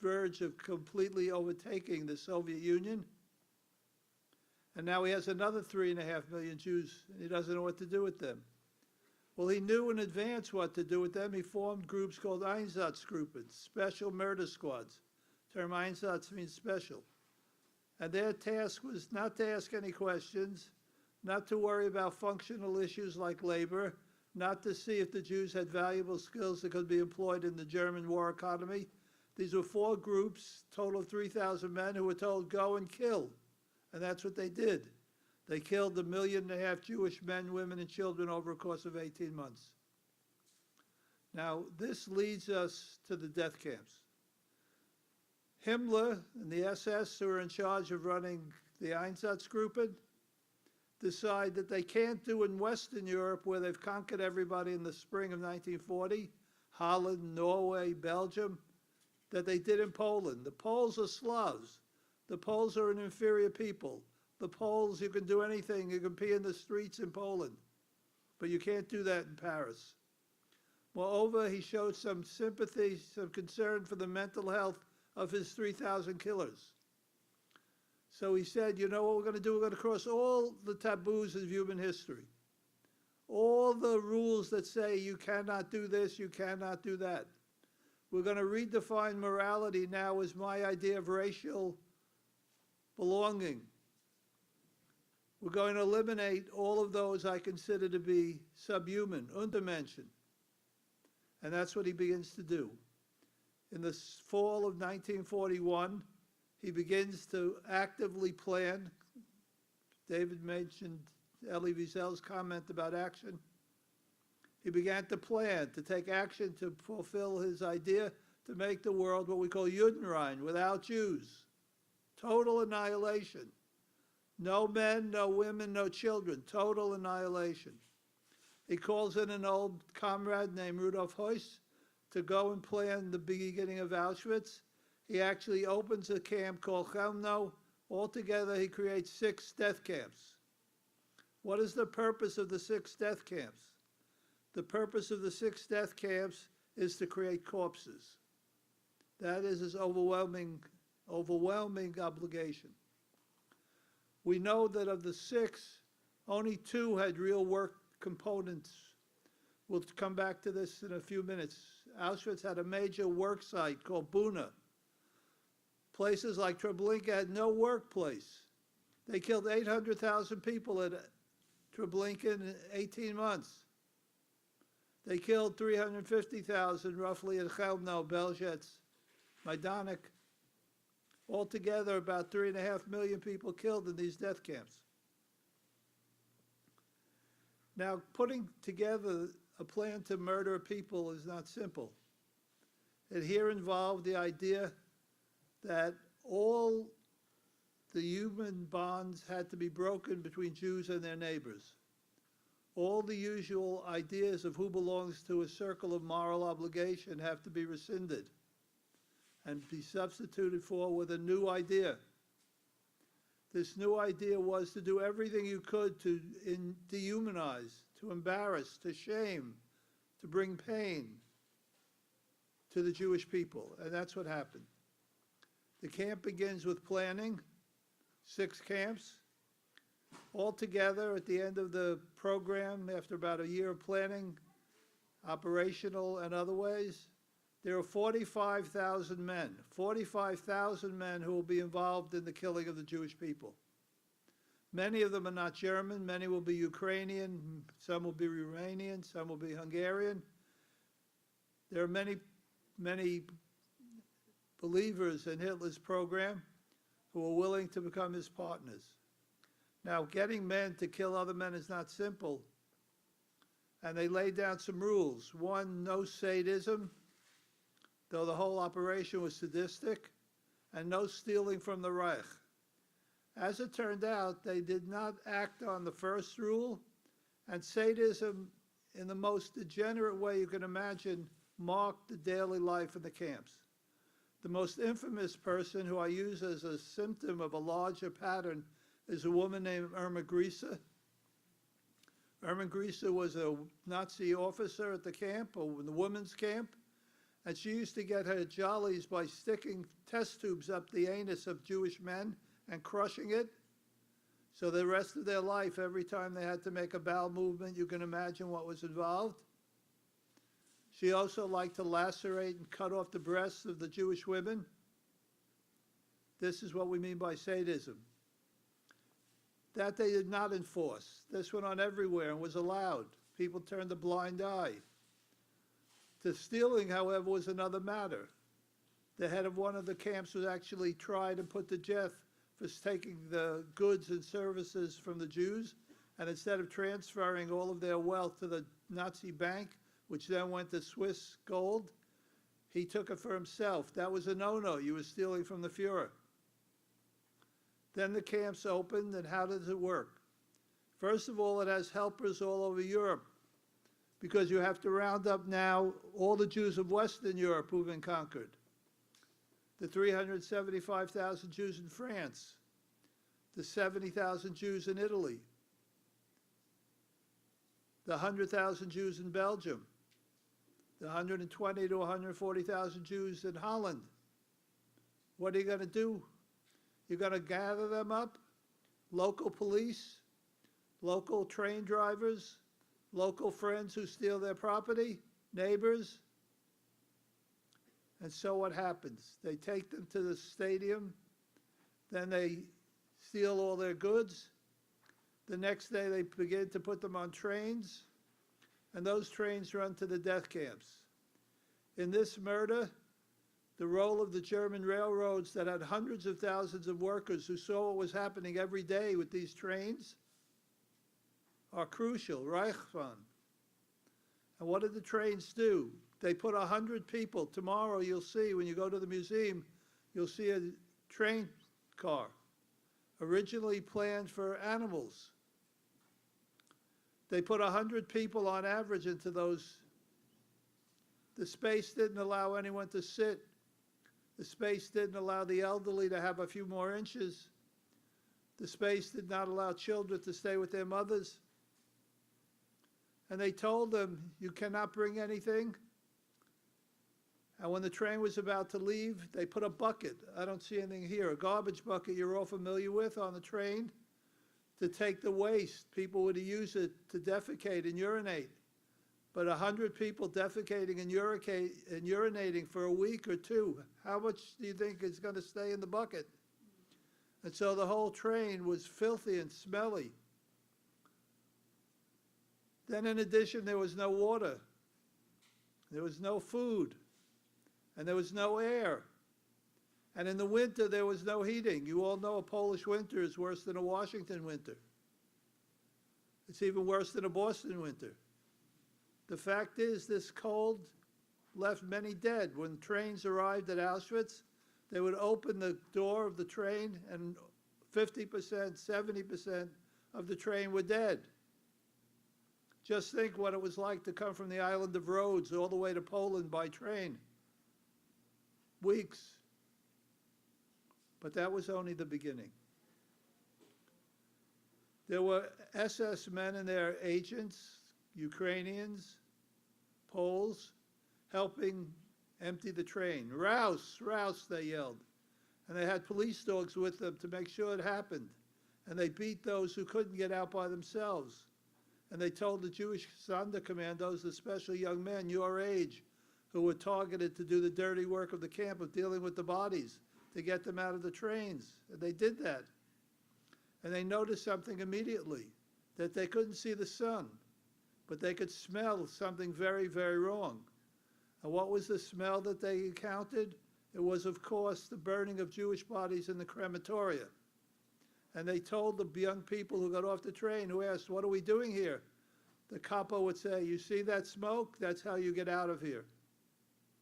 verge of completely overtaking the Soviet Union. And now he has another 3.5 million Jews, and he doesn't know what to do with them. Well, he knew in advance what to do with them. He formed groups called Einsatzgruppen, special murder squads. The term Einsatz means special. And their task was not to ask any questions, not to worry about functional issues like labor, not to see if the Jews had valuable skills that could be employed in the German war economy. These were 4 groups, total of 3,000 men who were told, go and kill. And that's what they did. They killed 1.5 million Jewish men, women, and children over a course of 18 months. Now, this leads us to the death camps. Himmler and the SS, who are in charge of running the Einsatzgruppen, decide that they can't do in Western Europe, where they've conquered everybody in the spring of 1940, Holland, Norway, Belgium, that they did in Poland. The Poles are Slavs. The Poles are an inferior people. The Poles, you can do anything. You can pee in the streets in Poland. But you can't do that in Paris. Moreover, he showed some sympathy, some concern for the mental health of his 3,000 killers. So he said, you know what we're going to do? We're going to cross all the taboos of human history. All the rules that say you cannot do this, you cannot do that. We're going to redefine morality now as my idea of racial belonging. We're going to eliminate all of those I consider to be subhuman, Untermenschen. And that's what he begins to do. In the fall of 1941, he begins to actively plan. David mentioned Elie Wiesel's comment about action. He began to plan, to take action to fulfill his idea to make the world what we call Judenrein, without Jews. Total annihilation. No men, no women, no children. Total annihilation. He calls in an old comrade named Rudolf Heuss to go and plan the beginning of Auschwitz. He actually opens a camp called Chelmno. Altogether, he creates 6 death camps. What is the purpose of the 6 death camps? The purpose of the 6 death camps is to create corpses. That is his overwhelming obligation. We know that of the 6, only 2 had real work components. We'll come back to this in a few minutes. Auschwitz had a major work site called Buna. Places like Treblinka had no workplace. They killed 800,000 people at Treblinka in 18 months. They killed 350,000 roughly at Chelmno, Belzec, Majdanek. Altogether, about 3.5 million people killed in these death camps. Now, putting together a plan to murder people is not simple. It here involved the idea that all the human bonds had to be broken between Jews and their neighbors. All the usual ideas of who belongs to a circle of moral obligation have to be rescinded and be substituted for with a new idea. This new idea was to do everything you could to dehumanize, to embarrass, to shame, to bring pain to the Jewish people, and that's what happened. The camp begins with planning, 6 camps. Altogether, at the end of the program, after about a year of planning, operational and other ways, there are 45,000 men, 45,000 men who will be involved in the killing of the Jewish people. Many of them are not German, many will be Ukrainian, some will be Romanian, some will be Hungarian. There are many believers in Hitler's program who are willing to become his partners. Now, getting men to kill other men is not simple, and they laid down some rules. One, no sadism, though the whole operation was sadistic, and no stealing from the Reich. As it turned out, they did not act on the first rule, and sadism, in the most degenerate way you can imagine, marked the daily life in the camps. The most infamous person who I use as a symptom of a larger pattern is a woman named Irma Grieser. Irma Grieser was a Nazi officer at the camp, or in the women's camp, and she used to get her jollies by sticking test tubes up the anus of Jewish men and crushing it. So the rest of their life, every time they had to make a bowel movement, you can imagine what was involved. She also liked to lacerate and cut off the breasts of the Jewish women. This is what we mean by sadism. That they did not enforce. This went on everywhere and was allowed. People turned a blind eye. The stealing, however, was another matter. The head of one of the camps was actually tried and put to death for taking the goods and services from the Jews, and instead of transferring all of their wealth to the Nazi bank, which then went to Swiss gold, he took it for himself. That was a no-no. You were stealing from the Fuhrer. Then the camps opened, and how does it work? First of all, it has helpers all over Europe, because you have to round up now all the Jews of Western Europe who've been conquered. The 375,000 Jews in France, the 70,000 Jews in Italy, the 100,000 Jews in Belgium, the 120 to 140,000 Jews in Holland. What are you going to do? You're going to gather them up, local police, local train drivers, local friends who steal their property, neighbors. And so what happens? They take them to the stadium, then they steal all their goods. The next day they begin to put them on trains, and those trains run to the death camps. In this murder, the role of the German railroads that had hundreds of thousands of workers who saw what was happening every day with these trains, are crucial, Reichsbahn. And what did the trains do? They put 100 people. Tomorrow you'll see, when you go to the museum, you'll see a train car, originally planned for animals. They put 100 people on average into those. The space didn't allow anyone to sit. The space didn't allow the elderly to have a few more inches. The space did not allow children to stay with their mothers. And they told them, you cannot bring anything. And when the train was about to leave, they put a bucket, I don't see anything here, a garbage bucket you're all familiar with on the train, to take the waste. People would use it to defecate and urinate. But 100 people defecating and urinating for a week or two, how much do you think is going to stay in the bucket? And so the whole train was filthy and smelly. Then in addition, there was no water. There was no food. And there was no air. And in the winter, there was no heating. You all know a Polish winter is worse than a Washington winter. It's even worse than a Boston winter. The fact is, this cold left many dead. When trains arrived at Auschwitz, they would open the door of the train and 50%, 70% of the train were dead. Just think what it was like to come from the island of Rhodes all the way to Poland by train. Weeks. But that was only the beginning. There were SS men and their agents, Ukrainians, Poles, helping empty the train. Raus, Raus, they yelled. And they had police dogs with them to make sure it happened. And they beat those who couldn't get out by themselves. And they told the Jewish Sonderkommandos, especially young men your age, who were targeted to do the dirty work of the camp of dealing with the bodies, to get them out of the trains. And they did that. And they noticed something immediately, that they couldn't see the sun, but they could smell something very, very wrong. And what was the smell that they encountered? It was, of course, the burning of Jewish bodies in the crematoria. And they told the young people who got off the train, who asked, what are we doing here? The capo would say, you see that smoke? That's how you get out of here.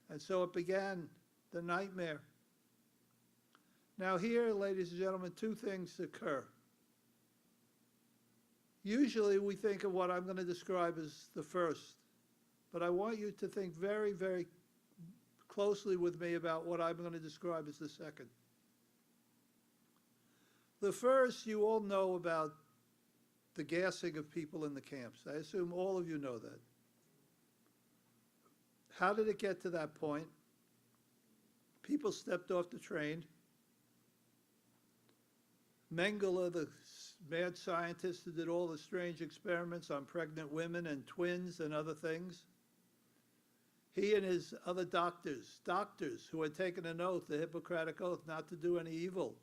And so it began, the nightmare. Now here, ladies and gentlemen, two things occur. Usually we think of what I'm going to describe as the first, but I want you to think very, very closely with me about what I'm going to describe as the second. The first, you all know about the gassing of people in the camps. I assume all of you know that. How did it get to that point? People stepped off the train. Mengele, the mad scientist who did all the strange experiments on pregnant women and twins and other things, he and his other doctors who had taken an oath, the Hippocratic Oath, not to do any evil,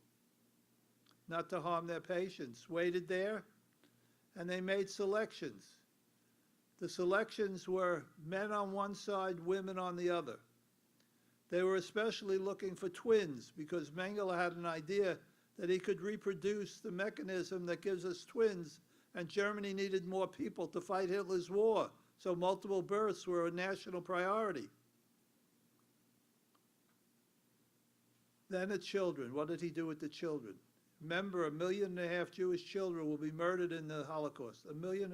not to harm their patients, waited there, and they made selections. The selections were men on one side, women on the other. They were especially looking for twins because Mengele had an idea that he could reproduce the mechanism that gives us twins, and Germany needed more people to fight Hitler's war, so multiple births were a national priority. Then the children. What did he do with the children? Remember, 1.5 million Jewish children will be murdered in the Holocaust. 1.5 million.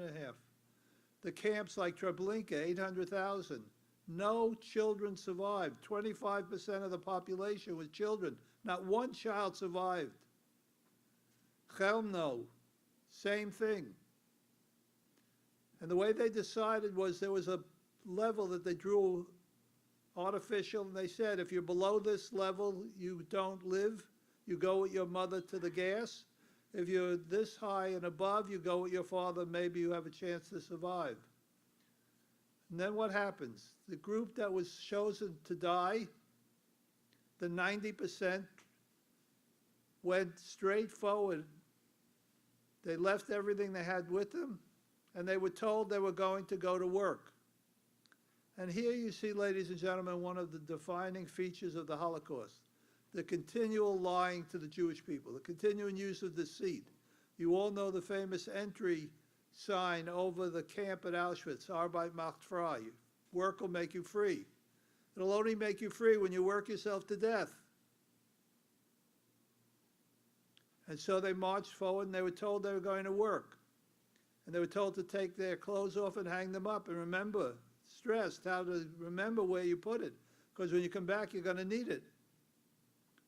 The camps like Treblinka, 800,000. No children survived. 25% of the population was children. Not one child survived. Chelmno, same thing. And the way they decided was there was a level that they drew artificial, and they said, if you're below this level, you don't live. You go with your mother to the gas. If you're this high and above, you go with your father, maybe you have a chance to survive. And then what happens? The group that was chosen to die, the 90% went straight forward. They left everything they had with them, and they were told they were going to go to work. And here you see, ladies and gentlemen, one of the defining features of the Holocaust, the continual lying to the Jewish people, the continuing use of deceit. You all know the famous entry sign over the camp at Auschwitz, Arbeit macht frei. Work will make you free. It'll only make you free when you work yourself to death. And so they marched forward, and they were told they were going to work. And they were told to take their clothes off and hang them up, and remember, stressed how to remember where you put it, because when you come back, you're going to need it.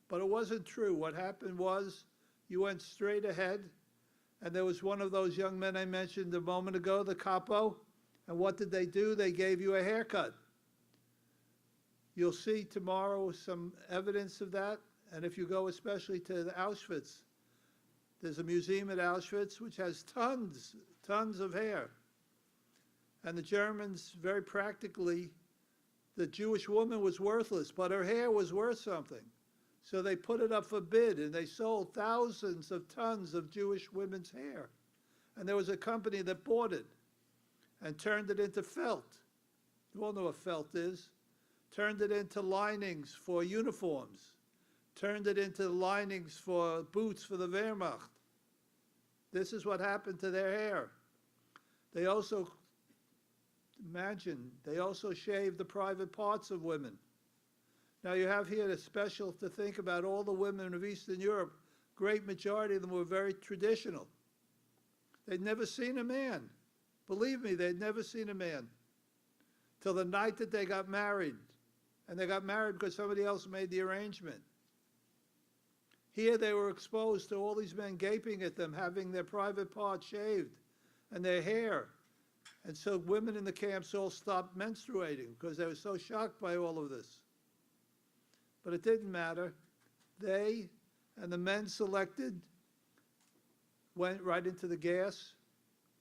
But it wasn't true. What happened was you went straight ahead, and there was one of those young men I mentioned a moment ago, the capo, and what did they do? They gave you a haircut. You'll see tomorrow some evidence of that, and if you go especially to the Auschwitz, there's a museum at Auschwitz which has tons of hair. And the Germans, very practically, the Jewish woman was worthless, but her hair was worth something. So they put it up for bid, and they sold thousands of tons of Jewish women's hair. And there was a company that bought it and turned it into felt. You all know what felt is. Turned it into linings for uniforms. Turned it into linings for boots for the Wehrmacht. This is what happened to their hair. They also, imagine, they also shaved the private parts of women. Now you have here a special to think about all the women of Eastern Europe. Great majority of them were very traditional. They'd never seen a man. Believe me, they'd never seen a man till the night that they got married. And they got married because somebody else made the arrangement. Here they were exposed to all these men gaping at them, having their private parts shaved and their hair. And so women in the camps all stopped menstruating because they were so shocked by all of this. But it didn't matter. They and the men selected went right into the gas.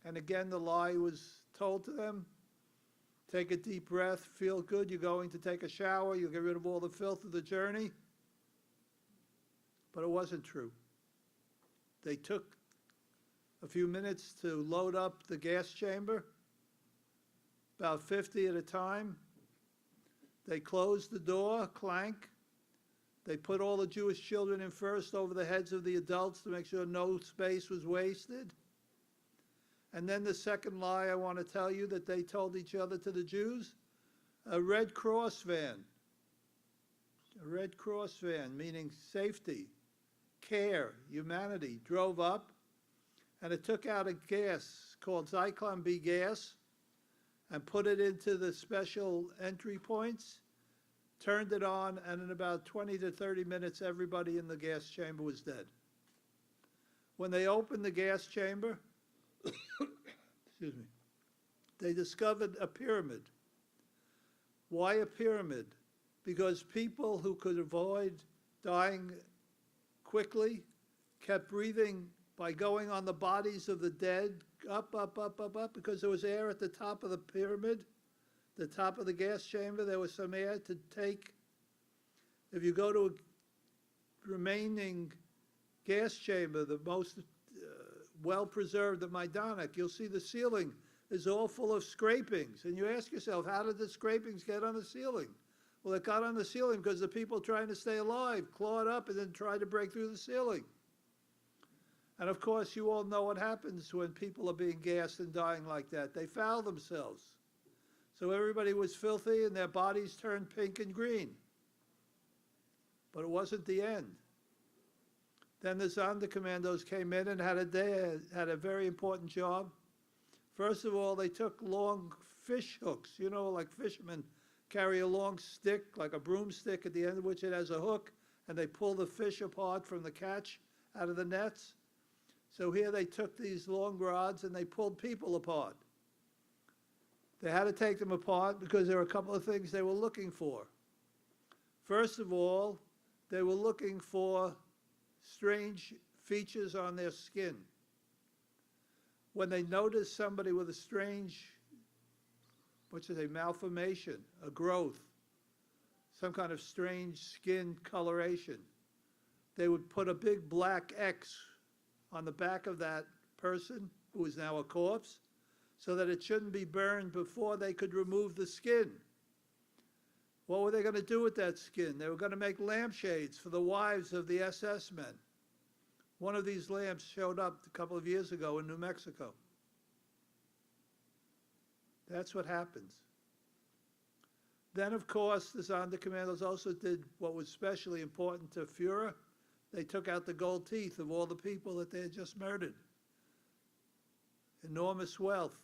And again, the lie was told to them. Take a deep breath, feel good, you're going to take a shower, you'll get rid of all the filth of the journey. But it wasn't true. They took a few minutes to load up the gas chamber, about 50 at a time. They closed the door, clank. They put all the Jewish children in first over the heads of the adults to make sure no space was wasted. And then the second lie I want to tell you that they told each other to the Jews, a Red Cross van. A Red Cross van, meaning safety, care, humanity, drove up, and it took out a gas called Zyklon B gas and put it into the special entry points, turned it on, and in about 20 to 30 minutes, everybody in the gas chamber was dead. When they opened the gas chamber, excuse me, they discovered a pyramid. Why a pyramid? Because people who could avoid dying quickly kept breathing by going on the bodies of the dead, up, because there was air at the top of the pyramid, the top of the gas chamber, there was some air to take. If you go to a remaining gas chamber, the most well-preserved at Majdanek, you'll see the ceiling is all full of scrapings. And you ask yourself, how did the scrapings get on the ceiling? Well, it got on the ceiling because the people trying to stay alive clawed up and then tried to break through the ceiling. And of course, you all know what happens when people are being gassed and dying like that. They foul themselves. So everybody was filthy and their bodies turned pink and green. But it wasn't the end. Then the Sonderkommandos came in and had a very important job. First of all, they took long fish hooks, you know, like fishermen carry a long stick, like a broomstick, at the end of which it has a hook, and they pull the fish apart from the catch out of the nets. So here they took these long rods and they pulled people apart. They had to take them apart because there were a couple of things they were looking for. First of all, they were looking for strange features on their skin. When they noticed somebody with a strange, malformation, a growth, some kind of strange skin coloration, they would put a big black X on the back of that person, who is now a corpse, so that it shouldn't be burned before they could remove the skin. What were they going to do with that skin? They were going to make lampshades for the wives of the SS men. One of these lamps showed up a couple of years ago in New Mexico. That's what happens. Then, of course, the Sonderkommandos also did what was especially important to Führer. They took out the gold teeth of all the people that they had just murdered. Enormous wealth.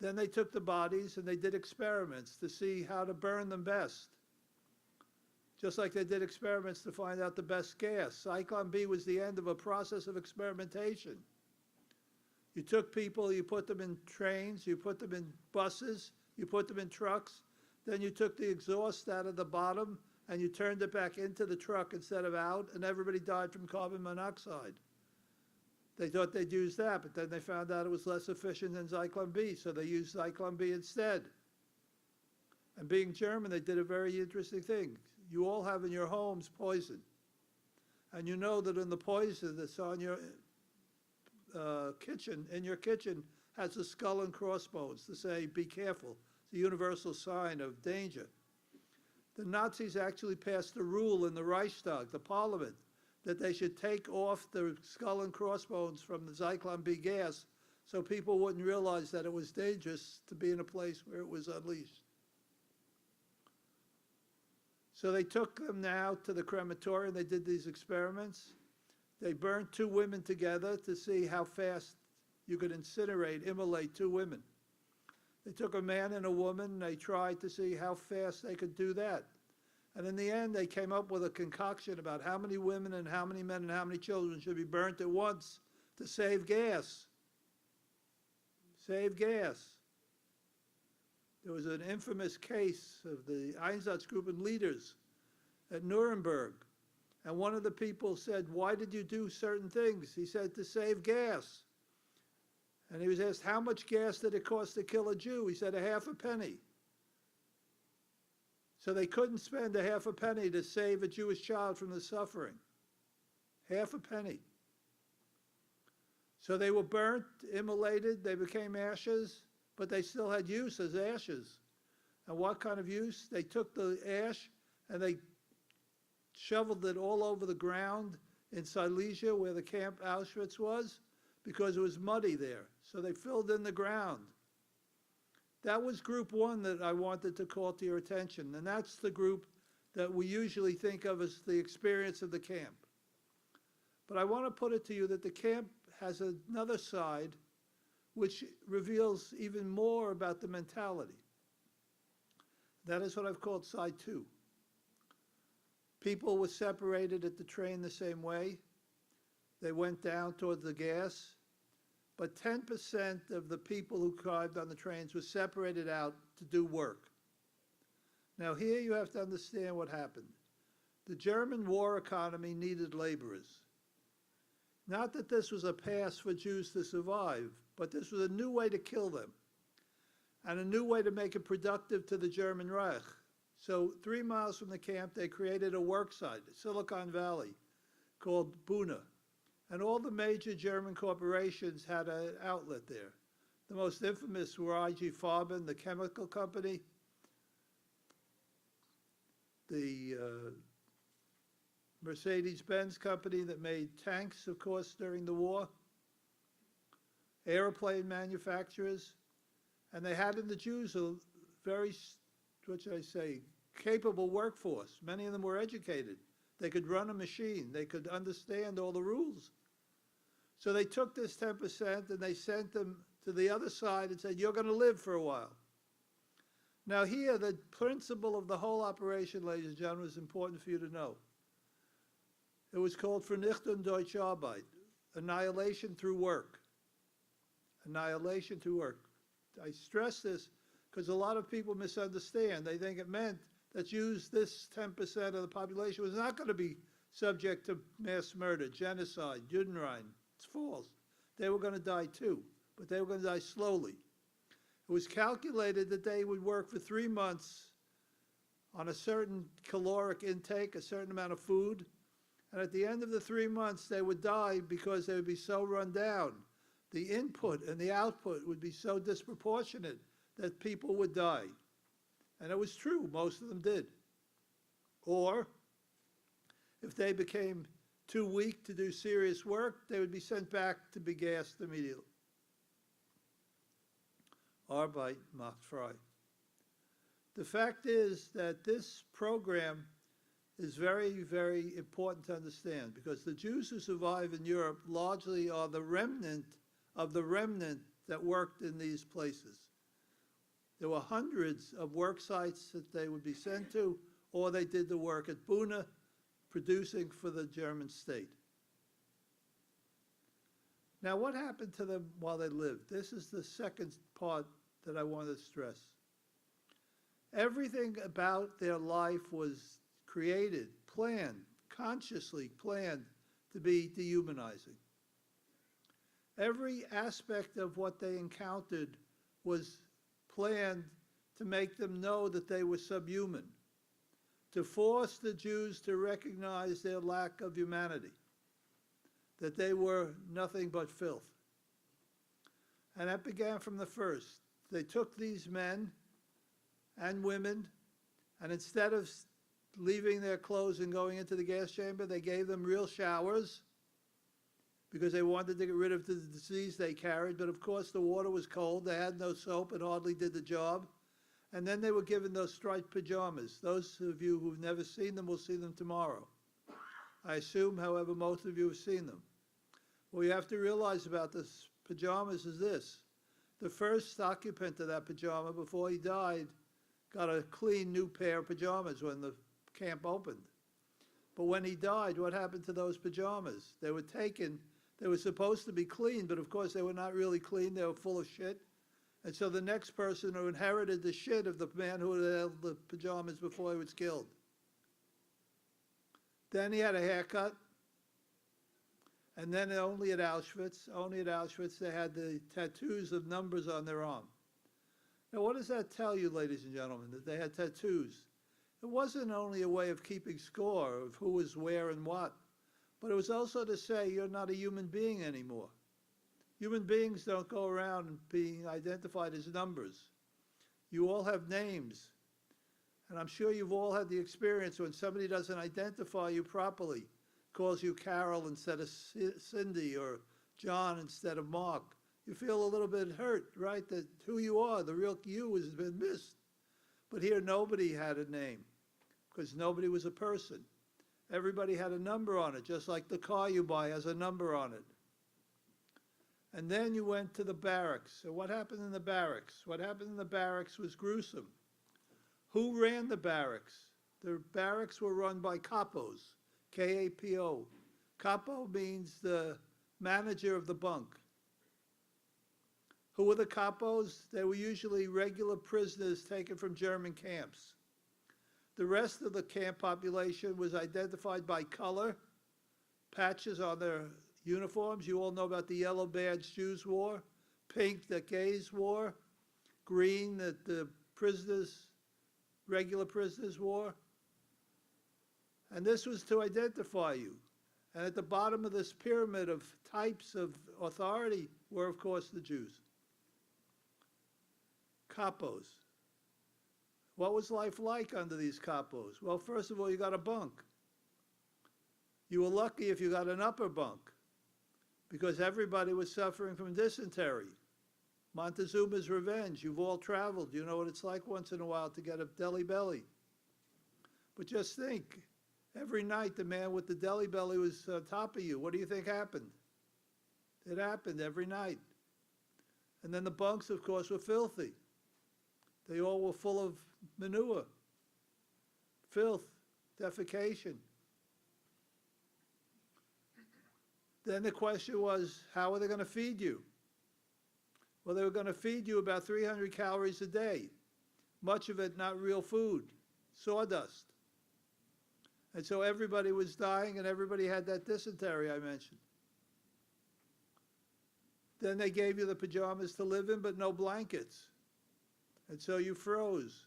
Then they took the bodies and they did experiments to see how to burn them best. Just like they did experiments to find out the best gas. Zyklon B was the end of a process of experimentation. You took people, you put them in trains, you put them in buses, you put them in trucks, then you took the exhaust out of the bottom and you turned it back into the truck instead of out, and everybody died from carbon monoxide. They thought they'd use that, but then they found out it was less efficient than Zyklon B, so they used Zyklon B instead. And being German, they did a very interesting thing. You all have in your homes poison. And you know that in the poison that's on your kitchen, in your kitchen, has a skull and crossbones to say, be careful. It's a universal sign of danger. The Nazis actually passed a rule in the Reichstag, the parliament, that they should take off the skull and crossbones from the Zyklon B gas so people wouldn't realize that it was dangerous to be in a place where it was unleashed. So they took them now to the crematorium. They did these experiments. They burned 2 women together to see how fast you could immolate 2 women. They took a man and a woman, and they tried to see how fast they could do that. And in the end, they came up with a concoction about how many women and how many men and how many children should be burnt at once to save gas. Save gas. There was an infamous case of the Einsatzgruppen leaders at Nuremberg. And one of the people said, why did you do certain things? He said, to save gas. And he was asked, how much gas did it cost to kill a Jew? He said, a half a penny. So they couldn't spend a half a penny to save a Jewish child from the suffering. Half a penny. So they were burnt, immolated, they became ashes, but they still had use as ashes. And what kind of use? They took the ash and they shoveled it all over the ground in Silesia, where the camp Auschwitz was, because it was muddy there. So they filled in the ground. That was group 1 that I wanted to call to your attention, and that's the group that we usually think of as the experience of the camp. But I want to put it to you that the camp has another side which reveals even more about the mentality. That is what I've called side 2. People were separated at the train the same way. They went down towards the gas. But 10% of the people who arrived on the trains were separated out to do work. Now here you have to understand what happened. The German war economy needed laborers. Not that this was a pass for Jews to survive, but this was a new way to kill them and a new way to make it productive to the German Reich. So 3 miles from the camp, they created a work site, Silicon Valley, called Buna. And all the major German corporations had an outlet there. The most infamous were IG Farben, the chemical company, the Mercedes-Benz company that made tanks, of course, during the war, airplane manufacturers, and they had in the Jews a very, what should I say, capable workforce. Many of them were educated. They could run a machine. They could understand all the rules. So they took this 10% and they sent them to the other side and said, you're going to live for a while. Now here, the principle of the whole operation, ladies and gentlemen, is important for you to know. It was called Vernichtung durch Arbeit, annihilation through work. Annihilation through work. I stress this because a lot of people misunderstand. They think it meant that Jews, this 10% of the population, was not going to be subject to mass murder, genocide, Judenrein. It's false. They were going to die too, but they were going to die slowly. It was calculated that they would work for 3 months on a certain caloric intake, a certain amount of food, and at the end of the 3 months, they would die because they would be so run down. The input and the output would be so disproportionate that people would die. And it was true, most of them did. Or, if they became too weak to do serious work, they would be sent back to be gassed immediately. Arbeit macht frei. The fact is that this program is very, very important to understand, because the Jews who survive in Europe largely are the remnant of the remnant that worked in these places. There were hundreds of work sites that they would be sent to, or they did the work at Buna, producing for the German state. Now, what happened to them while they lived? This is the second part that I want to stress. Everything about their life was created, planned, consciously planned to be dehumanizing. Every aspect of what they encountered was planned to make them know that they were subhuman, to force the Jews to recognize their lack of humanity, that they were nothing but filth. And that began from the first. They took these men and women, and instead of leaving their clothes and going into the gas chamber, they gave them real showers because they wanted to get rid of the disease they carried. But of course, the water was cold. They had no soap. It hardly did the job. And then they were given those striped pajamas. Those of you who've never seen them will see them tomorrow. I assume, however, most of you have seen them. What you have to realize about the pajamas is this. The first occupant of that pajama, before he died, got a clean new pair of pajamas when the camp opened. But when he died, what happened to those pajamas? They were taken, they were supposed to be clean, but of course they were not really clean, they were full of shit. And so the next person who inherited the shit of the man who had held the pajamas before he was killed. Then he had a haircut. And then only at Auschwitz, they had the tattoos of numbers on their arm. Now, what does that tell you, ladies and gentlemen, that they had tattoos? It wasn't only a way of keeping score of who was where and what, but it was also to say you're not a human being anymore. Human beings don't go around being identified as numbers. You all have names. And I'm sure you've all had the experience when somebody doesn't identify you properly, calls you Carol instead of Cindy or John instead of Mark. You feel a little bit hurt, right, that who you are, the real you, has been missed. But here nobody had a name because nobody was a person. Everybody had a number on it, just like the car you buy has a number on it. And then you went to the barracks. So what happened in the barracks? What happened in the barracks was gruesome. Who ran the barracks? The barracks were run by capos, K-A-P-O. Capo means the manager of the bunk. Who were the capos? They were usually regular prisoners taken from German camps. The rest of the camp population was identified by color, patches on their uniforms. You all know about the yellow badge Jews wore, pink that gays wore, green that the prisoners, regular prisoners wore. And this was to identify you. And at the bottom of this pyramid of types of authority were, of course, the Jews. Capos. What was life like under these capos? Well, first of all, you got a bunk. You were lucky if you got an upper bunk, because everybody was suffering from dysentery. Montezuma's revenge. You've all traveled. You know what it's like once in a while to get a deli belly. But just think, every night the man with the deli belly was on top of you. What do you think happened? It happened every night. And then the bunks, of course, were filthy. They all were full of manure, filth, defecation. Then the question was, how are they going to feed you? Well, they were going to feed you about 300 calories a day, much of it not real food, sawdust. And so everybody was dying and everybody had that dysentery I mentioned. Then they gave you the pajamas to live in, but no blankets. And so you froze.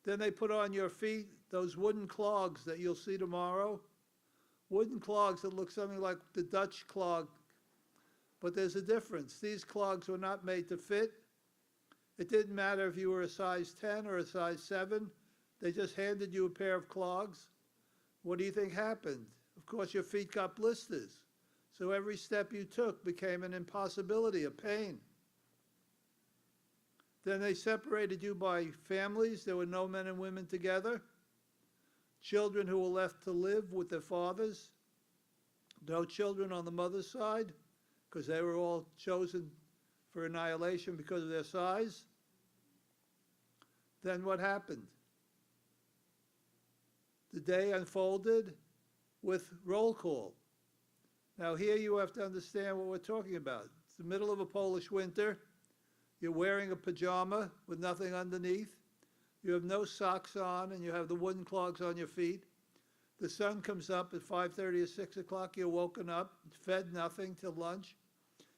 Then they put on your feet those wooden clogs that you'll see tomorrow. Wooden clogs that look something like the Dutch clog. But there's a difference. These clogs were not made to fit. It didn't matter if you were a size 10 or a size 7. They just handed you a pair of clogs. What do you think happened? Of course, your feet got blisters. So every step you took became an impossibility, a pain. Then they separated you by families. There were no men and women together. Children who were left to live with their fathers. No children on the mother's side, because they were all chosen for annihilation because of their size. Then what happened? The day unfolded with roll call. Now here you have to understand what we're talking about. It's the middle of a Polish winter. You're wearing a pajama with nothing underneath. You have no socks on, and you have the wooden clogs on your feet. The sun comes up at 5:30 or 6 o'clock. You're woken up, fed nothing till lunch.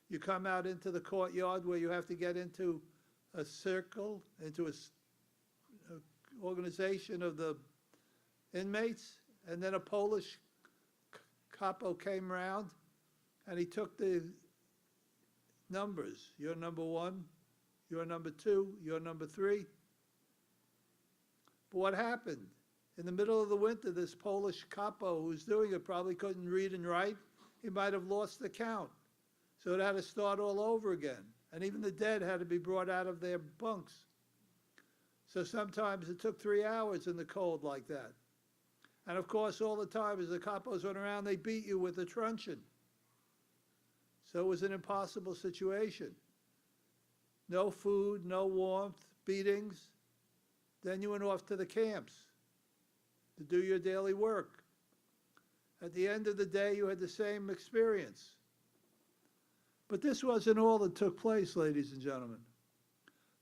You come out into the courtyard where you have to get into a circle, into a organization of the inmates, and then a Polish capo came around, and he took the numbers. You're number 1, you're number 2, you're number 3. But what happened? In the middle of the winter, this Polish capo who's doing it probably couldn't read and write. He might have lost the count. So it had to start all over again. And even the dead had to be brought out of their bunks. So sometimes it took 3 hours in the cold like that. And of course, all the time as the capos went around, they beat you with a truncheon. So it was an impossible situation. No food, no warmth, beatings. Then you went off to the camps to do your daily work. At the end of the day, you had the same experience. But this wasn't all that took place, ladies and gentlemen.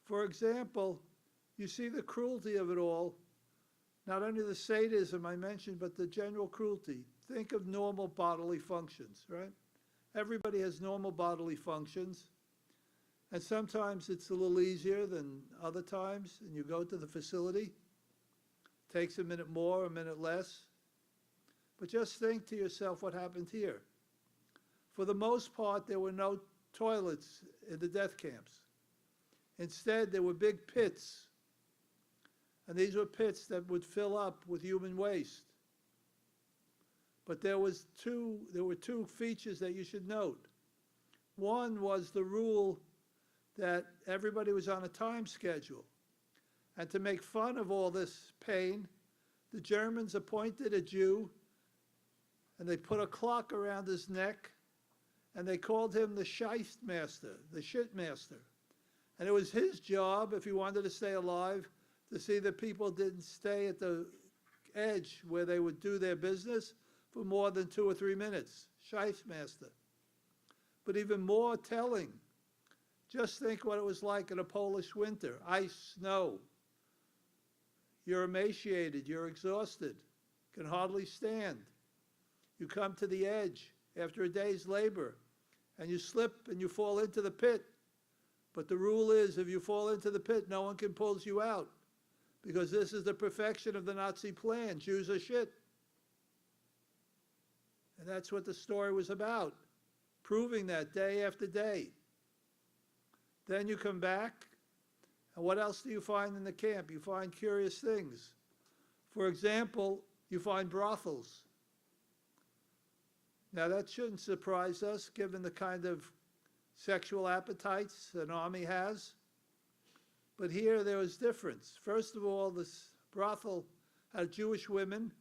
For example, you see the cruelty of it all, not only the sadism I mentioned, but the general cruelty. Think of normal bodily functions, right? Everybody has normal bodily functions, and sometimes it's a little easier than other times, and you go to the facility. Takes a minute more, a minute less. But just think to yourself what happened here. For the most part, there were no toilets in the death camps. Instead, there were big pits. And these were pits that would fill up with human waste. But there were two features that you should note. One was the rule that everybody was on a time schedule. And to make fun of all this pain, the Germans appointed a Jew, and they put a clock around his neck, and they called him the Scheissmaster, the shitmaster. And it was his job, if he wanted to stay alive, to see that people didn't stay at the edge where they would do their business for more than 2 or 3 minutes. Scheissmaster. But even more telling, just think what it was like in a Polish winter. Ice, snow. You're emaciated, you're exhausted, can hardly stand. You come to the edge after a day's labor, and you slip and you fall into the pit. But the rule is, if you fall into the pit, no one can pull you out, because this is the perfection of the Nazi plan. Jews are shit. And that's what the story was about, proving that day after day. Then you come back, and what else do you find in the camp? You find curious things. For example, you find brothels. Now, that shouldn't surprise us, given the kind of sexual appetites an army has. But here there was difference. First of all, this brothel had Jewish women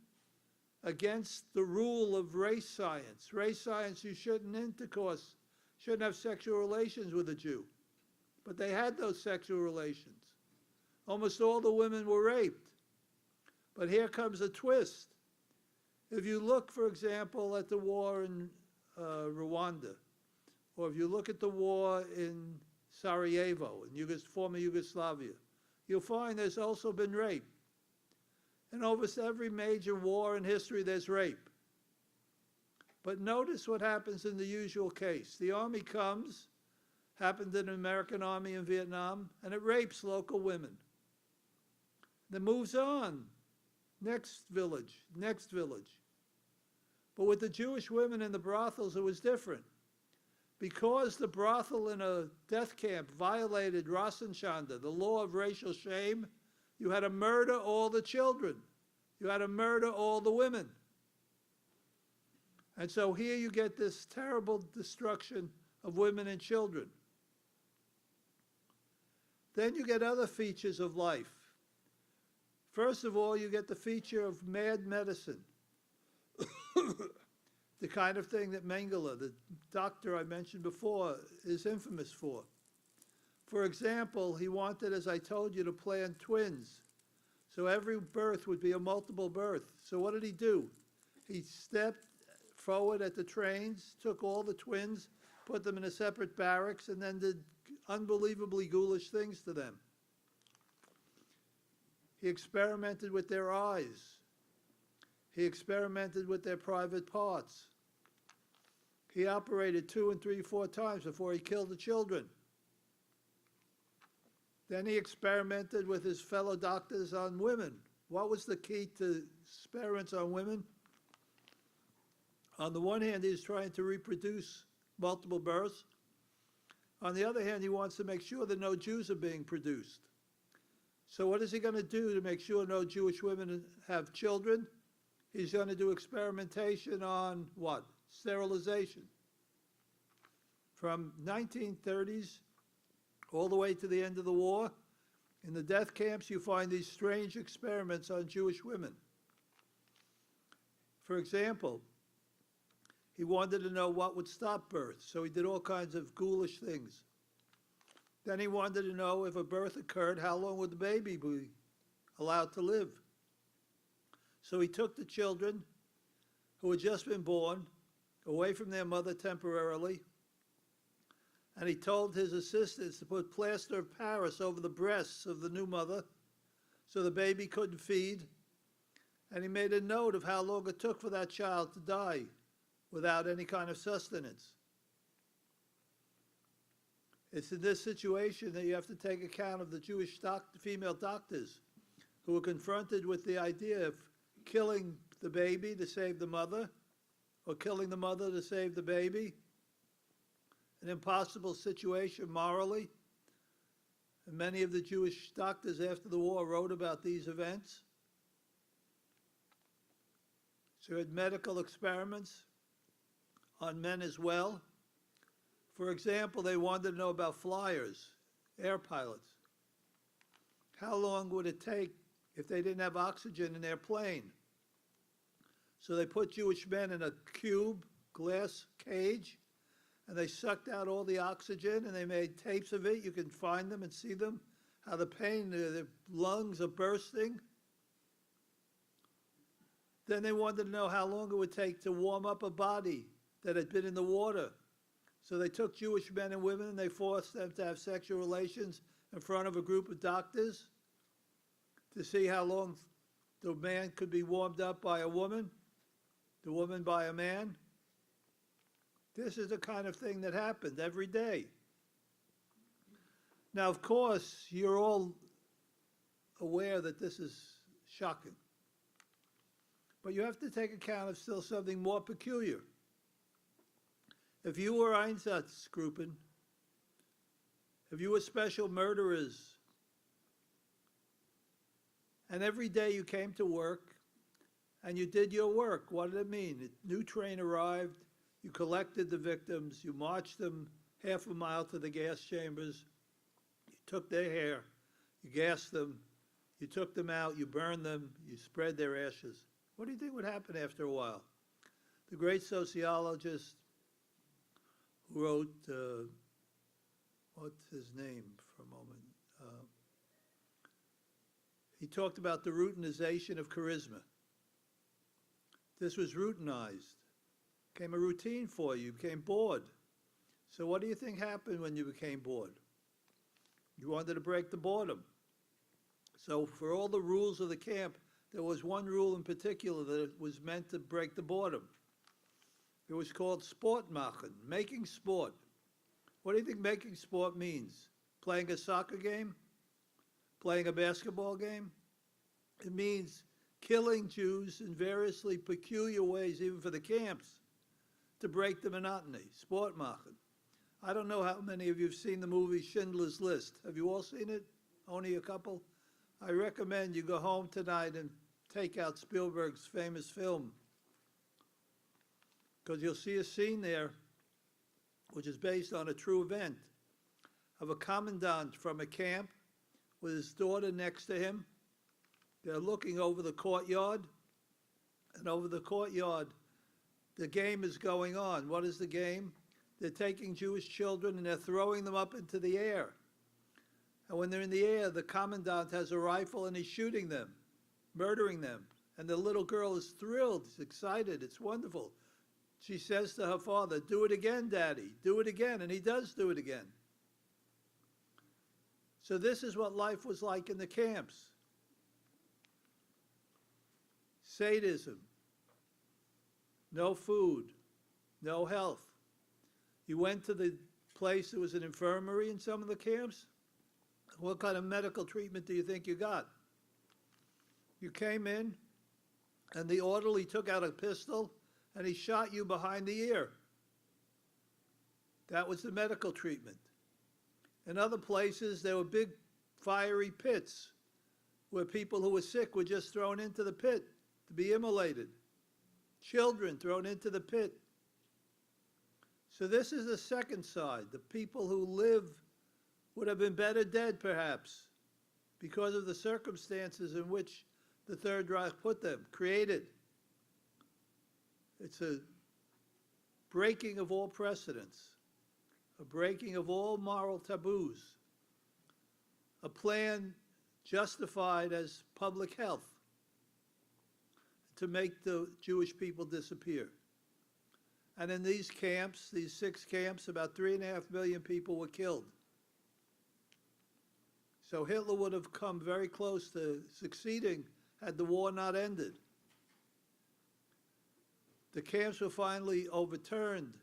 against the rule of race science. Race science, you shouldn't intercourse, shouldn't have sexual relations with a Jew. But they had those sexual relations. Almost all the women were raped. But here comes a twist. If you look, for example, at the war in Rwanda, or if you look at the war in Sarajevo, in former Yugoslavia, you'll find there's also been rape. In almost every major war in history, there's rape. But notice what happens in the usual case. The army comes, happened in the American army in Vietnam, and it rapes local women. Then moves on. Next village, next village. But with the Jewish women in the brothels, it was different. Because the brothel in a death camp violated Rassenschande, the law of racial shame, you had to murder all the children. You had to murder all the women. And so here you get this terrible destruction of women and children. Then you get other features of life. First of all, you get the feature of mad medicine. The kind of thing that Mengele, the doctor I mentioned before, is infamous for. For example, he wanted, as I told you, to plan twins. So every birth would be a multiple birth. So what did he do? He stepped forward at the trains, took all the twins, put them in a separate barracks, and then did unbelievably ghoulish things to them. He experimented with their eyes. He experimented with their private parts. He operated 2 and 3, 4 times before he killed the children. Then he experimented with his fellow doctors on women. What was the key to experiments on women? On the one hand, he's trying to reproduce multiple births. On the other hand, he wants to make sure that no Jews are being produced. So what is he going to do to make sure no Jewish women have children? He's going to do experimentation on what? Sterilization. From 1930s all the way to the end of the war, in the death camps you find these strange experiments on Jewish women. For example, he wanted to know what would stop birth, so he did all kinds of ghoulish things. Then he wanted to know if a birth occurred, how long would the baby be allowed to live? So he took the children who had just been born away from their mother temporarily, and he told his assistants to put plaster of Paris over the breasts of the new mother so the baby couldn't feed, and he made a note of how long it took for that child to die without any kind of sustenance. It's in this situation that you have to take account of the Jewish female doctors who were confronted with the idea of killing the baby to save the mother, or killing the mother to save the baby. An impossible situation morally. And many of the Jewish doctors after the war wrote about these events. So you had medical experiments on men as well. For example, they wanted to know about flyers, air pilots. How long would it take if they didn't have oxygen in their plane? So they put Jewish men in a cube, glass cage, and they sucked out all the oxygen, and they made tapes of it. You can find them and see them, how the pain, their lungs are bursting. Then they wanted to know how long it would take to warm up a body that had been in the water. So they took Jewish men and women and they forced them to have sexual relations in front of a group of doctors to see how long the man could be warmed up by a woman, the woman by a man. This is the kind of thing that happened every day. Now, of course, you're all aware that this is shocking. But you have to take account of still something more peculiar. If you were Einsatzgruppen, if you were special murderers, and every day you came to work and you did your work, what did it mean? A new train arrived, you collected the victims, you marched them half a mile to the gas chambers, you took their hair, you gassed them, you took them out, you burned them, you spread their ashes. What do you think would happen after a while? The great sociologist who wrote, what's his name for a moment? He talked about the routinization of charisma. This was routinized. Became a routine for you. You became bored. So what do you think happened when you became bored? You wanted to break the boredom. So for all the rules of the camp, there was one rule in particular that was meant to break the boredom. It was called Sportmachen, making sport. What do you think making sport means? Playing a soccer game? Playing a basketball game? It means killing Jews in variously peculiar ways, even for the camps, to break the monotony. Sportmachen. I don't know how many of you have seen the movie Schindler's List. Have you all seen it? Only a couple? I recommend you go home tonight and take out Spielberg's famous film, because you'll see a scene there which is based on a true event of a commandant from a camp with his daughter next to him. They're looking over the courtyard, and over the courtyard, the game is going on. What is the game? They're taking Jewish children and they're throwing them up into the air. And when they're in the air, the commandant has a rifle and he's shooting them, murdering them. And the little girl is thrilled, she's excited, it's wonderful. She says to her father, "Do it again, Daddy, do it again." And he does do it again. So this is what life was like in the camps. Sadism, no food, no health. You went to the place, there was an infirmary in some of the camps. What kind of medical treatment do you think you got? You came in, and the orderly took out a pistol, and he shot you behind the ear. That was the medical treatment. In other places, there were big fiery pits where people who were sick were just thrown into the pit to be immolated. Children thrown into the pit. So this is the second side. The people who live would have been better dead, perhaps, because of the circumstances in which the Third Reich put them, created. It's a breaking of all precedents, a breaking of all moral taboos, a plan justified as public health to make the Jewish people disappear. And in these camps, these 6 camps, about 3.5 million people were killed. So Hitler would have come very close to succeeding had the war not ended. The camps were finally overturned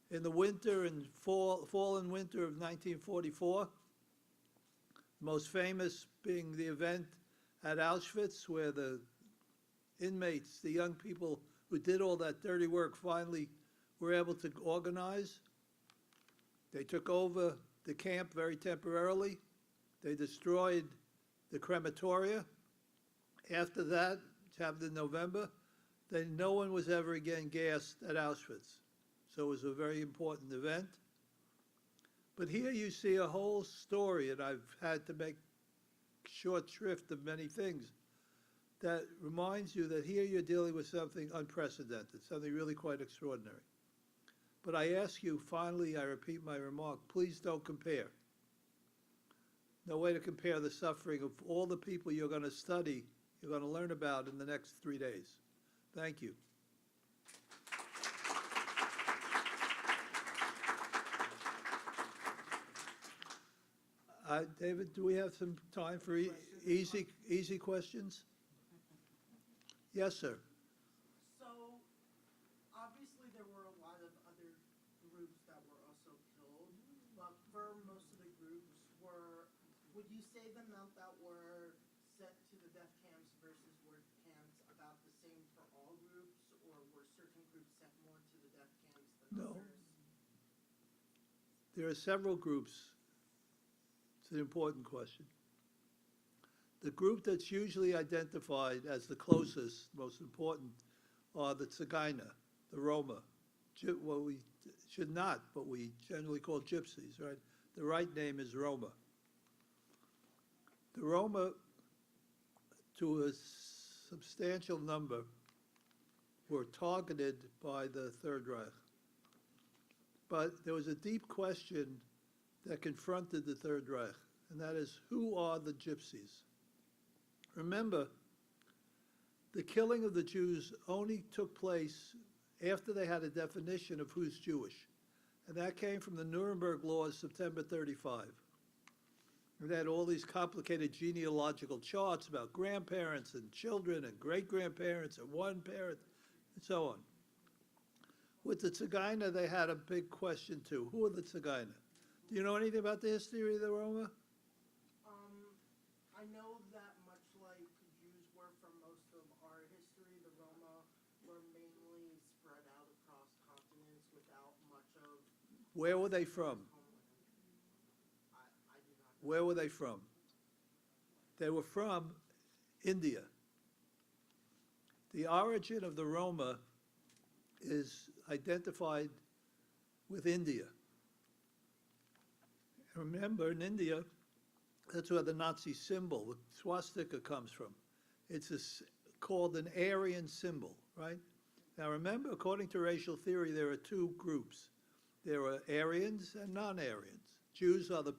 in the winter and fall and winter of 1944. Most famous being the event at Auschwitz, where the inmates, the young people who did all that dirty work, finally were able to organize. They took over the camp very temporarily. They destroyed the crematoria. After that, which happened in November, then no one was ever again gassed at Auschwitz. So it was a very important event. But here you see a whole story, and I've had to make short shrift of many things, that reminds you that here you're dealing with something unprecedented, something really quite extraordinary. But I ask you, finally, I repeat my remark, please don't compare. No way to compare the suffering of all the people you're going to study, you're going to learn about in the next 3 days. Thank you. David, do we have some time for easy questions? Yes, sir. So, obviously, there were a lot of other groups that were also killed, but for most of the groups would you say the amount that were sent to the death camps versus war camps about the same for all groups, or were certain groups sent more to the death camps than No. others? There are several groups. It's an important question. The group that's usually identified as the closest, most important, are the Tzigayner, the Roma. Well, we should not, but we generally call gypsies, right? The right name is Roma. The Roma, to a substantial number, were targeted by the Third Reich. But there was a deep question that confronted the Third Reich, and that is, who are the gypsies? Remember, the killing of the Jews only took place after they had a definition of who's Jewish, and that came from the Nuremberg laws, September 35. And they had all these complicated genealogical charts about grandparents and children and great-grandparents and one parent, and so on. With the Tzigayner, they had a big question too. Who are the Tzigayner? Do you know anything about the history of the Roma? I know that much like Jews were for most of our history, the Roma were mainly spread out across continents without much of Where were they from? I do not know. Where were they from? They were from India. The origin of the Roma is identified with India. Remember, in India, That's where the Nazi symbol, the swastika, comes from. It's called an Aryan symbol, right? Now remember, according to racial theory, there are two groups. There are Aryans and non-Aryans. Jews are the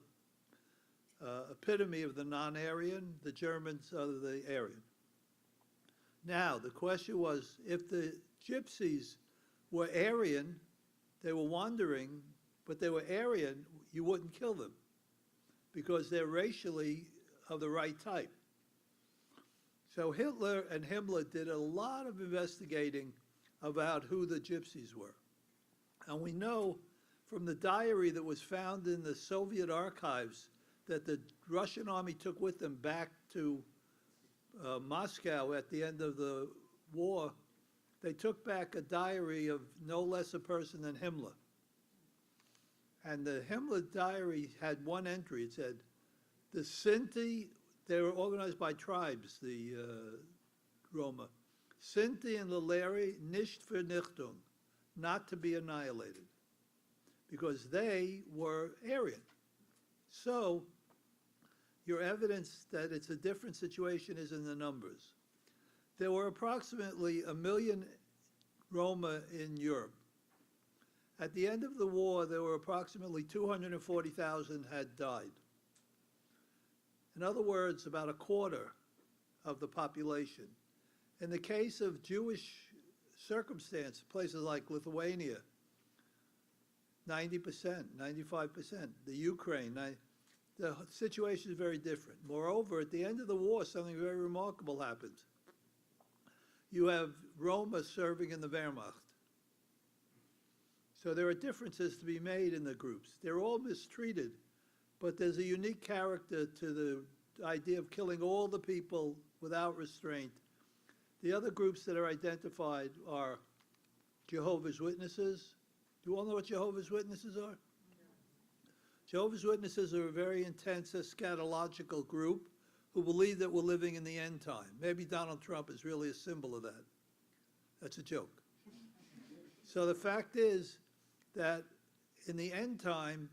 epitome of the non-Aryan, the Germans are the Aryan. Now, the question was, if the gypsies were Aryan, they were wandering, but they were Aryan, you wouldn't kill them because they're racially of the right type. So Hitler and Himmler did a lot of investigating about who the gypsies were. And we know from the diary that was found in the Soviet archives that the Russian army took with them back to Moscow at the end of the war, they took back a diary of no less a person than Himmler. And the Himmler diary had one entry. It said, the Sinti, they were organized by tribes, the Roma. Sinti and Laleri nicht Vernichtung, not to be annihilated, because they were Aryan. So your evidence that it's a different situation is in the numbers. There were approximately 1 million Roma in Europe. At the end of the war, there were approximately 240,000 had died. In other words, about a quarter of the population. In the case of Jewish circumstance, places like Lithuania, 90%, 95%, the Ukraine, the situation is very different. Moreover, at the end of the war, something very remarkable happened. You have Roma serving in the Wehrmacht. So there are differences to be made in the groups. They're all mistreated, but there's a unique character to the idea of killing all the people without restraint. The other groups that are identified are Jehovah's Witnesses. Do you all know what Jehovah's Witnesses are? Jehovah's Witnesses are a very intense eschatological group who believe that we're living in the end time. Maybe Donald Trump is really a symbol of that. That's a joke. So the fact is that in the end time,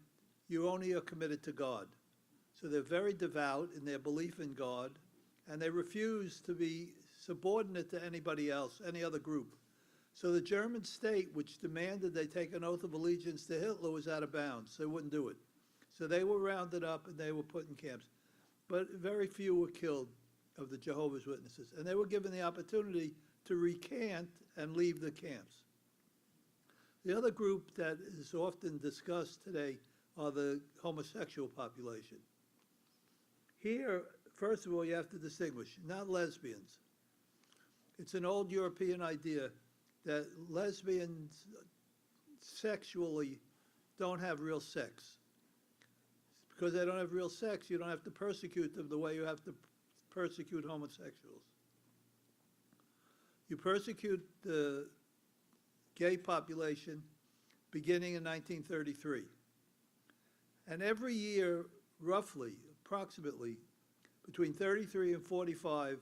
you only are committed to God. So they're very devout in their belief in God, and they refuse to be subordinate to anybody else, any other group. So the German state, which demanded they take an oath of allegiance to Hitler, was out of bounds. They wouldn't do it. So they were rounded up and they were put in camps. But very few were killed of the Jehovah's Witnesses. And they were given the opportunity to recant and leave the camps. The other group that is often discussed today are the homosexual population. Here, first of all, you have to distinguish, not lesbians. It's an old European idea that lesbians sexually don't have real sex. Because they don't have real sex, you don't have to persecute them the way you have to persecute homosexuals. You persecute the gay population beginning in 1933. And every year, roughly, approximately, between 33 and 45,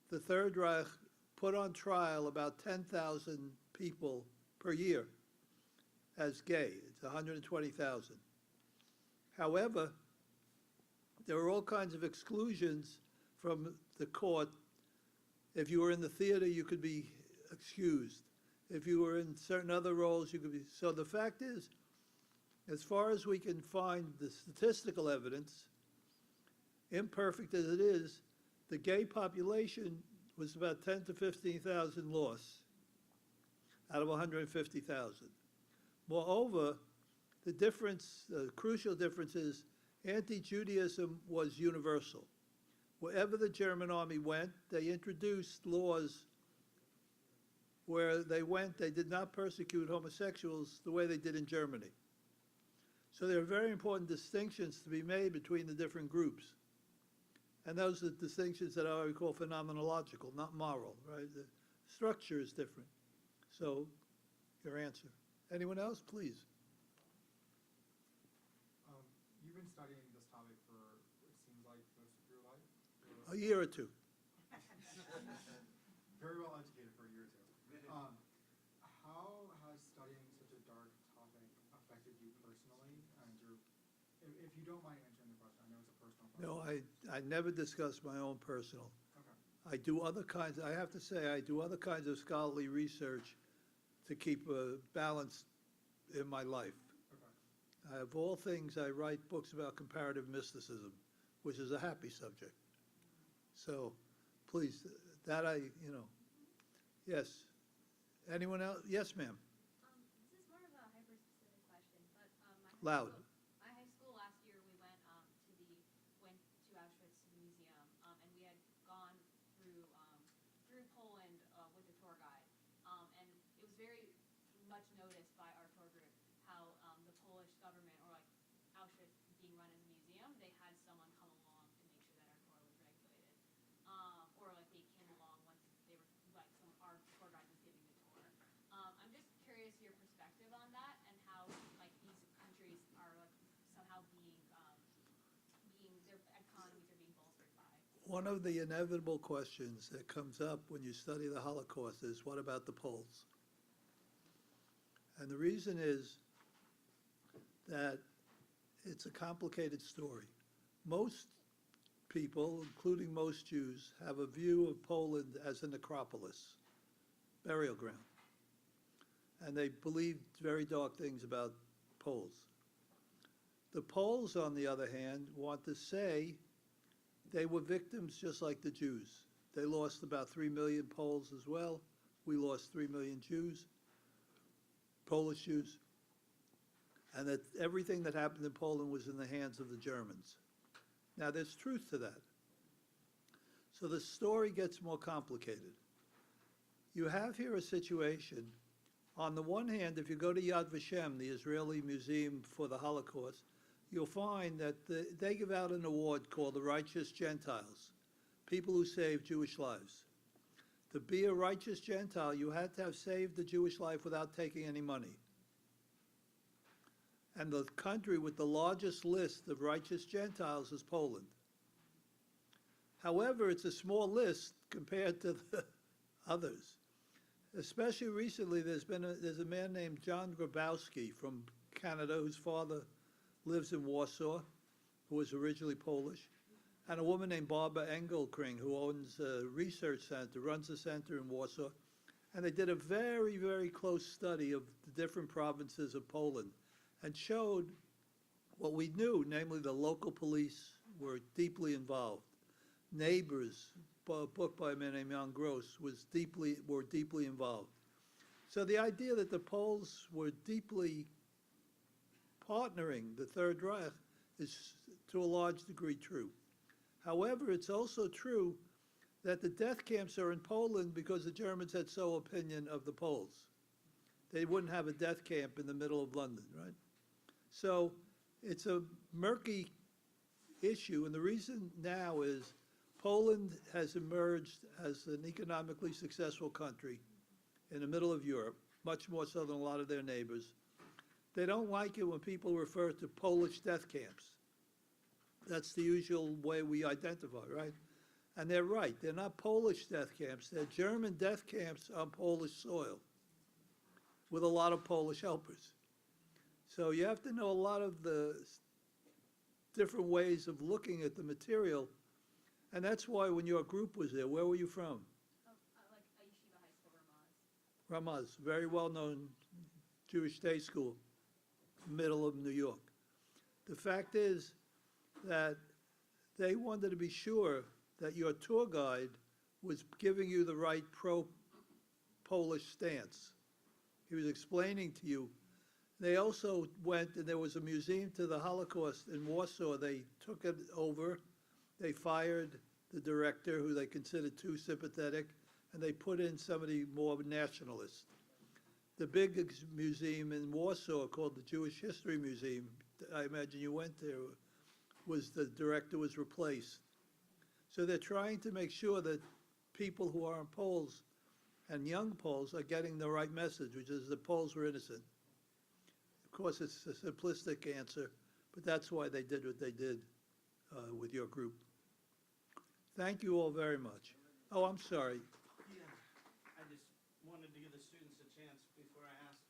the Third Reich put on trial about 10,000 people per year as gay. It's 120,000. However, there were all kinds of exclusions from the court. If you were in the theater, you could be excused. If you were in certain other roles, you could be. So the fact is, as far as we can find the statistical evidence, imperfect as it is, the gay population was about 10 to 15,000 lost out of 150,000. Moreover, the difference, the crucial difference is anti-Judaism was universal. Wherever the German army went, they introduced laws where they went, they did not persecute homosexuals the way they did in Germany. So there are very important distinctions to be made between the different groups. And those are the distinctions that I would call phenomenological, not moral, right? The structure is different. So, your answer. Anyone else, please? You've been studying this topic for, it seems like, most of your life? A year or two. Very well educated for a year or two. How has studying such a dark topic affected you personally? And if you don't mind answering the question, I know it's a personal question. No, I never discuss my own personal. Okay. I do other kinds, I have to say, I do other kinds of scholarly research to keep a balance in my life. Okay. Of all things, I write books about comparative mysticism, which is a happy subject. So, please, that yes. Anyone else? Yes, ma'am. This is more of a hyper-specific question, but Loud. my high school last year, we went to Auschwitz Museum, and we had gone through Poland with a tour guide, and it was very much noticed by our tour group how the Polish government, or like Auschwitz being run as a museum, they had someone come along to make sure that our tour was regulated, or like they came along once they were like our tour guide was giving the tour. I'm just curious your perspective on that and how like these countries are like somehow being their economies are being bolstered by. One of the inevitable questions that comes up when you study the Holocaust is, what about the Poles? And the reason is that it's a complicated story. Most people, including most Jews, have a view of Poland as a necropolis, burial ground. And they believe very dark things about Poles. The Poles, on the other hand, want to say they were victims just like the Jews. They lost about 3 million Poles as well. We lost 3 million Jews, Polish Jews, and that everything that happened in Poland was in the hands of the Germans. Now, there's truth to that. So the story gets more complicated. You have here a situation, on the one hand, if you go to Yad Vashem, the Israeli Museum for the Holocaust, you'll find that they give out an award called the Righteous Gentiles, people who saved Jewish lives. To be a righteous Gentile, you had to have saved the Jewish life without taking any money. And the country with the largest list of righteous Gentiles is Poland. However, it's a small list compared to the others. Especially recently, there's a man named John Grabowski from Canada whose father lives in Warsaw, who was originally Polish, and a woman named Barbara Engelkring, who owns a research center, runs a center in Warsaw. And they did a very, very close study of the different provinces of Poland and showed what we knew, namely the local police were deeply involved. Neighbors, a book by a man named Jan Gross, were deeply involved. So the idea that the Poles were deeply partnering the Third Reich is to a large degree true. However, it's also true that the death camps are in Poland because the Germans had so opinion of the Poles. They wouldn't have a death camp in the middle of London, right? So it's a murky issue, and the reason now is Poland has emerged as an economically successful country in the middle of Europe, much more so than a lot of their neighbors. They don't like it when people refer to Polish death camps. That's the usual way we identify, right? And they're right. They're not Polish death camps. They're German death camps on Polish soil with a lot of Polish helpers. So you have to know a lot of the different ways of looking at the material. And that's why when your group was there, where were you from? Like a yeshiva high school, Ramaz. Ramaz, very well-known Jewish day school, middle of New York. The fact is that they wanted to be sure that your tour guide was giving you the right pro-Polish stance. He was explaining to you. They also went, and there was a museum to the Holocaust in Warsaw. They took it over. They fired the director, who they considered too sympathetic, and they put in somebody more nationalist. The big museum in Warsaw, called the Jewish History Museum, I imagine you went there, the director was replaced. So they're trying to make sure that people who aren't Poles and young Poles are getting the right message, which is the Poles were innocent. Of course, it's a simplistic answer, but that's why they did what they did with your group. Thank you all very much. Oh, I'm sorry. Yeah, I just wanted to give the students a chance before I ask.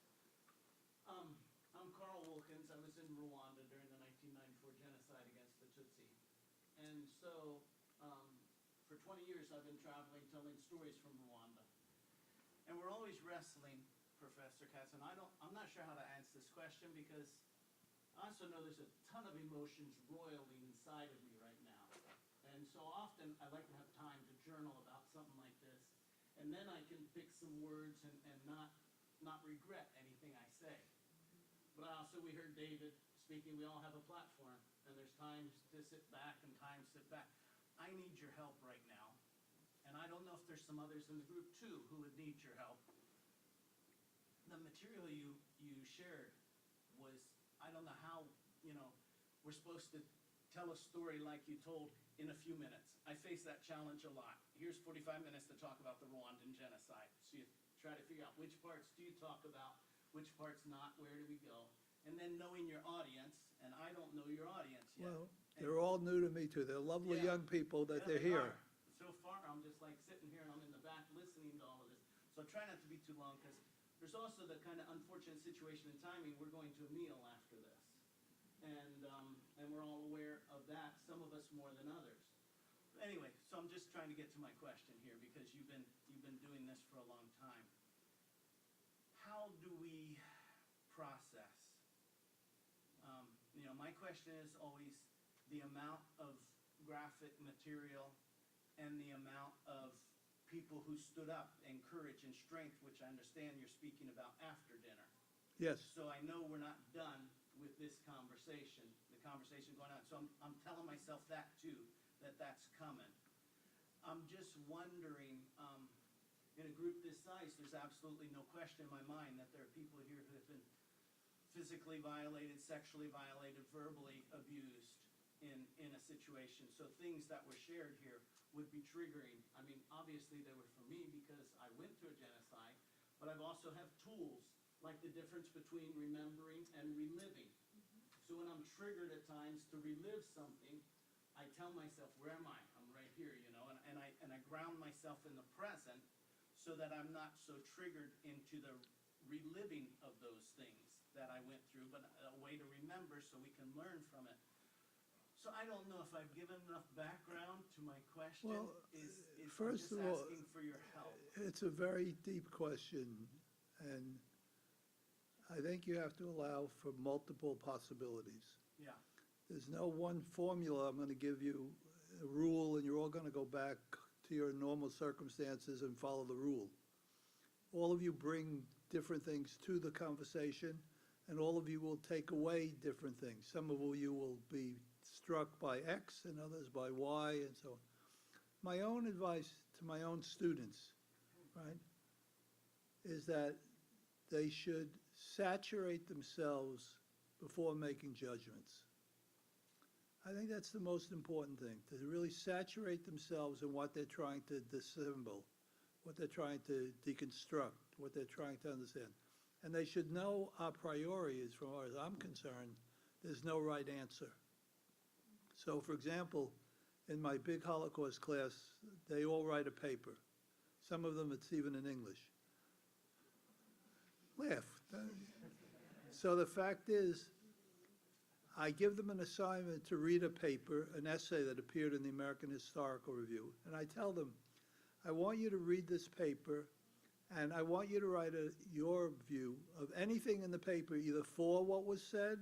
I'm Carl Wilkins. I was in Rwanda during the 1994 genocide against the Tutsi. And so, for 20 years, I've been traveling, telling stories from Rwanda. And we're always wrestling, Professor Katz, and I'm not sure how to answer this question because I also know there's a ton of emotions roiling inside of me right now. And so often I like to have time to journal about something like this. And then I can pick some words and not regret anything I say. But also we heard David speaking, we all have a platform and there's times to sit back and times to sit back. I need your help right now. And I don't know if there's some others in the group too who would need your help. The material you shared was, I don't know how, we're supposed to tell a story like you told in a few minutes. I face that challenge a lot. Here's 45 minutes to talk about the Rwandan genocide. So you try to figure out which parts do you talk about, which parts not, where do we go? And then knowing your audience, and I don't know your audience yet. Well, they're all new to me too. They're lovely Yeah. young people that Yeah, they're they here. are. So far, I'm just like sitting here and I'm in the back listening to all of this. So try not to be too long because there's also the kind of unfortunate situation and timing. We're going to a meal after this. And we're all aware of that, some of us more than others. But anyway, so I'm just trying to get to my question here because you've been doing this for a long time. How do we process? My question is always the amount of graphic material and the amount of people who stood up and courage and strength, which I understand you're speaking about after dinner. Yes. So I know we're not done with this conversation, the conversation going on. So I'm telling myself that too, that's coming. I'm just wondering, in a group this size, there's absolutely no question in my mind that there are people here who have been physically violated, sexually violated, verbally abused in a situation. So things that were shared here would be triggering. I mean, obviously they were for me because I went through a genocide, but I've also have tools like the difference between remembering and reliving. So when I'm triggered at times to relive something, I tell myself, where am I? I'm right here, and I ground myself in the present so that I'm not so triggered into the reliving of those things that I went through, but a way to remember so we can learn from it. So I don't know if I've given enough background to my question. Well, I'm first just of all, asking for your help. it's a very deep question, and I think you have to allow for multiple possibilities. Yeah, There's no one formula I'm going to give you, a rule, and you're all going to go back to your normal circumstances and follow the rule. All of you bring different things to the conversation, and all of you will take away different things. Some of you will be struck by X and others by Y and so on. My own advice to my own students, right, is that they should saturate themselves before making judgments. I think that's the most important thing, to really saturate themselves in what they're trying to dissemble, what they're trying to deconstruct, what they're trying to understand. And they should know a priori, as far as I'm concerned, there's no right answer. So, for example, in my big Holocaust class, they all write a paper. Some of them, it's even in English. Laugh. So the fact is, I give them an assignment to read a paper, an essay that appeared in the American Historical Review, and I tell them, I want you to read this paper, and I want you to write your view of anything in the paper, either for what was said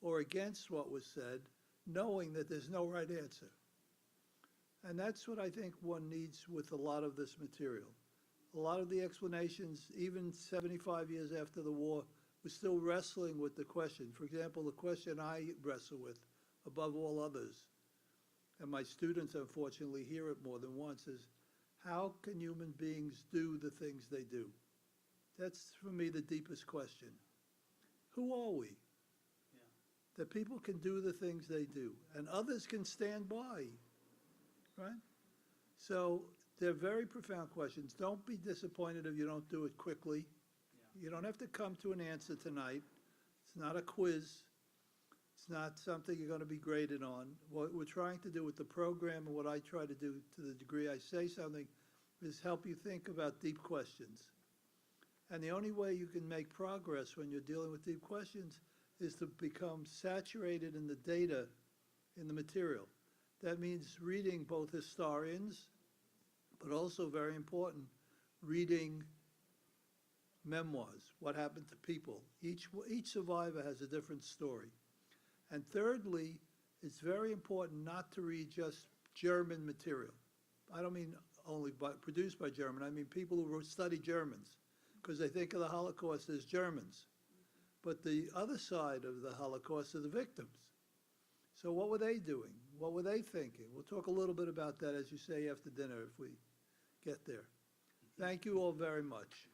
or against what was said, knowing that there's no right answer. And that's what I think one needs with a lot of this material. A lot of the explanations, even 75 years after the war, we're still wrestling with the question. For example, the question I wrestle with above all others, and my students unfortunately hear it more than once, is how can human beings do the things they do? That's, for me, the deepest question. Who are we? yeah. That people can do the things they do, and others can stand by, right? So they're very profound questions. Don't be disappointed if you don't do it quickly. Yeah. You don't have to come to an answer tonight. It's not a quiz. It's not something you're going to be graded on. What we're trying to do with the program, and what I try to do to the degree I say something, is help you think about deep questions. And the only way you can make progress when you're dealing with deep questions is to become saturated in the data, in the material. That means reading both historians, but also very important, reading memoirs, what happened to people. Each survivor has a different story. And thirdly, it's very important not to read just German material. I don't mean only produced by German, I mean people who study Germans, because they think of the Holocaust as Germans. But the other side of the Holocaust are the victims. So what were they doing? What were they thinking? We'll talk a little bit about that, as you say, after dinner if we get there. Thank you all very much.